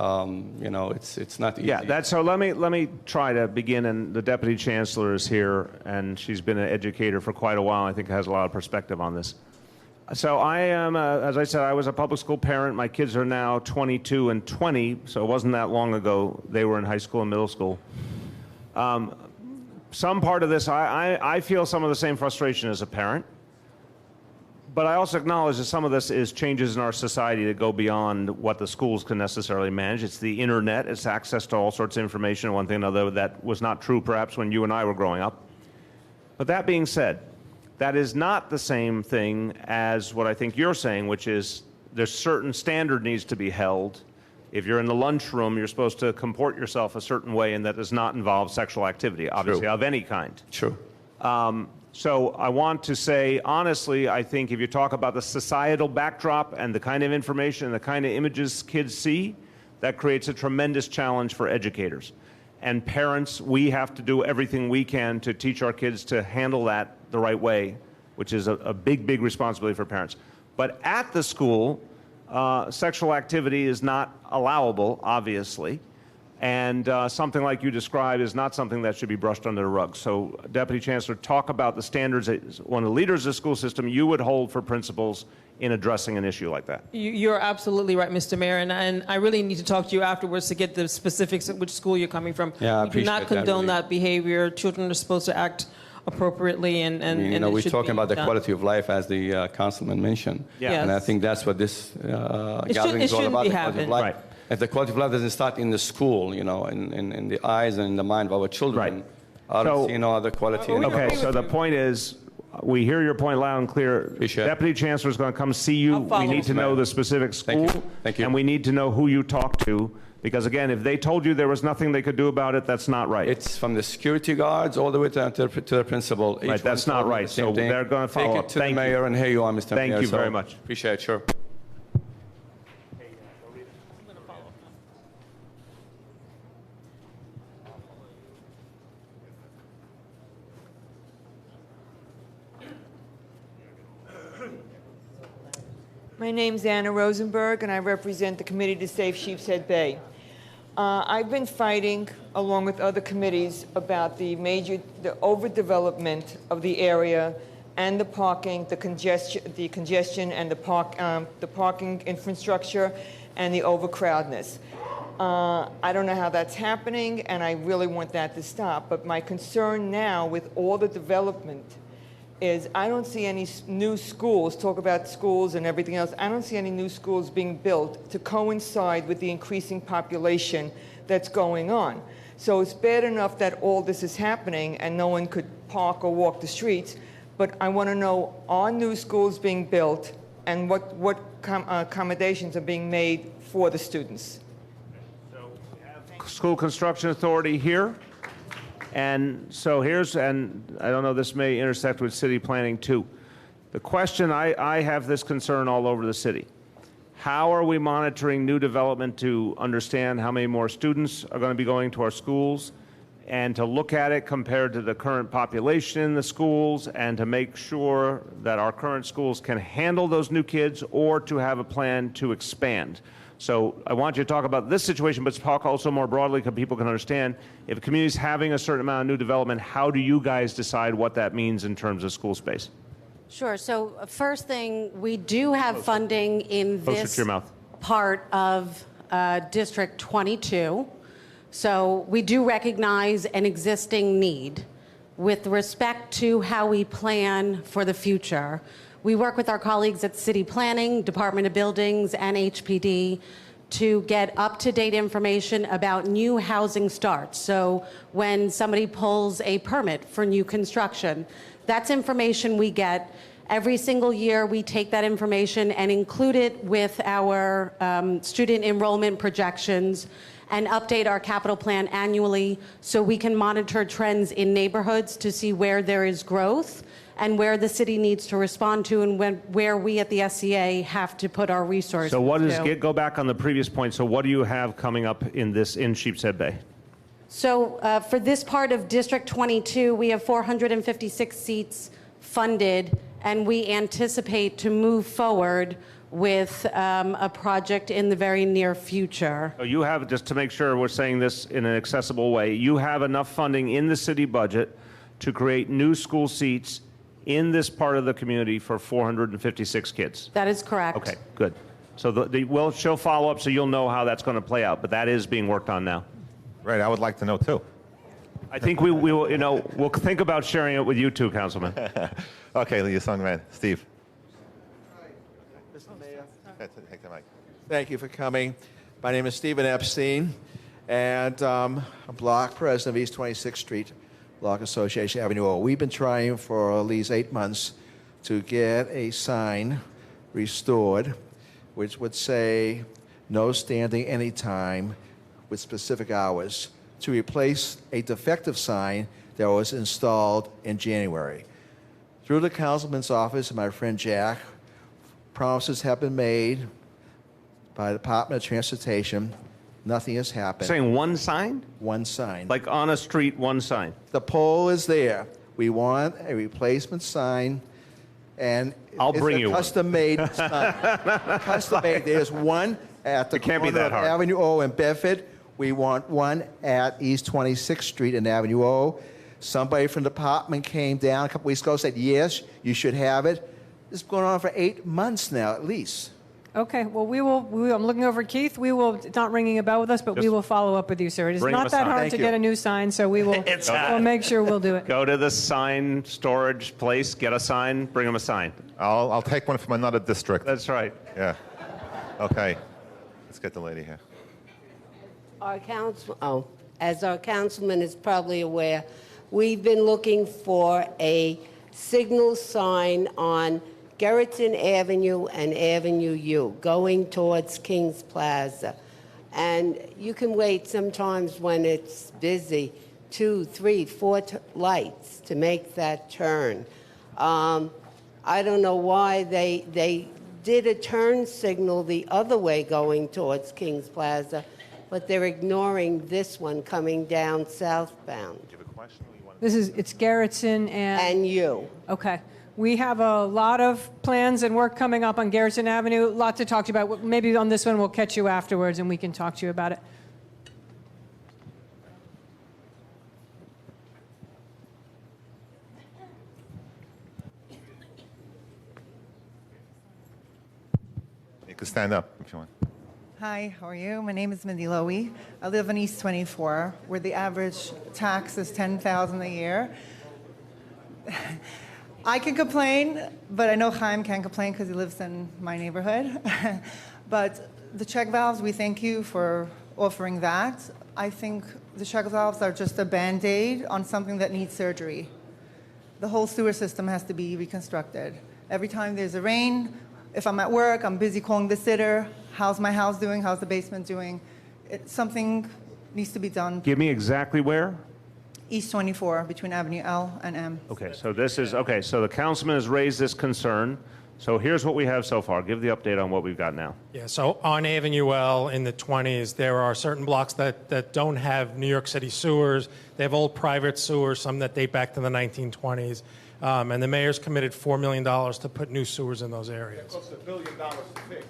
you know, it's not easy. Yeah, so let me try to begin. And the deputy chancellor is here, and she's been an educator for quite a while. I think has a lot of perspective on this. So I am, as I said, I was a public school parent. My kids are now 22 and 20, so it wasn't that long ago they were in high school and middle school. Some part of this, I feel some of the same frustration as a parent, but I also acknowledge that some of this is changes in our society that go beyond what the schools can necessarily manage. It's the internet, it's access to all sorts of information, one thing or another that was not true perhaps when you and I were growing up. But that being said, that is not the same thing as what I think you're saying, which is there's certain standard needs to be held. If you're in the lunchroom, you're supposed to comport yourself a certain way, and that does not involve sexual activity, obviously, of any kind. True. So I want to say, honestly, I think if you talk about the societal backdrop and the kind of information and the kind of images kids see, that creates a tremendous challenge for educators. And parents, we have to do everything we can to teach our kids to handle that the right way, which is a big, big responsibility for parents. But at the school, sexual activity is not allowable, obviously, and something like you described is not something that should be brushed under the rug. So, Deputy Chancellor, talk about the standards that one of the leaders of the school system you would hold for principals in addressing an issue like that. You're absolutely right, Mr. Mayor, and I really need to talk to you afterwards to get the specifics of which school you're coming from. Yeah, I we do not appreciate condone that, that behavior. Children are supposed to act appropriately, and you know, we're it should talking be about the done. quality of life, as the councilman mentioned. Yeah. And I Yes. think that's what this gathering is all shouldn't about, be the quality of life. happening. If the quality of life doesn't start in the school, you know, in the eyes and in the mind of our children, I don't see no other quality. in Okay, so the point is, we hear your point loud and clear. Appreciate it. Deputy Chancellor is going to come see you. We need to know the specific school. Thank you. And we need to know who you talked to. Because again, if they told you there was nothing they could do about it, that's not right. It's from the security guards all the way to the principal. Right, that's not right. So they're going to follow Take up. it to Thank the mayor, you. and here you are, Mr. Mayor. Thank you So very much. Appreciate it, sure. My name's Anna Rosenberg, and I represent the Committee to Save Sheepshead Bay. I've been fighting, along with other committees, about the overdevelopment of the area and the parking, the congestion, and the parking infrastructure, and the overcrowdedness. I don't know how that's happening, and I really want that to stop. But my concern now, with all the development, is I don't see any new schools, talk about schools and everything else, I don't see any new schools being built to coincide with the increasing population that's going on. So it's bad enough that all this is happening and no one could park or walk the streets, but I want to know, are new schools being built and what accommodations are being made for the students? School Construction Authority here. And so and I don't know, this may intersect with city planning too. The question, I have this concern all over the city. How are we monitoring new development to understand how many more students are going to be going to our schools, and to look at it compared to the current population in the schools, and to make sure that our current schools can handle those new kids, or to have a plan to expand? So I want you to talk about this situation, but talk also more broadly so people can understand, if a community is having a certain amount of new development, how do you guys decide what that means in terms of school space? Sure. So first thing, we do have funding in Closer to this your mouth. part of District 22. So we do recognize an existing need. With respect to how we plan for the future, we work with our colleagues at City Planning, Department of Buildings, and HPD to get up-to-date information about new housing starts. So when somebody pulls a permit for new construction, that's information we get, Every single year, we take that information and include it with our student enrollment projections and update our capital plan annually so we can monitor trends in neighborhoods to see where there is growth and where the city needs to respond to and where we at the SCA have to put our resources. So what is, go back on the previous point, so what do you have coming up in Sheepshead Bay? So for this part of District 22, we have 456 seats funded, and we anticipate to move forward with a project in the very near future. So you have, just to make sure we're saying this in an accessible way, you have enough funding in the city budget to create new school seats in this part of the community for 456 kids. That is correct. Okay, good. So she'll follow up so you'll know how that's going to play out, but that is being worked on now. Right, I would like to know too. I think we will, we'll think about sharing it with you too, Councilman. Okay, your son, man, Steve. Mr. Mayor. Take the mic. Thank you for coming. My name is Stephen Epstein, and I'm block president of East 26th Street, Block Association Avenue O. We've been trying for at least 8 months to get a sign restored, which would say no standing anytime with specific hours, to replace a defective sign that was installed in January. Through the councilman's office and my friend Jack, promises have been made by the Department of Transportation. Nothing has happened. Saying one sign? One sign. Like on a street, one sign. The pole is there. We want a replacement sign, and I'll bring you a one. custom-made sign. Custom-made. There's one at the It can't be corner that of hard. Avenue O in Bedford. We want one at East 26th Street and Avenue O. Somebody from the department came down a couple weeks ago and said, yes, you should have it. This is going on for 8 months now, at least. Okay, well, I'm looking over at Keith. It's not ringing a bell with us, but we will follow up with you, sir. It is bring him not a that sign. hard Thank to you. get a new sign, so we'll make sure we'll do it. Go to the sign storage place, get a sign, bring them a sign. I'll take one from another district. That's right. Yeah. Okay. Let's get the lady here. As our councilman is probably aware, we've been looking for a signal sign on Gerritsen Avenue and Avenue U, going towards Kings Plaza. And you can wait sometimes when it's busy, 2, 3, 4 lights to make that turn. I don't know why they did a turn signal the other way going towards Kings Plaza, but they're ignoring this one coming down southbound. It's Gerritsen And you. Okay. We have a lot of plans and work coming up on Gerritsen Avenue. A lot to talk to you about. Maybe on this one we'll catch you afterwards and we can talk to you about it. You can stand up if you want. Hi, how are you? My name is Mindy Lowy. I live in East 24, where the average tax is $10,000 a year. I can complain, but I know Chaim can't complain because he lives in my neighborhood. But the check valves, we thank you for offering that. I think the check valves are just a Band-Aid on something that needs surgery. The whole sewer system has to be reconstructed. Every time there's a rain, if I'm at work, I'm busy calling the sitter. How's my house doing? How's the basement doing? Something needs to be done. Give me exactly where? East 24, between Avenue L and M. Okay, so so the councilman has raised this concern. So here's what we have so far. Give the update on what we've got now. Yeah, so on Avenue L in the 20s, there are certain blocks that don't have New York City sewers. They have old private sewers, some that date back to the 1920s. And the mayor's committed $4 million to put new sewers in those areas. It costs $1 billion to fix.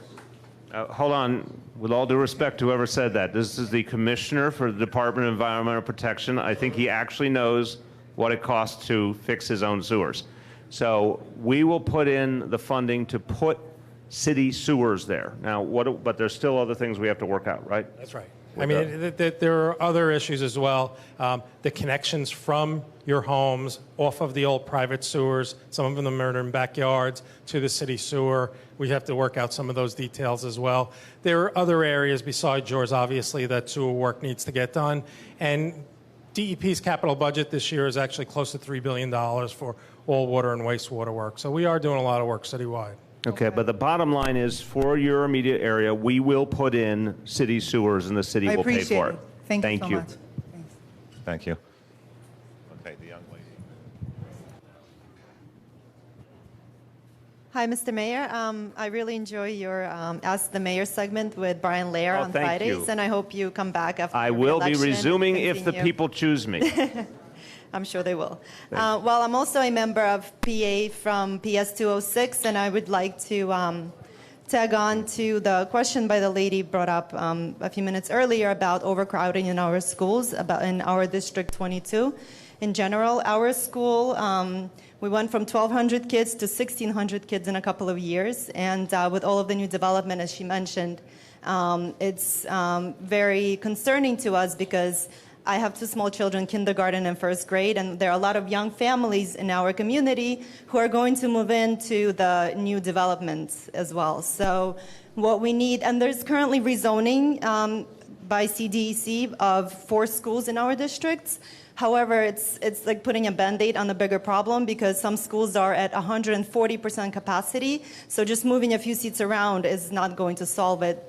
Hold on. With all due respect to whoever said that, this is the commissioner for the Department of Environmental Protection. I think he actually knows what it costs to fix his own sewers. So we will put in the funding to put city sewers there. Now, but there's still other things we have to work out, right? That's right. I mean, there are other issues as well. The connections from your homes off of the old private sewers, some of them are in backyards, to the city sewer. We have to work out some of those details as well. There are other areas besides yours, obviously, that sewer work needs to get done. And DEP's capital budget this year is actually close to $3 billion for all water and wastewater work. So we are doing a lot of work citywide. Okay, but the bottom line is for your immediate area, we will put in city sewers and the city I will pay appreciate for it. it. Thank you so much. Thank you. Okay, the young lady. Hi, Mr. Mayor. I really enjoy your Ask the Mayor segment with Brian Lair on thank Fridays, you. and I hope you come back after I your will be re-election and resuming if the continue. people choose me. I'm sure they will. Well, I'm also a member of PA from PS 206, and I would like to tag on to the question by the lady brought up a few minutes earlier about overcrowding in our schools, about in our District 22. In general, our school, we went from 1,200 kids to 1,600 kids in a couple of years, and with all of the new development, as she mentioned, it's very concerning to us because I have two small children, kindergarten and first grade, and there are a lot of young families in our community who are going to move into the new developments as well. So what we need, and there's currently rezoning by CDEC of 4 schools in our districts. However, it's like putting a Band-Aid on a bigger problem because some schools are at 140% capacity. So just moving a few seats around is not going to solve it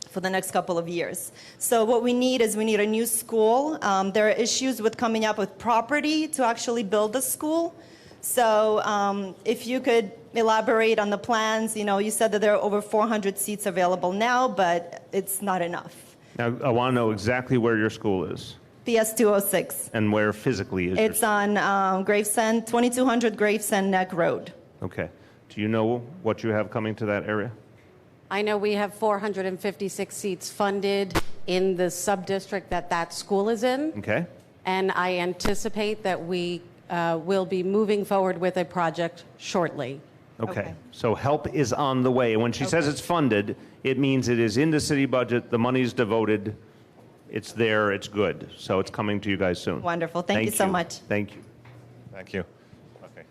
for the next couple of years. So what we need is we need a new school. There are issues with coming up with property to actually build the school. So if you could elaborate on the plans, you said that there are over 400 seats available now, but it's not enough. Now, I want to know exactly where your school is PS 206. and where physically is It's on Gravesend, 2200 Gravesend Neck Road. Okay. Do you know what you have coming to that area? I know we have 456 seats funded in the sub-district that school is in. Okay. And I anticipate that we will be moving forward with a project shortly. Okay. So help is on the way. And when she says it's funded, it means it is in the city budget, the money's devoted, it's there, it's good. So it's coming to you guys soon. Wonderful. Thank you so much. Thank you. Thank you. Okay.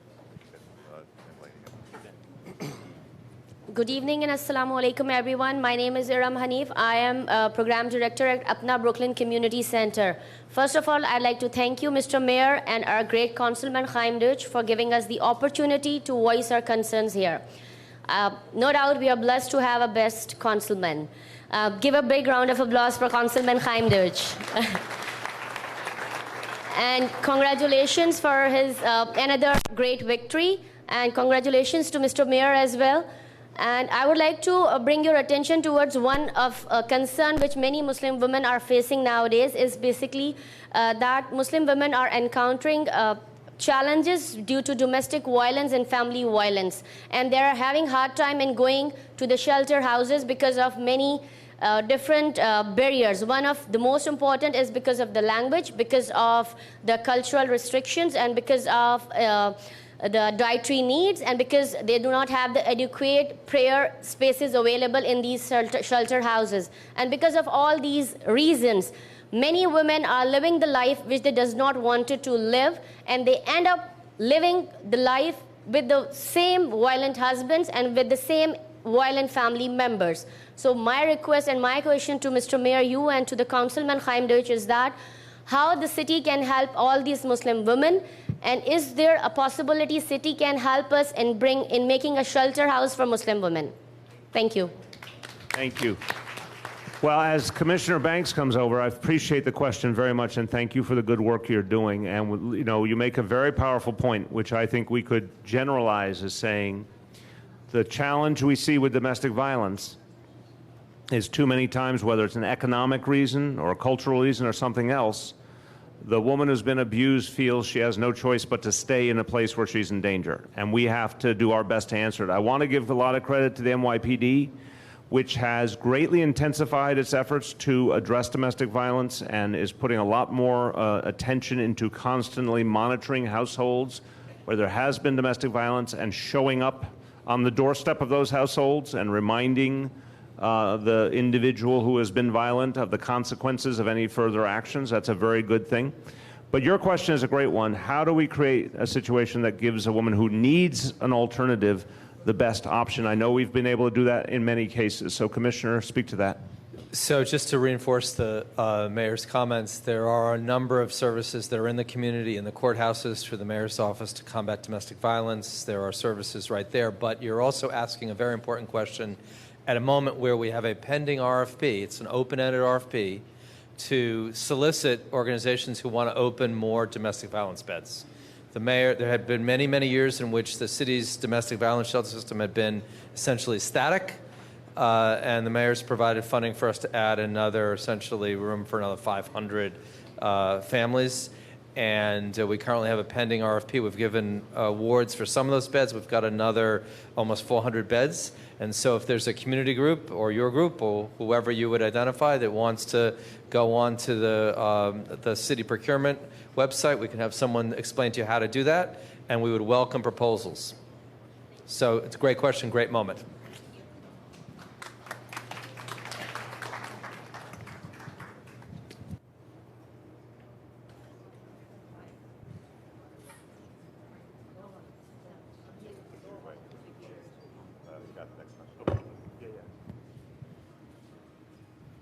Good evening and assalamu alaikum everyone. My name is Iram Hanif. I am a program director at Apna Brooklyn Community Center. First of all, I'd like to thank you, Mr. Mayor, and our great Councilman Chaim Deutsch for giving us the opportunity to voice our concerns here. No doubt we are blessed to have a best councilman. Give a big round of applause for Councilman Chaim Deutsch. And congratulations for his another great victory. And congratulations to Mr. Mayor as well. And I would like to bring your attention towards one of concern which many Muslim women are facing nowadays is basically that Muslim women are encountering challenges due to domestic violence and family violence. And they are having hard time in going to the shelter houses because of many different barriers. One of the most important is because of the language, because of the cultural restrictions, and because of the dietary needs, and because they do not have the adequate prayer spaces available in these shelter houses. And because of all these reasons, many women are living the life which they does not want to live, and they end up living the life with the same violent husbands and with the same violent family members. So my request and my question to Mr. Mayor, you and to the Councilman Chaim Deutsch is that how the city can help all these Muslim women, and is there a possibility city can help us in making a shelter house for Muslim women? Thank you. Thank you. Well, as Commissioner Banks comes over, I appreciate the question very much, and thank you for the good work you're doing. And you make a very powerful point, which I think we could generalize as saying the challenge we see with domestic violence is too many times, whether it's an economic reason or a cultural reason or something else, the woman who's been abused feels she has no choice but to stay in a place where she's in danger. And we have to do our best to answer it. I want to give a lot of credit to the NYPD, which has greatly intensified its efforts to address domestic violence and is putting a lot more attention into constantly monitoring households where there has been domestic violence and showing up on the doorstep of those households and reminding the individual who has been violent of the consequences of any further actions. That's a very good thing. But your question is a great one. How do we create a situation that gives a woman who needs an alternative the best option? I know we've been able to do that in many cases. So, Commissioner, speak to that. So just to reinforce the mayor's comments, there are a number of services that are in the community, in the courthouses, through the mayor's office to combat domestic violence. There are services right there, but you're also asking a very important question at a moment where we have a pending RFP. It's an open-ended RFP to solicit organizations who want to open more domestic violence beds. The mayor, there had been many, many years in which the city's domestic violence shelter system had been essentially static. And the mayor's provided funding for us to add another, essentially, room for another 500 families. And we currently have a pending RFP. We've given awards for some of those beds. We've got another almost 400 beds. And so if there's a community group or your group or whoever you would identify that wants to go on to the city procurement website, we can have someone explain to you how to do that. And we would welcome proposals. So it's a great question, great moment.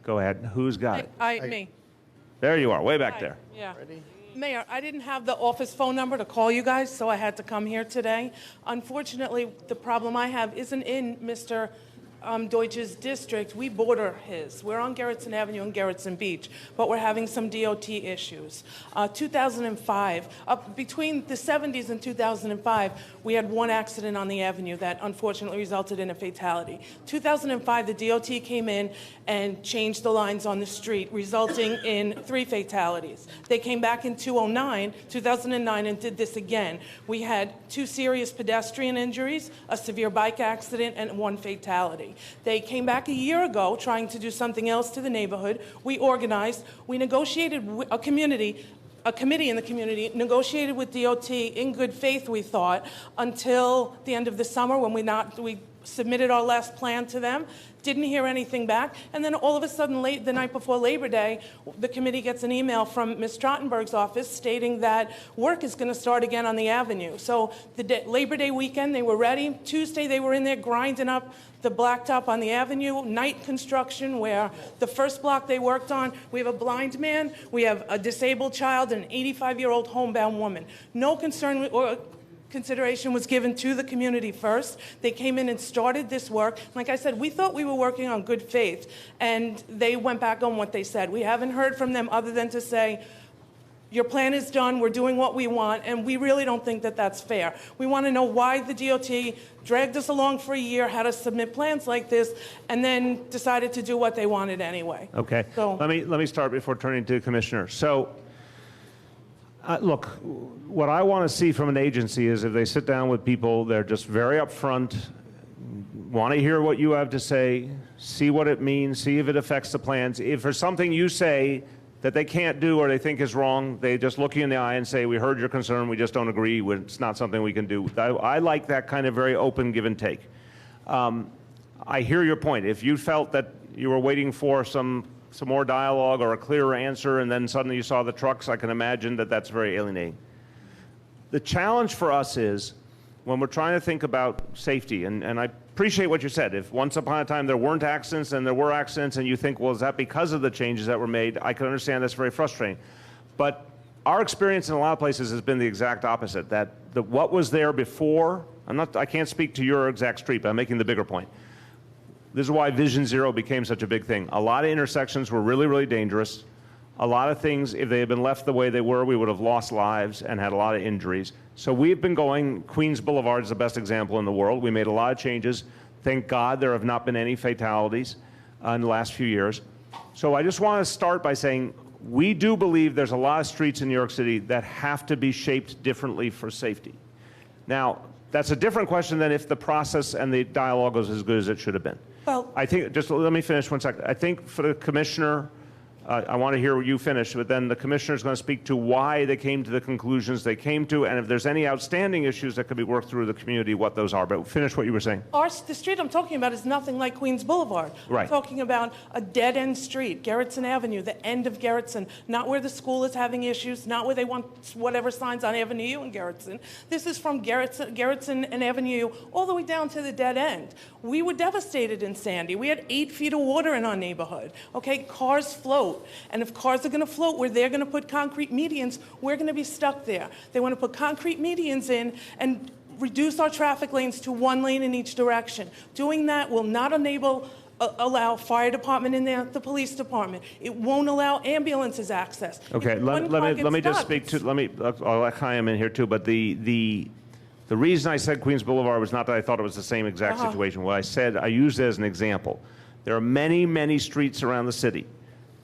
Go ahead. Who's got it? Me. There you are, way back Hi. there. Yeah. Mayor, I didn't have the office phone number to call you guys, so I had to come here today. Unfortunately, the problem I have isn't in Mr. Deutsch's district. We border his. We're on Gerritsen Avenue and Gerritsen Beach, but we're having some DOT issues. 2005, between the 70s and 2005, we had one accident on the avenue that unfortunately resulted in a fatality. 2005, the DOT came in and changed the lines on the street, resulting in 3 fatalities. They came back in 2009, and did this again. We had 2 serious pedestrian injuries, a severe bike accident, and 1 fatality. They came back a year ago trying to do something else to the neighborhood. We organized, we negotiated a committee in the community, negotiated with DOT in good faith, we thought, until the end of the summer when we submitted our last plan to them, didn't hear anything back, and then all of a sudden, the night before Labor Day, the committee gets an email from Ms. Trottenberg's office stating that work is going to start again on the avenue. So Labor Day weekend, they were ready. Tuesday, they were in there grinding up the blacktop on the avenue, night construction, where the first block they worked on, we have a blind man, we have a disabled child, and an 85-year-old homebound woman. No concern or consideration was given to the community first. They came in and started this work. Like I said, we thought we were working on good faith, and they went back on what they said. We haven't heard from them other than to say, your plan is done, we're doing what we want, and we really don't think that that's fair. We want to know why the DOT dragged us along for a year, had us submit plans like this, and then decided to do what they wanted anyway. Okay. So, let me start before turning to the commissioner. So, look, what I want to see from an agency is if they sit down with people, they're just very upfront, want to hear what you have to say, see what it means, see if it affects the plans. If there's something you say that they can't do or they think is wrong, they just look you in the eye and say, we heard your concern, we just don't agree, it's not something we can do. I like that kind of very open give and take. I hear your point. If you felt that you were waiting for some more dialogue or a clearer answer and then suddenly you saw the trucks, I can imagine that that's very alienating. The challenge for us is when we're trying to think about safety, and I appreciate what you said. If once upon a time there weren't accidents and there were accidents and you think, well, is that because of the changes that were made? I can understand that's very frustrating. But our experience in a lot of places has been the exact opposite, that what was there before, I can't speak to your exact street, but I'm making the bigger point. This is why Vision Zero became such a big thing. A lot of intersections were really, really dangerous. A lot of things, if they had been left the way they were, we would have lost lives and had a lot of injuries. So we've been going, Queens Boulevard is the best example in the world. We made a lot of changes. Thank God there have not been any fatalities in the last few years. So I just want to start by saying we do believe there's a lot of streets in New York City that have to be shaped differently for safety. Now, that's a different question than if the process and the dialogue was as good as it should have been. well, I think, just let me finish one second. I think for the commissioner, I want to hear you finish, but then the commissioner is going to speak to why they came to the conclusions they came to, and if there's any outstanding issues that could be worked through the community, what those are. But finish what you were saying. The street I'm talking about is nothing like Queens Boulevard. Right. I'm talking about a dead-end street, Gerritsen Avenue, the end of Gerritsen, not where the school is having issues, not where they want whatever signs on Avenue U in Gerritsen. This is from Gerritsen and Avenue U all the way down to the dead end. We were devastated in Sandy. We had 8 feet of water in our neighborhood. Okay, cars float. And if cars are going to float where they're going to put concrete medians, we're going to be stuck there. They want to put concrete medians in and reduce our traffic lanes to 1 lane in each direction. Doing that will not allow fire department in there, the police department. It won't allow ambulances access. Okay, let me just speak to, I'll let Chaim in here too, but the reason I said Queens Boulevard was not that I thought it was the same exact situation. What I said, I used it as an example. There are many, many streets around the city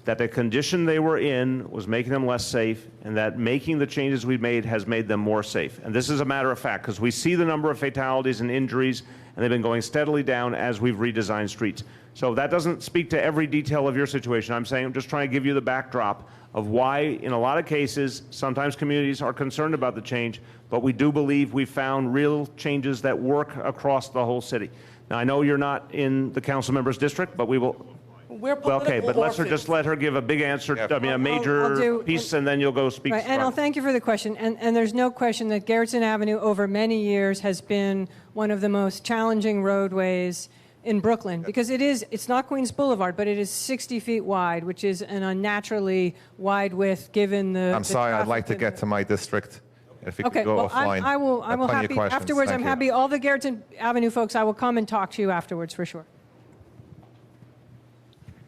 that the condition they were in was making them less safe, and that making the changes we've made has made them more safe. And this is a matter of fact, because we see the number of fatalities and injuries, and they've been going steadily down as we've redesigned streets. So that doesn't speak to every detail of your situation. I'm just trying to give you the backdrop of why, in a lot of cases, sometimes communities are concerned about the change, but we do believe we've found real changes that work across the whole city. Now, I know you're not in the council member's district, but we will... We're political okay, but orphans. let her give a big answer, a major piece, and then you'll go speak. Right, and I'll thank you for the question. And there's no question that Gerritsen Avenue over many years has been one of the most challenging roadways in Brooklyn, because it's not Queens Boulevard, but it is 60 feet wide, which is an unnaturally wide width given the... I'm sorry, I'd like to get to my district. If you could go well, offline. I will happy, afterwards, Thank I'm you. happy, all the Gerritsen Avenue folks, I will come and talk to you afterwards for sure.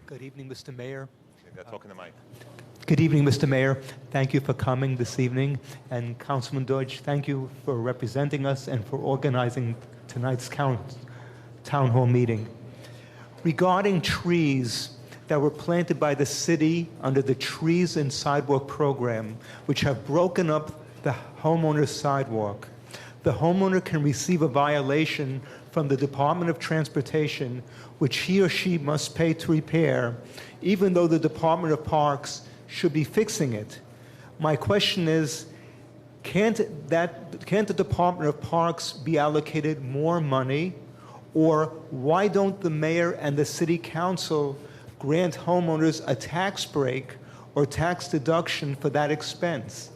Good evening, Mr. Mayor. Talking to Mike. Good evening, Mr. Mayor. Thank you for coming this evening. And Councilman Deutsch, thank you for representing us and for organizing tonight's town hall meeting. Regarding trees that were planted by the city under the Trees and Sidewalk program, which have broken up the homeowner's sidewalk, the homeowner can receive a violation from the Department of Transportation, which he or she must pay to repair, even though the Department of Parks should be fixing it. My question is, can't the Department of Parks be allocated more money, or why don't the mayor and the city council grant homeowners a tax break or tax deduction for that expense?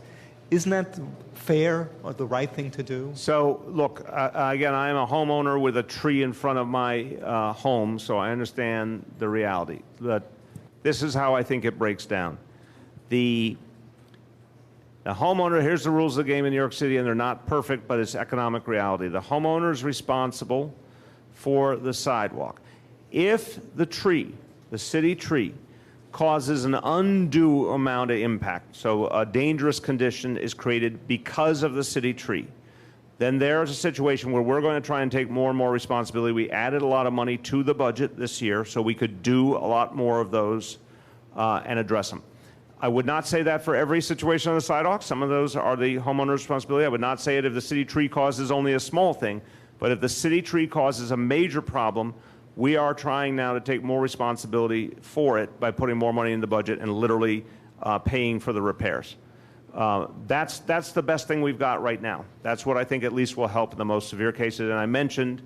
Isn't that fair or the right thing to do? So, look, again, I am a homeowner with a tree in front of my home, so I understand the reality. But this is how I think it breaks down. The homeowner, here's the rules of the game in New York City, and they're not perfect, but it's economic reality. The homeowner is responsible for the sidewalk. If the tree, the city tree, causes an undue amount of impact, so a dangerous condition is created because of the city tree, then there's a situation where we're going to try and take more and more responsibility. We added a lot of money to the budget this year so we could do a lot more of those and address them. I would not say that for every situation on the sidewalk. Some of those are the homeowner's responsibility. I would not say it if the city tree causes only a small thing, but if the city tree causes a major problem, we are trying now to take more responsibility for it by putting more money in the budget and literally paying for the repairs. That's the best thing we've got right now. That's what I think at least will help in the most severe cases. And I mentioned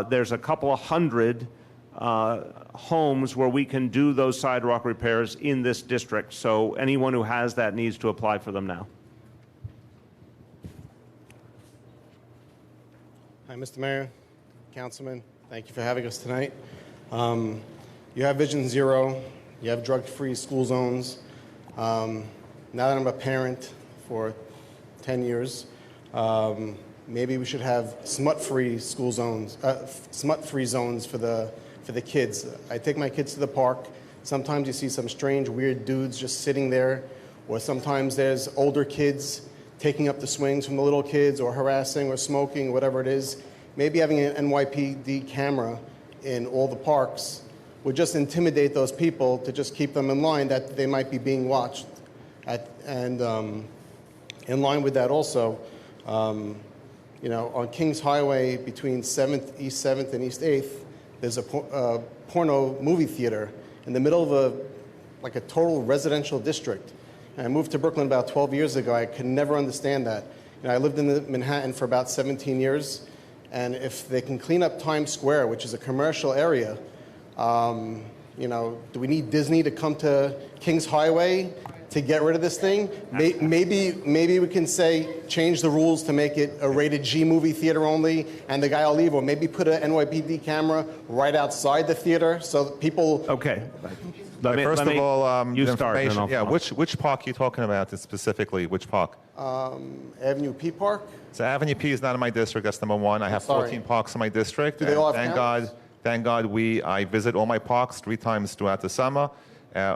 there's a couple of hundred homes where we can do those sidewalk repairs in this district. So anyone who has that needs to apply for them now. Hi, Mr. Mayor, Councilman. Thank you for having us tonight. You have Vision Zero. You have drug-free school zones. Now that I'm a parent for 10 years, maybe we should have smut-free school zones, smut-free zones for the kids. I take my kids to the park. Sometimes you see some strange, weird dudes just sitting there, or sometimes there's older kids taking up the swings from the little kids, or harassing or smoking, whatever it is. Maybe having an NYPD camera in all the parks would just intimidate those people to just keep them in line that they might be being watched. And in line with that also, you know, on Kings Highway between 7th, East 7th and East 8th, there's a porno movie theater in the middle of like a total residential district. And I moved to Brooklyn about 12 years ago. I could never understand that. I lived in Manhattan for about 17 years, and if they can clean up Times Square, which is a commercial area, do we need Disney to come to Kings Highway to get rid of this thing? Maybe we can say change the rules to make it a rated G movie theater only, and the guy will leave, or maybe put an NYPD camera right outside the theater so that people. Okay. First of all, you start, information. and Yeah, I'll which park are you talking about specifically? Which park? Avenue P Park. So Avenue P is not in my district. That's number one. I have 14 parks in my district. Do they all have thank cameras? God. Thank God I visit all my parks 3 times throughout the summer.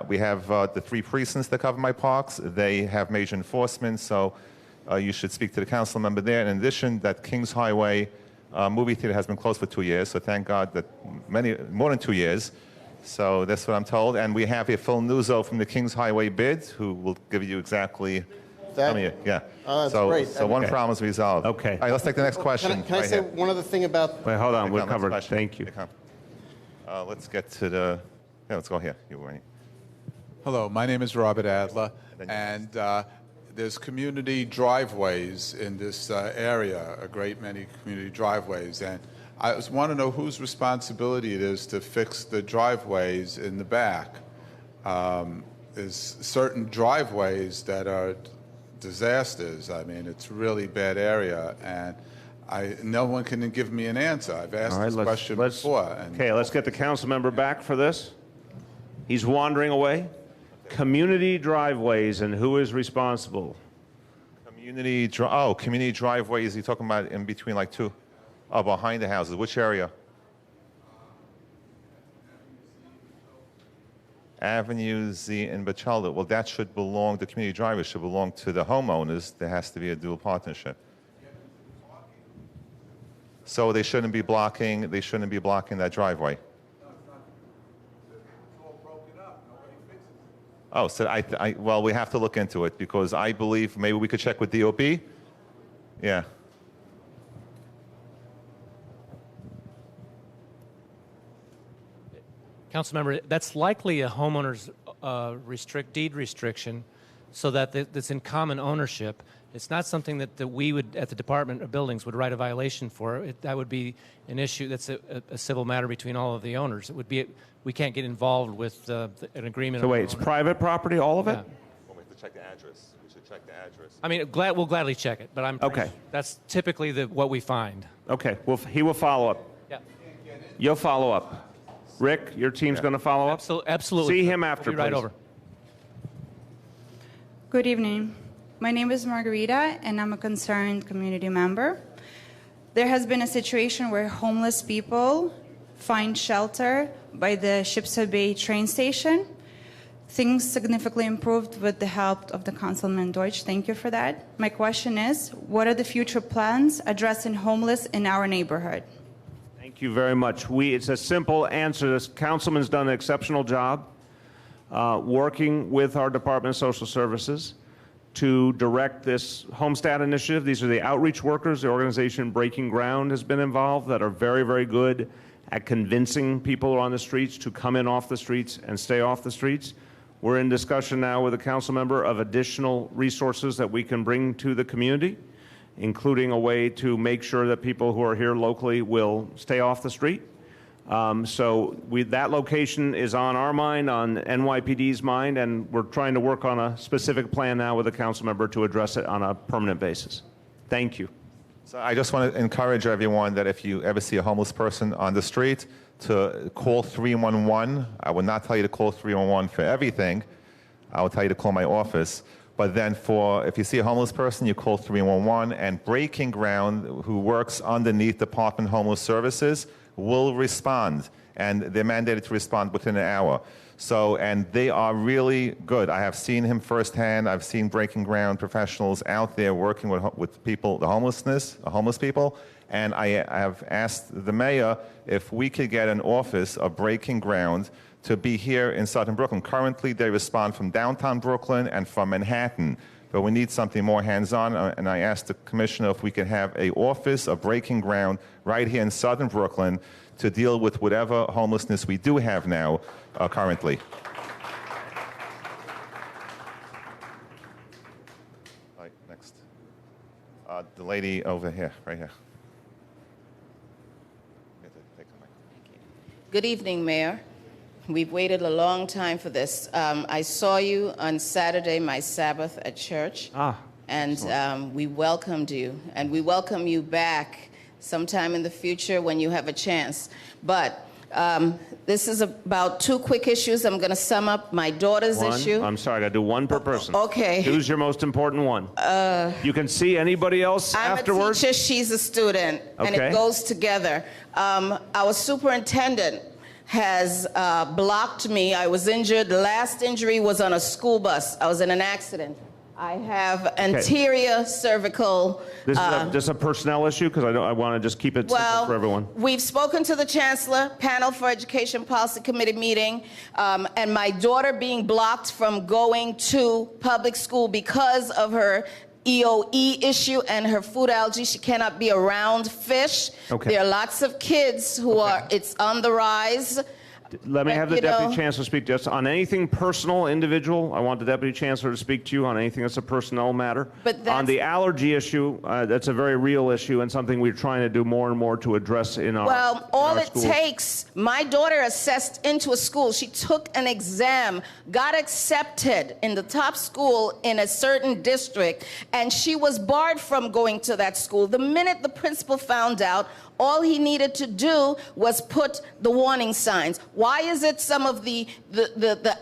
We have the 3 precincts that cover my parks. They have major enforcement, so you should speak to the council member there. In addition, that Kings Highway movie theater has been closed for 2 years, so thank God that more than 2 years. So that's what I'm told. And we have here Phil Nuzzo from the Kings Highway bid, who will give you exactly. Yeah. That's great. So one problem is resolved. Okay. All right, let's take the next question. Can I say one other thing about? Wait, hold on. Here We're comes covered. question. Thank you. Here comes. Let's get to the. Yeah, let's go here. You were. Hello, my name is Robert Adler, and there's community driveways in this area, a great many community driveways, and I just want to know whose responsibility it is to fix the driveways in the back. There's certain driveways that are disasters. I mean, it's a really bad area, and no one can give me an answer. I've asked this question before. Okay, let's get the council member back for this. He's wandering away. Community driveways, and who is responsible? Community driveways. You're talking about in between like 2, behind the houses. Which area? Avenue Z in Bachelda. Well, that should belong. The community driveways should belong to the homeowners. There has to be a dual partnership. So they shouldn't be blocking. They shouldn't be blocking that driveway. Oh, so well, we have to look into it because I believe maybe we could check with DOB. Yeah. Councilmember, that's likely a homeowner's deed restriction, so that's in common ownership. It's not something that we would, at the Department of Buildings, would write a violation for. That would be an issue. That's a civil matter between all of the owners. It would be. We can't get involved with an agreement. So wait, it's private property, all of it? Yeah. Well, we have to check the address. We should check the address. I mean, we'll gladly check it, but I'm okay. That's typically what we find. Okay. Well, he will follow up. Yeah. You'll follow up. Rick, your team's going to follow up? Absolutely. See him after, we'll be right please. over. Good evening. My name is Margarita, and I'm a concerned community member. There has been a situation where homeless people find shelter by the Shipshead Bay train station. Things significantly improved with the help of the Councilman Deutsch. Thank you for that. My question is, what are the future plans addressing homeless in our neighborhood? Thank you very much. It's a simple answer. This councilman's done an exceptional job working with our Department of Social Services to direct this Homestead initiative. These are the outreach workers. The organization Breaking Ground has been involved that are very, very good at convincing people on the streets to come in off the streets and stay off the streets. We're in discussion now with a council member of additional resources that we can bring to the community, including a way to make sure that people who are here locally will stay off the street. That location is on our mind, on NYPD's mind, and we're trying to work on a specific plan now with a council member to address it on a permanent basis. Thank you. So I just want to encourage everyone that if you ever see a homeless person on the street, to call 311. I would not tell you to call 311 for everything. I will tell you to call my office. But then if you see a homeless person, you call 311, and Breaking Ground, who works underneath Department of Homeless Services, will respond. And they're mandated to respond within an hour. And they are really good. I have seen him firsthand. I've seen Breaking Ground professionals out there working with people, the homeless people. And I have asked the mayor if we could get an office of Breaking Ground to be here in Southern Brooklyn. Currently, they respond from downtown Brooklyn and from Manhattan. But we need something more hands-on, and I asked the commissioner if we could have an office of Breaking Ground right here in Southern Brooklyn to deal with whatever homelessness we do have now currently. The lady over here, right here. Good evening, Mayor. We've waited a long time for this. I saw you on Saturday, my Sabbath at church, and we welcomed you, and we welcome you back sometime in the future when you have a chance. But this is about two quick issues. I'm going to sum up my daughter's issue. I'm sorry, I got to do one per person. Okay. Who's your most important one? You can see anybody else afterwards? I'm a teacher, she's a student, and Okay. it goes together. Our superintendent has blocked me. I was injured. The last injury was on a school bus. I was in an accident. I have anterior cervical. This is just a personnel issue, because I want to just keep it simple for everyone. We've spoken to the chancellor, panel for education policy committee meeting, and my daughter being blocked from going to public school because of her EOE issue and her food allergy. She cannot be around fish. Okay. There are lots of kids who it's on the rise. Let me have the You Deputy know- Chancellor speak to us. On anything personal, individual, I want the Deputy Chancellor to speak to you on anything that's a personnel matter. But on the allergy issue, that's a very real issue and something we're trying to do more and more to address in our Well, all in our it schools. takes, my daughter assessed into a school. She took an exam, got accepted in the top school in a certain district, and she was barred from going to that school. The minute the principal found out, all he needed to do was put the warning signs. Why is it some of the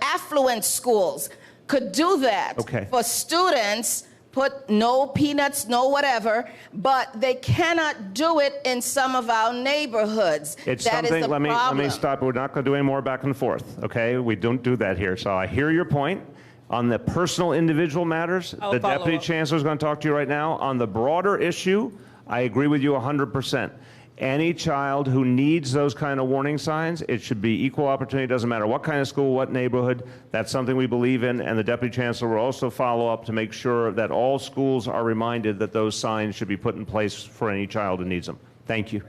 affluent schools could do that for students, put no peanuts, no whatever, but they cannot do it in some of our neighborhoods. It's That is something, the let me problem. stop. We're not going to do any more back and forth, okay? We don't do that here. So I hear your point. On the personal individual matters, I'll the follow Deputy up. Chancellor is going to talk to you right now. On the broader issue, I agree with you 100%. Any child who needs those kind of warning signs, it should be equal opportunity. Doesn't matter what kind of school, what neighborhood. That's something we believe in, and the Deputy Chancellor will also follow up to make sure that all schools are reminded that those signs should be put in place for any child who needs them. Thank you.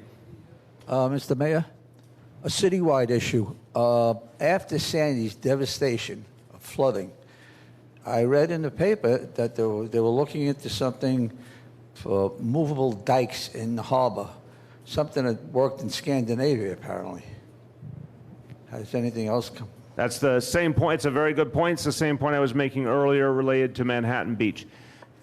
Mr. Mayor, a citywide issue. After Sandy's devastation of flooding, I read in the paper that they were looking into something for movable dikes in the harbor, something that worked in Scandinavia, apparently. Has anything else come? That's the same point. It's a very good point. It's the same point I was making earlier related to Manhattan Beach.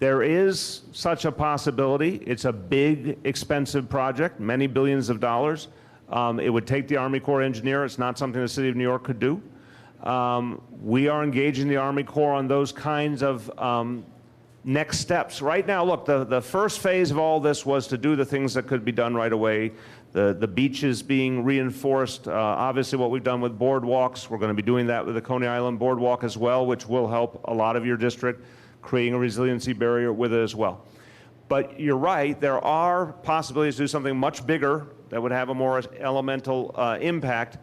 There is such a possibility. It's a big, expensive project, many billions of dollars. It would take the Army Corps engineer. It's not something the City of New York could do. We are engaging the Army Corps on those kinds of next steps. Right now, look, the first phase of all this was to do the things that could be done right away. The beaches being reinforced, obviously what we've done with boardwalks, we're going to be doing that with the Coney Island boardwalk as well, which will help a lot of your district, creating a resiliency barrier with it as well. But you're right, there are possibilities to do something much bigger that would have a more elemental impact,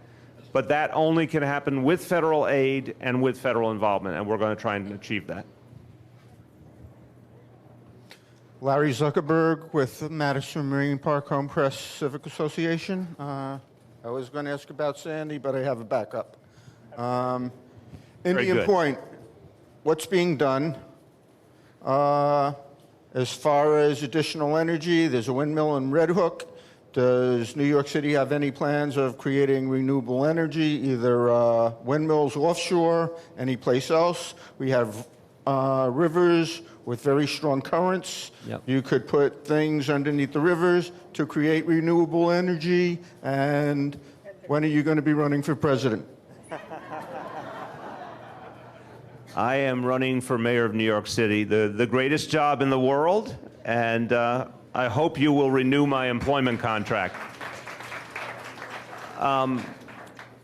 but that only can happen with federal aid and with federal involvement, and we're going to try and achieve that. Larry Zuckerberg with Madison Marine Park Home Press Civic Association. I was going to ask about Sandy, but I have a backup. Indian good. Point, what's being done? As far as additional energy, there's a windmill in Red Hook. Does New York City have any plans of creating renewable energy, either windmills offshore, any place else? We have rivers with very strong currents. Yep. You could put things underneath the rivers to create renewable energy. And when are you going to be running for president? I am running for mayor of New York City, the greatest job in the world, and I hope you will renew my employment contract.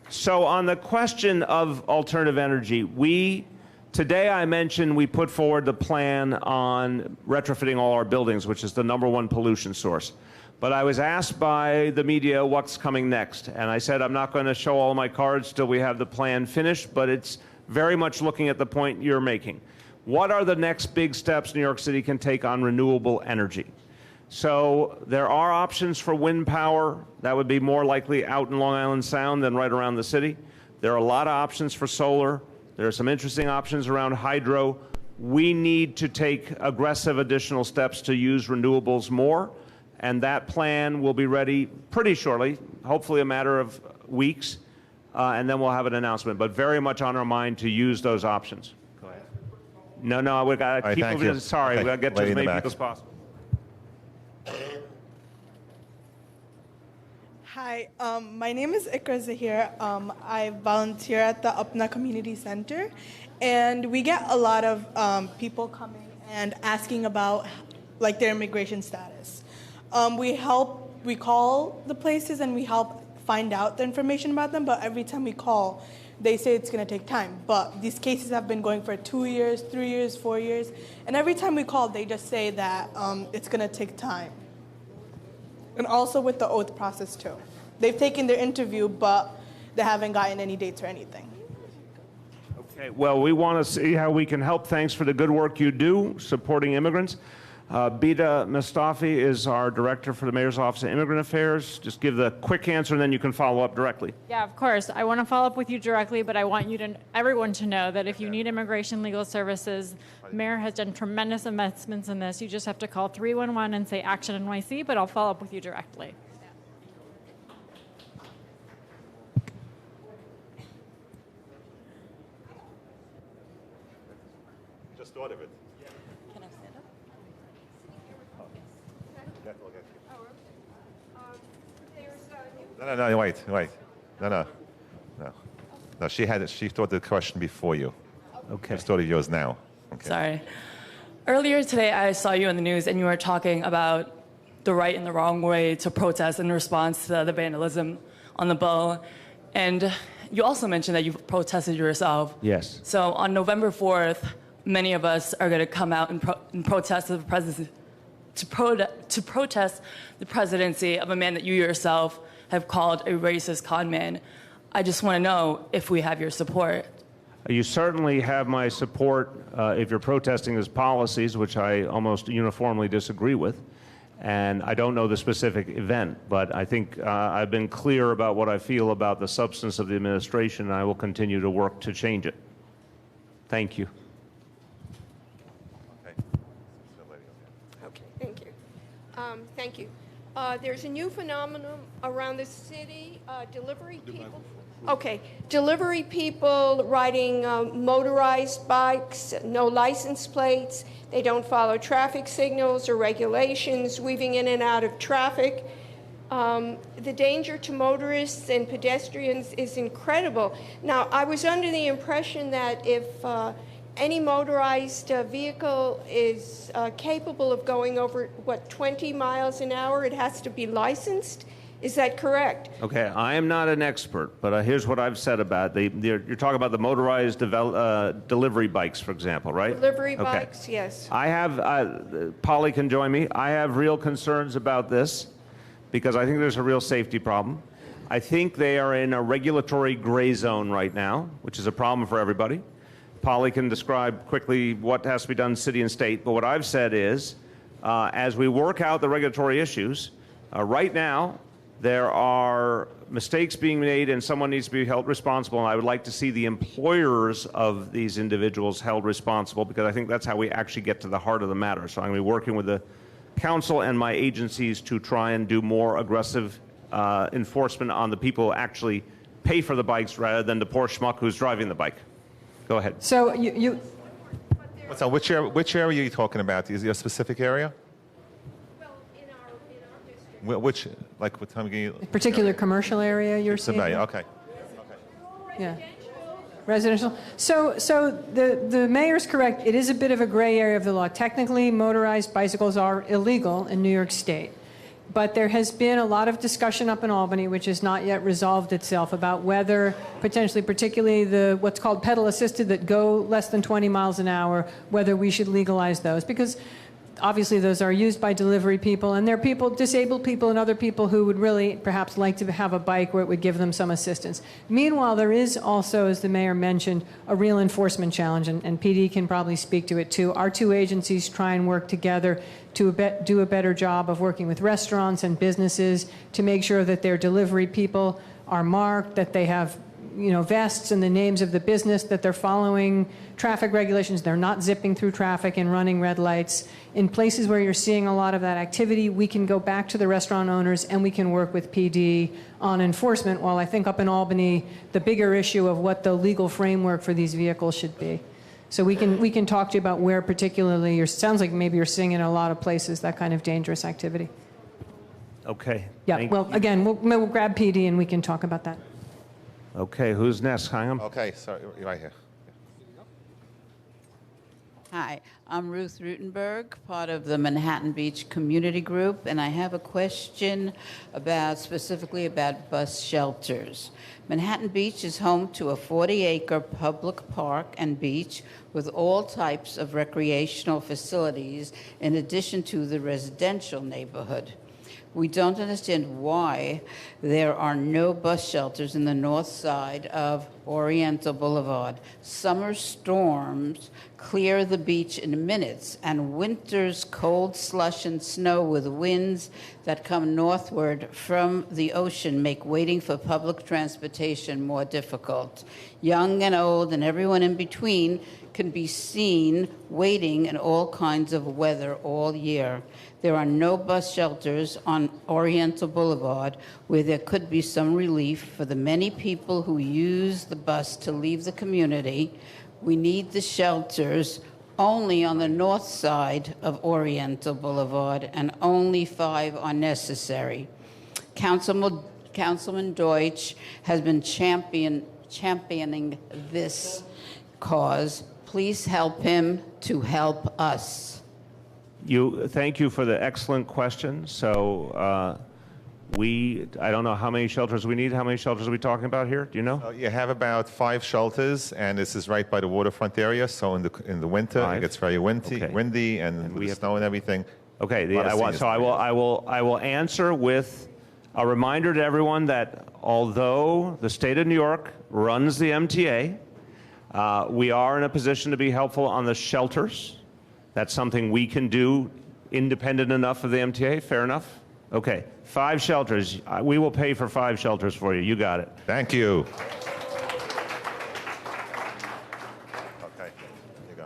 So on the question of alternative energy, today I mentioned we put forward the plan on retrofitting all our buildings, which is the #1 pollution source. But I was asked by the media what's coming next, and I said I'm not going to show all my cards till we have the plan finished, but it's very much looking at the point you're making. What are the next big steps New York City can take on renewable energy? So there are options for wind power. That would be more likely out in Long Island Sound than right around the city. There are a lot of options for solar. There are some interesting options around hydro. we need to take aggressive additional steps to use renewables more, and that plan will be ready pretty shortly, hopefully a matter of weeks, and then we'll have an announcement. But very much on our mind to use those options. Go ahead. No, we've got to keep moving. Sorry, we've got to get to as many people as possible. Hi, my name is Ikra Zahir. I volunteer at the Upna Community Center, and we get a lot of people coming and asking about like their immigration status. We call the places and we help find out the information about them, but every time we call, they say it's going to take time. But these cases have been going for 2 years, 3 years, 4 years, and every time we call, they just say that it's going to take time. And also with the oath process too. They've taken their interview, but they haven't gotten any dates or anything. Okay, well, we want to see how we can help. Thanks for the good work you do supporting immigrants. Bida Mustafi is our director for the Mayor's Office of Immigrant Affairs. Just give the quick answer, and then you can follow up directly. Yeah, of course. I want to follow up with you directly, but I want everyone to know that if you need immigration legal services, the mayor has done tremendous investments in this. You just have to call 311 and say Action NYC, but I'll follow up with you directly. Just thought of it. Can I stand up? No, wait. No, she thought the question before you. Okay. Just thought of yours now. Okay. Sorry. Earlier today, I saw you on the news, and you were talking about the right and the wrong way to protest in response to the vandalism on the bill. And you also mentioned that you protested yourself. Yes. So on November 4th, many of us are going to come out and protest the presidency, to protest the presidency of a man that you yourself have called a racist con man. I just want to know if we have your support. You certainly have my support if you're protesting his policies, which I almost uniformly disagree with. And I don't know the specific event, but I think I've been clear about what I feel about the substance of the administration, and I will continue to work to change it. Thank you. Okay, thank you. Thank you. There's a new phenomenon around the city, delivery people. Okay, delivery people riding motorized bikes, no license plates. They don't follow traffic signals or regulations, weaving in and out of traffic. The danger to motorists and pedestrians is incredible. Now, I was under the impression that if any motorized vehicle is capable of going over, 20 miles an hour, it has to be licensed? Is that correct? Okay, I am not an expert, but here's what I've said about you're talking about the motorized delivery bikes, for example, right? Delivery bikes, yes. I have, Polly can join me, I have real concerns about this because I think there's a real safety problem. I think they are in a regulatory gray zone right now, which is a problem for everybody. Polly can describe quickly what has to be done city and state, but what I've said is, as we work out the regulatory issues, right now, there are mistakes being made and someone needs to be held responsible, and I would like to see the employers of these individuals held responsible because I think that's how we actually get to the heart of the matter. So I'm going to be working with the council and my agencies to try and do more aggressive enforcement on the people who actually pay for the bikes rather than the poor schmuck who's driving the bike. Go ahead. So Which area are you talking about? Is there a specific area? Which, like, what time of year? particular commercial area you're seeing? Okay. Yeah. Residential. So the mayor's correct. It is a bit of a gray area of the law. Technically, motorized bicycles are illegal in New York State. But there has been a lot of discussion up in Albany, which has not yet resolved itself, about whether potentially, particularly the what's called pedal assisted that go less than 20 miles an hour, whether we should legalize those. Because obviously those are used by delivery people, and they're people, disabled people and other people who would really perhaps like to have a bike where it would give them some assistance. Meanwhile, there is also, as the mayor mentioned, a real enforcement challenge, and PD can probably speak to it too. Our two agencies try and work together to do a better job of working with restaurants and businesses to make sure that their delivery people are marked, that they have vests and the names of the business, that they're following traffic regulations, they're not zipping through traffic and running red lights. In places where you're seeing a lot of that activity, we can go back to the restaurant owners and we can work with PD on enforcement, while I think up in Albany, the bigger issue of what the legal framework for these vehicles should be. So we can talk to you about where particularly, sounds like maybe you're seeing in a lot of places that kind of dangerous activity. Okay. Yeah, well, again, we'll grab PD and we can talk about that. Okay, who's next, Chaim? Okay, sorry, right here. Hi, I'm Ruth Rutenberg, part of the Manhattan Beach Community Group, and I have a question specifically about bus shelters. Manhattan Beach is home to a 40-acre public park and beach with all types of recreational facilities in addition to the residential neighborhood. We don't understand why there are no bus shelters in the north side of Oriental Boulevard. Summer storms clear the beach in minutes, and winter's cold slush and snow with winds that come northward from the ocean make waiting for public transportation more difficult. Young and old and everyone in between can be seen waiting in all kinds of weather all year. There are no bus shelters on Oriental Boulevard where there could be some relief for the many people who use the bus to leave the community. We need the shelters only on the north side of Oriental Boulevard, and only 5 are necessary. Councilman Deutsch has been championing this cause. Please help him to help us. Thank you for the excellent question. So I don't know how many shelters we need. How many shelters are we talking about here? Do you know? You have about 5 shelters, and this is right by the waterfront area. So in the winter, it gets very windy, and with the snow and everything. Okay. I will answer with a reminder to everyone that although the state of New York runs the MTA, we are in a position to be helpful on the shelters. That's something we can do independent enough of the MTA. Fair enough? Okay. 5 shelters. We will pay for 5 shelters for you. You got it. Thank you. Okay. Here you go.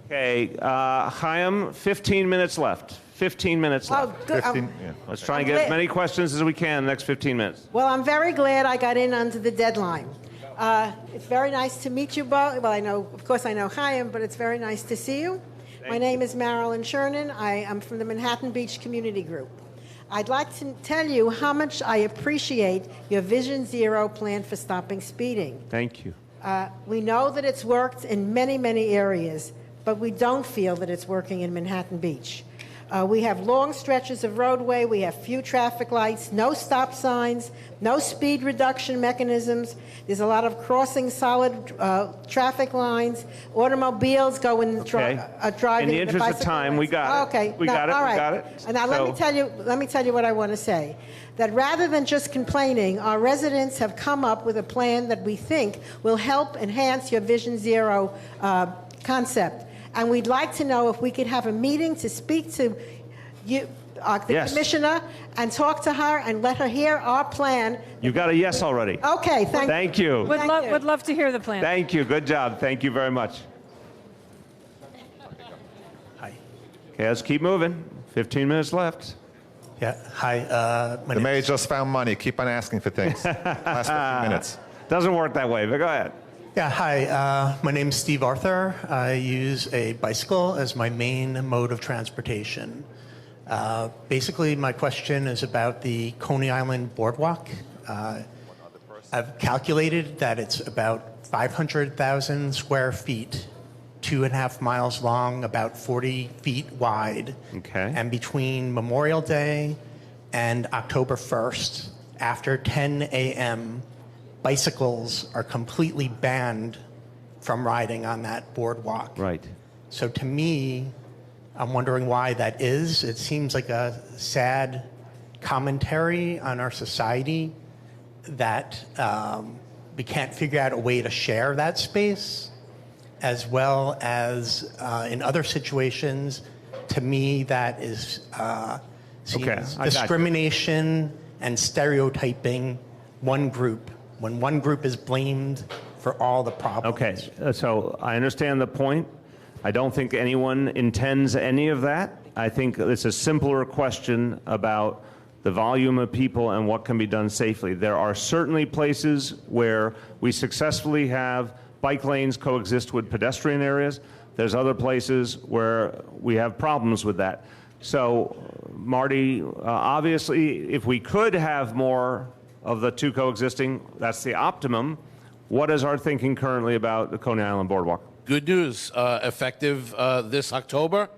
Okay. Chaim, 15 minutes left. 15 minutes left. Good. 15, yeah. Let's try and get as many questions as we can in the next 15 minutes. Well, I'm very glad I got in under the deadline. It's very nice to meet you both. Well, of course I know Chaim, but it's very nice to see you. My name is Marilyn Shernan. I am from the Manhattan Beach Community Group. I'd like to tell you how much I appreciate your Vision Zero plan for stopping speeding. Thank you. We know that it's worked in many, many areas, but we don't feel that it's working in Manhattan Beach. We have long stretches of roadway, we have few traffic lights, no stop signs, no speed reduction mechanisms. There's a lot of crossing solid traffic lines. Automobiles go in driving. In the interest of time, we got it. Okay. We got it. All right. We got it. And now let me tell you what I want to say. That rather than just complaining, our residents have come up with a plan that we think will help enhance your Vision Zero concept. And we'd like to know if we could have a meeting to speak to you, the commissioner, and talk to her and let her hear our plan. You got a yes already. Okay, thank you. Would love to hear the plan. Thank you. Good job. Thank you very much. Hi. Okay, let's keep moving. 15 minutes left. Yeah. Hi. The mayor just found money. Keep on asking for things. Last 15 minutes. Doesn't work that way, but go ahead. Yeah, hi. My name's Steve Arthur. I use a bicycle as my main mode of transportation. Basically, my question is about the Coney Island Boardwalk. I've calculated that it's about 500,000 square feet, 2.5 miles long, about 40 feet wide. Okay. And between Memorial Day and October 1st, after 10 a.m., bicycles are completely banned from riding on that boardwalk. Right. So to me, I'm wondering why that is. It seems like a sad commentary on our society that we can't figure out a way to share that space, as well as in other situations. To me, that is seems discrimination and stereotyping one group, when one group is blamed for all the problems. Okay, so I understand the point. I don't think anyone intends any of that. I think it's a simpler question about the volume of people and what can be done safely. There are certainly places where we successfully have bike lanes coexist with pedestrian areas. There's other places where we have problems with that. So, Marty, obviously, if we could have more of the two coexisting, that's the optimum. What is our thinking currently about the Coney Island Boardwalk? Good news, effective this October.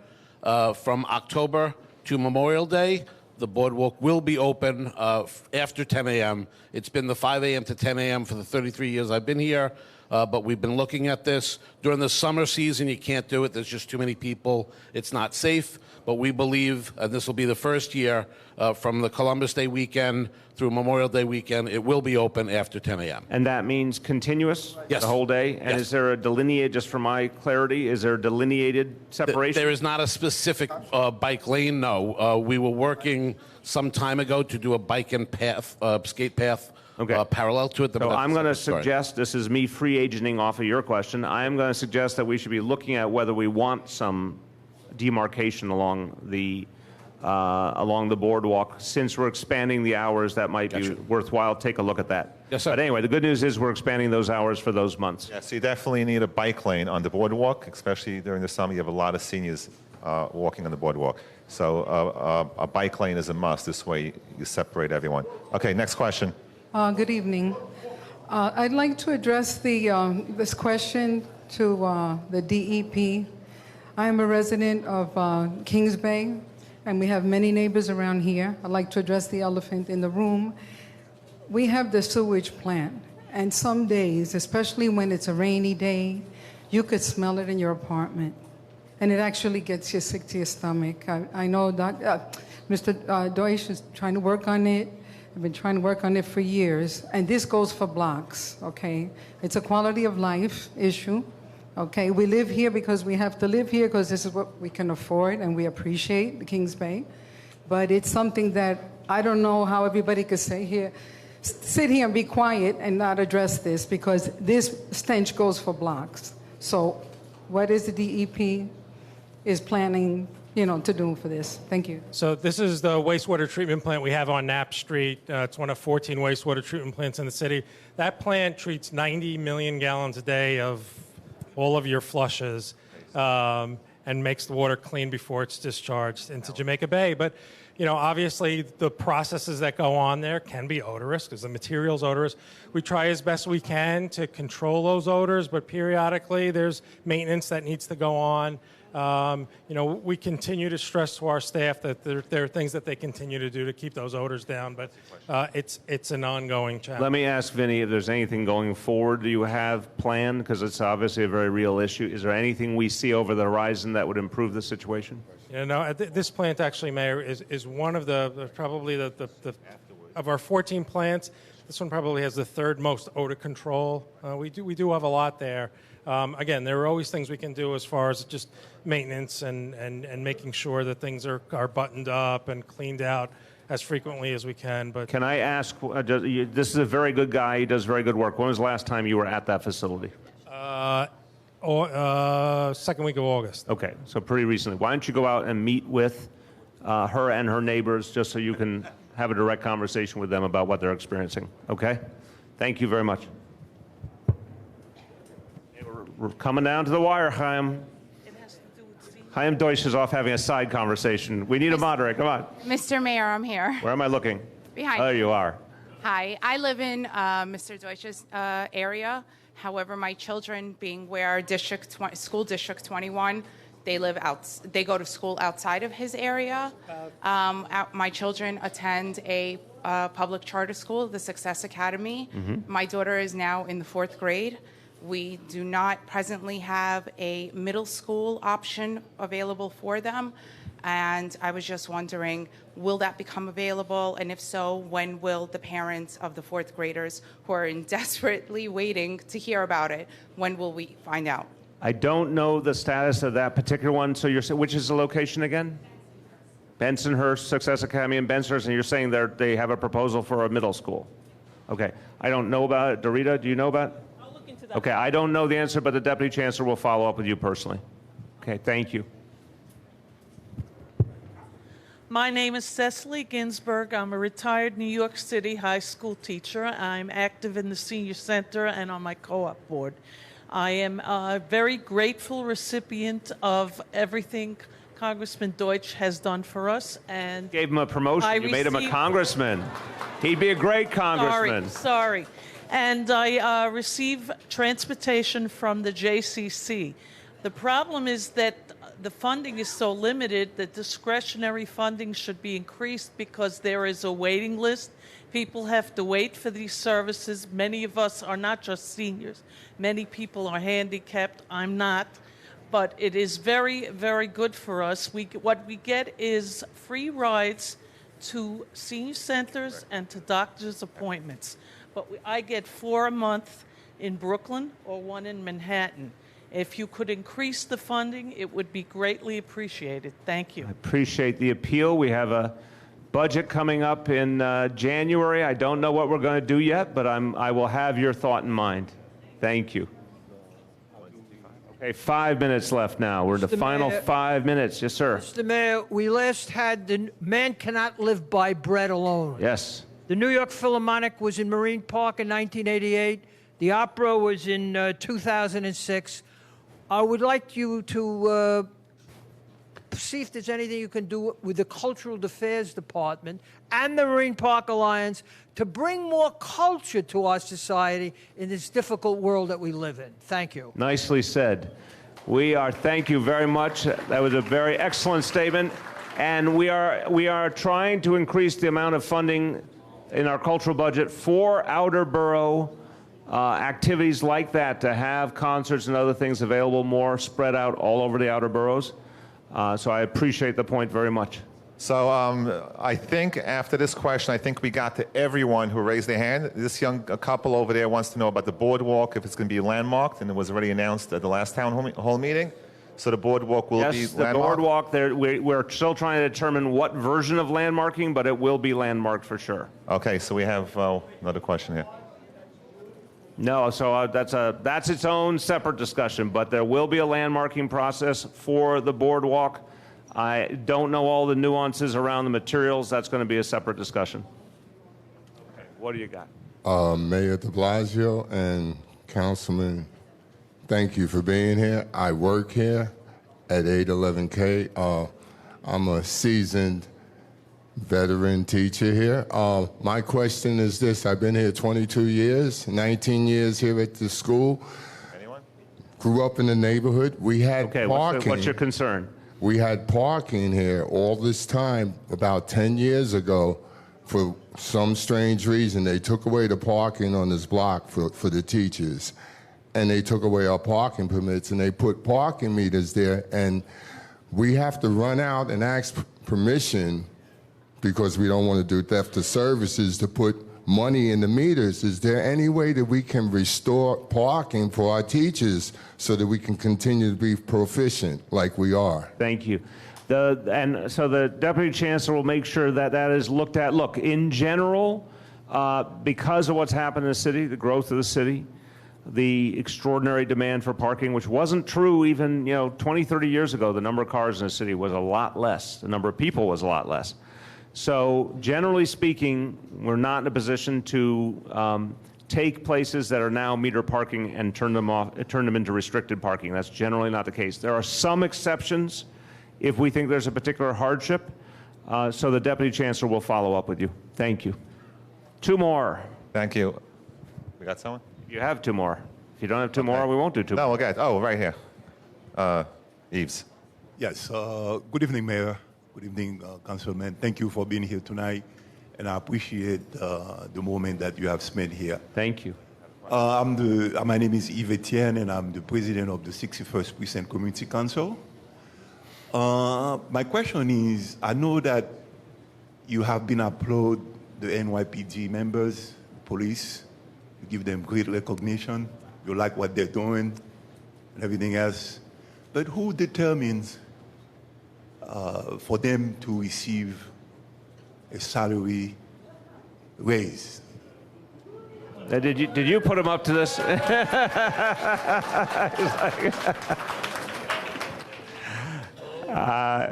From October to Memorial Day, the boardwalk will be open after 10 a.m. It's been the 5 a.m. to 10 a.m. for the 33 years I've been here, but we've been looking at this. During the summer season, you can't do it. There's just too many people. It's not safe, but we believe, and this will be the first year, from the Columbus Day weekend through Memorial Day weekend, it will be open after 10 a.m. And that means continuous? Yes. The whole day? And Yes. is there a delineated, just for my clarity, is there a delineated separation? There is not a specific bike lane, no. We were working some time ago to do a bike and path, skate path parallel to it. So I'm going to suggest, this is me free agenting off of your question, I am going to suggest that we should be looking at whether we want some demarcation along the boardwalk. Since we're expanding the hours, that might be worthwhile. Take a look at that. Yes, sir. But anyway, the good news is we're expanding those hours for those months. Yeah, so you definitely need a bike lane on the boardwalk, especially during the summer. You have a lot of seniors walking on the boardwalk. So a bike lane is a must. This way you separate everyone. Okay, next question. Good evening. I'd like to address this question to the DEP. I am a resident of Kings Bay, and we have many neighbors around here. I'd like to address the elephant in the room. We have the sewage plant, and some days, especially when it's a rainy day, you could smell it in your apartment, and it actually gets you sick to your stomach. I know that Mr. Deutsch is trying to work on it. I've been trying to work on it for years, and this goes for blocks, okay? It's a quality of life issue, okay? We live here because we have to live here because this is what we can afford, and we appreciate the Kings Bay. But it's something that I don't know how everybody could sit here and be quiet and not address this, because this stench goes for blocks. So what is the DEP is planning to do for this? Thank you. So this is the wastewater treatment plant we have on Knapp Street. It's one of 14 wastewater treatment plants in the city. That plant treats 90 million gallons a day of all of your flushes and makes the water clean before it's discharged into Jamaica Bay. But, obviously the processes that go on there can be odorous because the material's odorous. We try as best we can to control those odors, but periodically there's maintenance that needs to go on. We continue to stress to our staff that there are things that they continue to do to keep those odors down, but it's an ongoing challenge. Let me ask Vinny if there's anything going forward do you have planned, because it's obviously a very real issue. Is there anything we see over the horizon that would improve the situation? This plant actually, Mayor, is one of probably of our 14 plants. This one probably has the third most odor control. We do have a lot there. Again, there are always things we can do as far as just maintenance and making sure that things are buttoned up and cleaned out as frequently as we can. But can I ask, this is a very good guy, he does very good work. When was the last time you were at that facility? Second week of August. Okay, so pretty recently. Why don't you go out and meet with her and her neighbors just so you can have a direct conversation with them about what they're experiencing, okay? Thank you very much. We're coming down to the wire, Chaim. Chaim Deutsch is off having a side conversation. We need a moderator. Come on. Mr. Mayor, I'm here. Where am I looking? Behind There you. you are. Hi, I live in Mr. Deutsch's area. However, my children, being where school district 21, they go to school outside of his area. My children attend a public charter school, the Success Academy. Mm-hmm. My daughter is now in the 4th grade. We do not presently have a middle school option available for them. And I was just wondering, will that become available? And if so, when will the parents of the 4th graders who are desperately waiting to hear about it, when will we find out? I don't know the status of that particular one. So which is the location again? Bensonhurst Success Academy in Bensonhurst, and you're saying they have a proposal for a middle school. Okay. I don't know about it. Dorita, do you know about it? I'll look into that. Okay, I don't know the answer, but the Deputy Chancellor will follow up with you personally. Okay, thank you. My name is Cecily Ginsburg. I'm a retired New York City high school teacher. I'm active in the senior center and on my co-op board. I am a very grateful recipient of everything Congressman Deutsch has done for us. And Gave him a promotion. You made him a congressman. He'd be a great congressman. Sorry. And I receive transportation from the JCC. The problem is that the funding is so limited that discretionary funding should be increased because there is a waiting list. People have to wait for these services. Many of us are not just seniors. Many people are handicapped. I'm not. But it is very, very good for us. What we get is free rides to senior centers and to doctor's appointments. But I get 4 a month in Brooklyn or 1 in Manhattan. If you could increase the funding, it would be greatly appreciated. Thank you. I appreciate the appeal. We have a budget coming up in January. I don't know what we're going to do yet, but I will have your thought in mind. Thank you. Okay, 5 minutes left now. We're in the final 5 minutes. Yes, sir. Mr. Mayor, we last had the man cannot live by bread alone. Yes. The New York Philharmonic was in Marine Park in 1988. The opera was in 2006. I would like you to see if there's anything you can do with the Cultural Affairs Department and the Marine Park Alliance to bring more culture to our society in this difficult world that we live in. Thank you. Nicely said. Thank you very much. That was a very excellent statement. And we are trying to increase the amount of funding in our cultural budget for outer borough activities like that, to have concerts and other things available more spread out all over the outer boroughs. So I appreciate the point very much. So I think after this question, I think we got to everyone who raised their hand. This young couple over there wants to know about the boardwalk, if it's going to be landmarked, and it was already announced at the last town hall meeting. So the boardwalk will be Yes, the landmarked? boardwalk, we're still trying to determine what version of landmarking, but it will be landmarked for sure. Okay, so we have another question here. No, so that's its own separate discussion, but there will be a landmarking process for the boardwalk. I don't know all the nuances around the materials. That's going to be a separate discussion. Okay, what do you got? Mayor de Blasio and Councilman, thank you for being here. I work here at 811K. I'm a seasoned veteran teacher here. My question is this. I've been here 22 years, 19 years here at the school. Anyone? Grew up in the neighborhood. We had parking. What's your concern? We had parking here all this time. About 10 years ago, for some strange reason, they took away the parking on this block for the teachers. And they took away our parking permits, and they put parking meters there. And we have to run out and ask permission, because we don't want to do theft of services, to put money in the meters. Is there any way that we can restore parking for our teachers so that we can continue to be proficient like we are? Thank you. And so the Deputy Chancellor will make sure that that is looked at. Look, in general, because of what's happened in the city, the growth of the city, the extraordinary demand for parking, which wasn't true even 20, 30 years ago. The number of cars in the city was a lot less. The number of people was a lot less. So generally speaking, we're not in a position to take places that are now meter parking and turn them into restricted parking. That's generally not the case. There are some exceptions if we think there's a particular hardship. So the Deputy Chancellor will follow up with you. Thank you. 2 more. Thank you. We got someone? You have 2 more. If you don't have 2 more, we won't do 2 more. No, okay. Oh, right here. Eves. Yes. Good evening, Mayor. Good evening, Councilman. Thank you for being here tonight, and I appreciate the moment that you have spent here. Thank you. My name is Yves Etienne, and I'm the president of the 61st Precinct Community Council. My question is, I know that you have been applaud the NYPD members, police. You give them great recognition. You like what they're doing and everything else. But who determines for them to receive a salary raise? Did you put him up to this? Is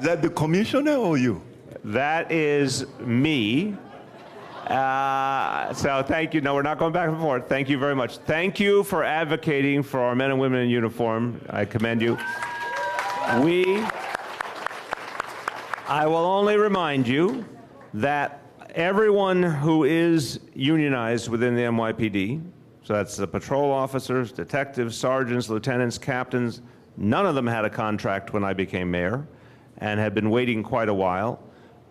that the commissioner or you? That is me. So thank you. No, we're not going back and forth. Thank you very much. Thank you for advocating for our men and women in uniform. I commend you. I will only remind you that everyone who is unionized within the NYPD, so that's the patrol officers, detectives, sergeants, lieutenants, captains, none of them had a contract when I became mayor and had been waiting quite a while.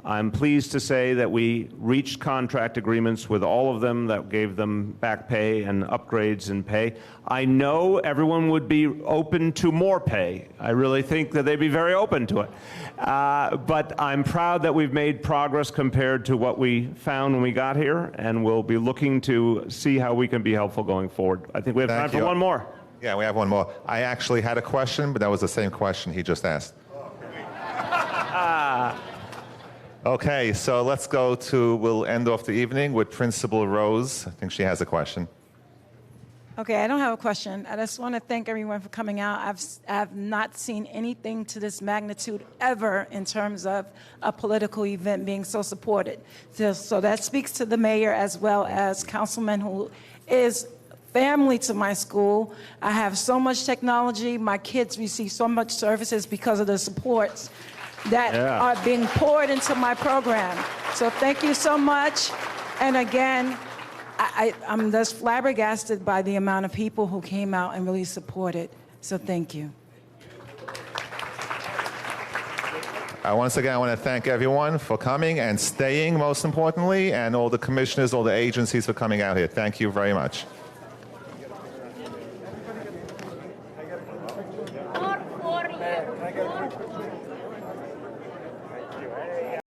I'm pleased to say that we reached contract agreements with all of them that gave them back pay and upgrades in pay. I know everyone would be open to more pay. I really think that they'd be very open to it. But I'm proud that we've made progress compared to what we found when we got here, and we'll be looking to see how we can be helpful going forward. I think we have time for one more. Yeah, we have one more. I actually had a question, but that was the same question he just asked. Okay, so let's go to, we'll end off the evening with Principal Rose. I think she has a question. Okay, I don't have a question. I just want to thank everyone for coming out. I've not seen anything to this magnitude ever in terms of a political event being so supported. So that speaks to the mayor as well as councilman who is family to my school. I have so much technology. My kids receive so much services because of the supports that are being poured into my program. So thank you so much. And again, I'm just flabbergasted by the amount of people who came out and really supported. So thank you. Once again, I want to thank everyone for coming and staying, most importantly, and all the commissioners, all the agencies for coming out here. Thank you very much.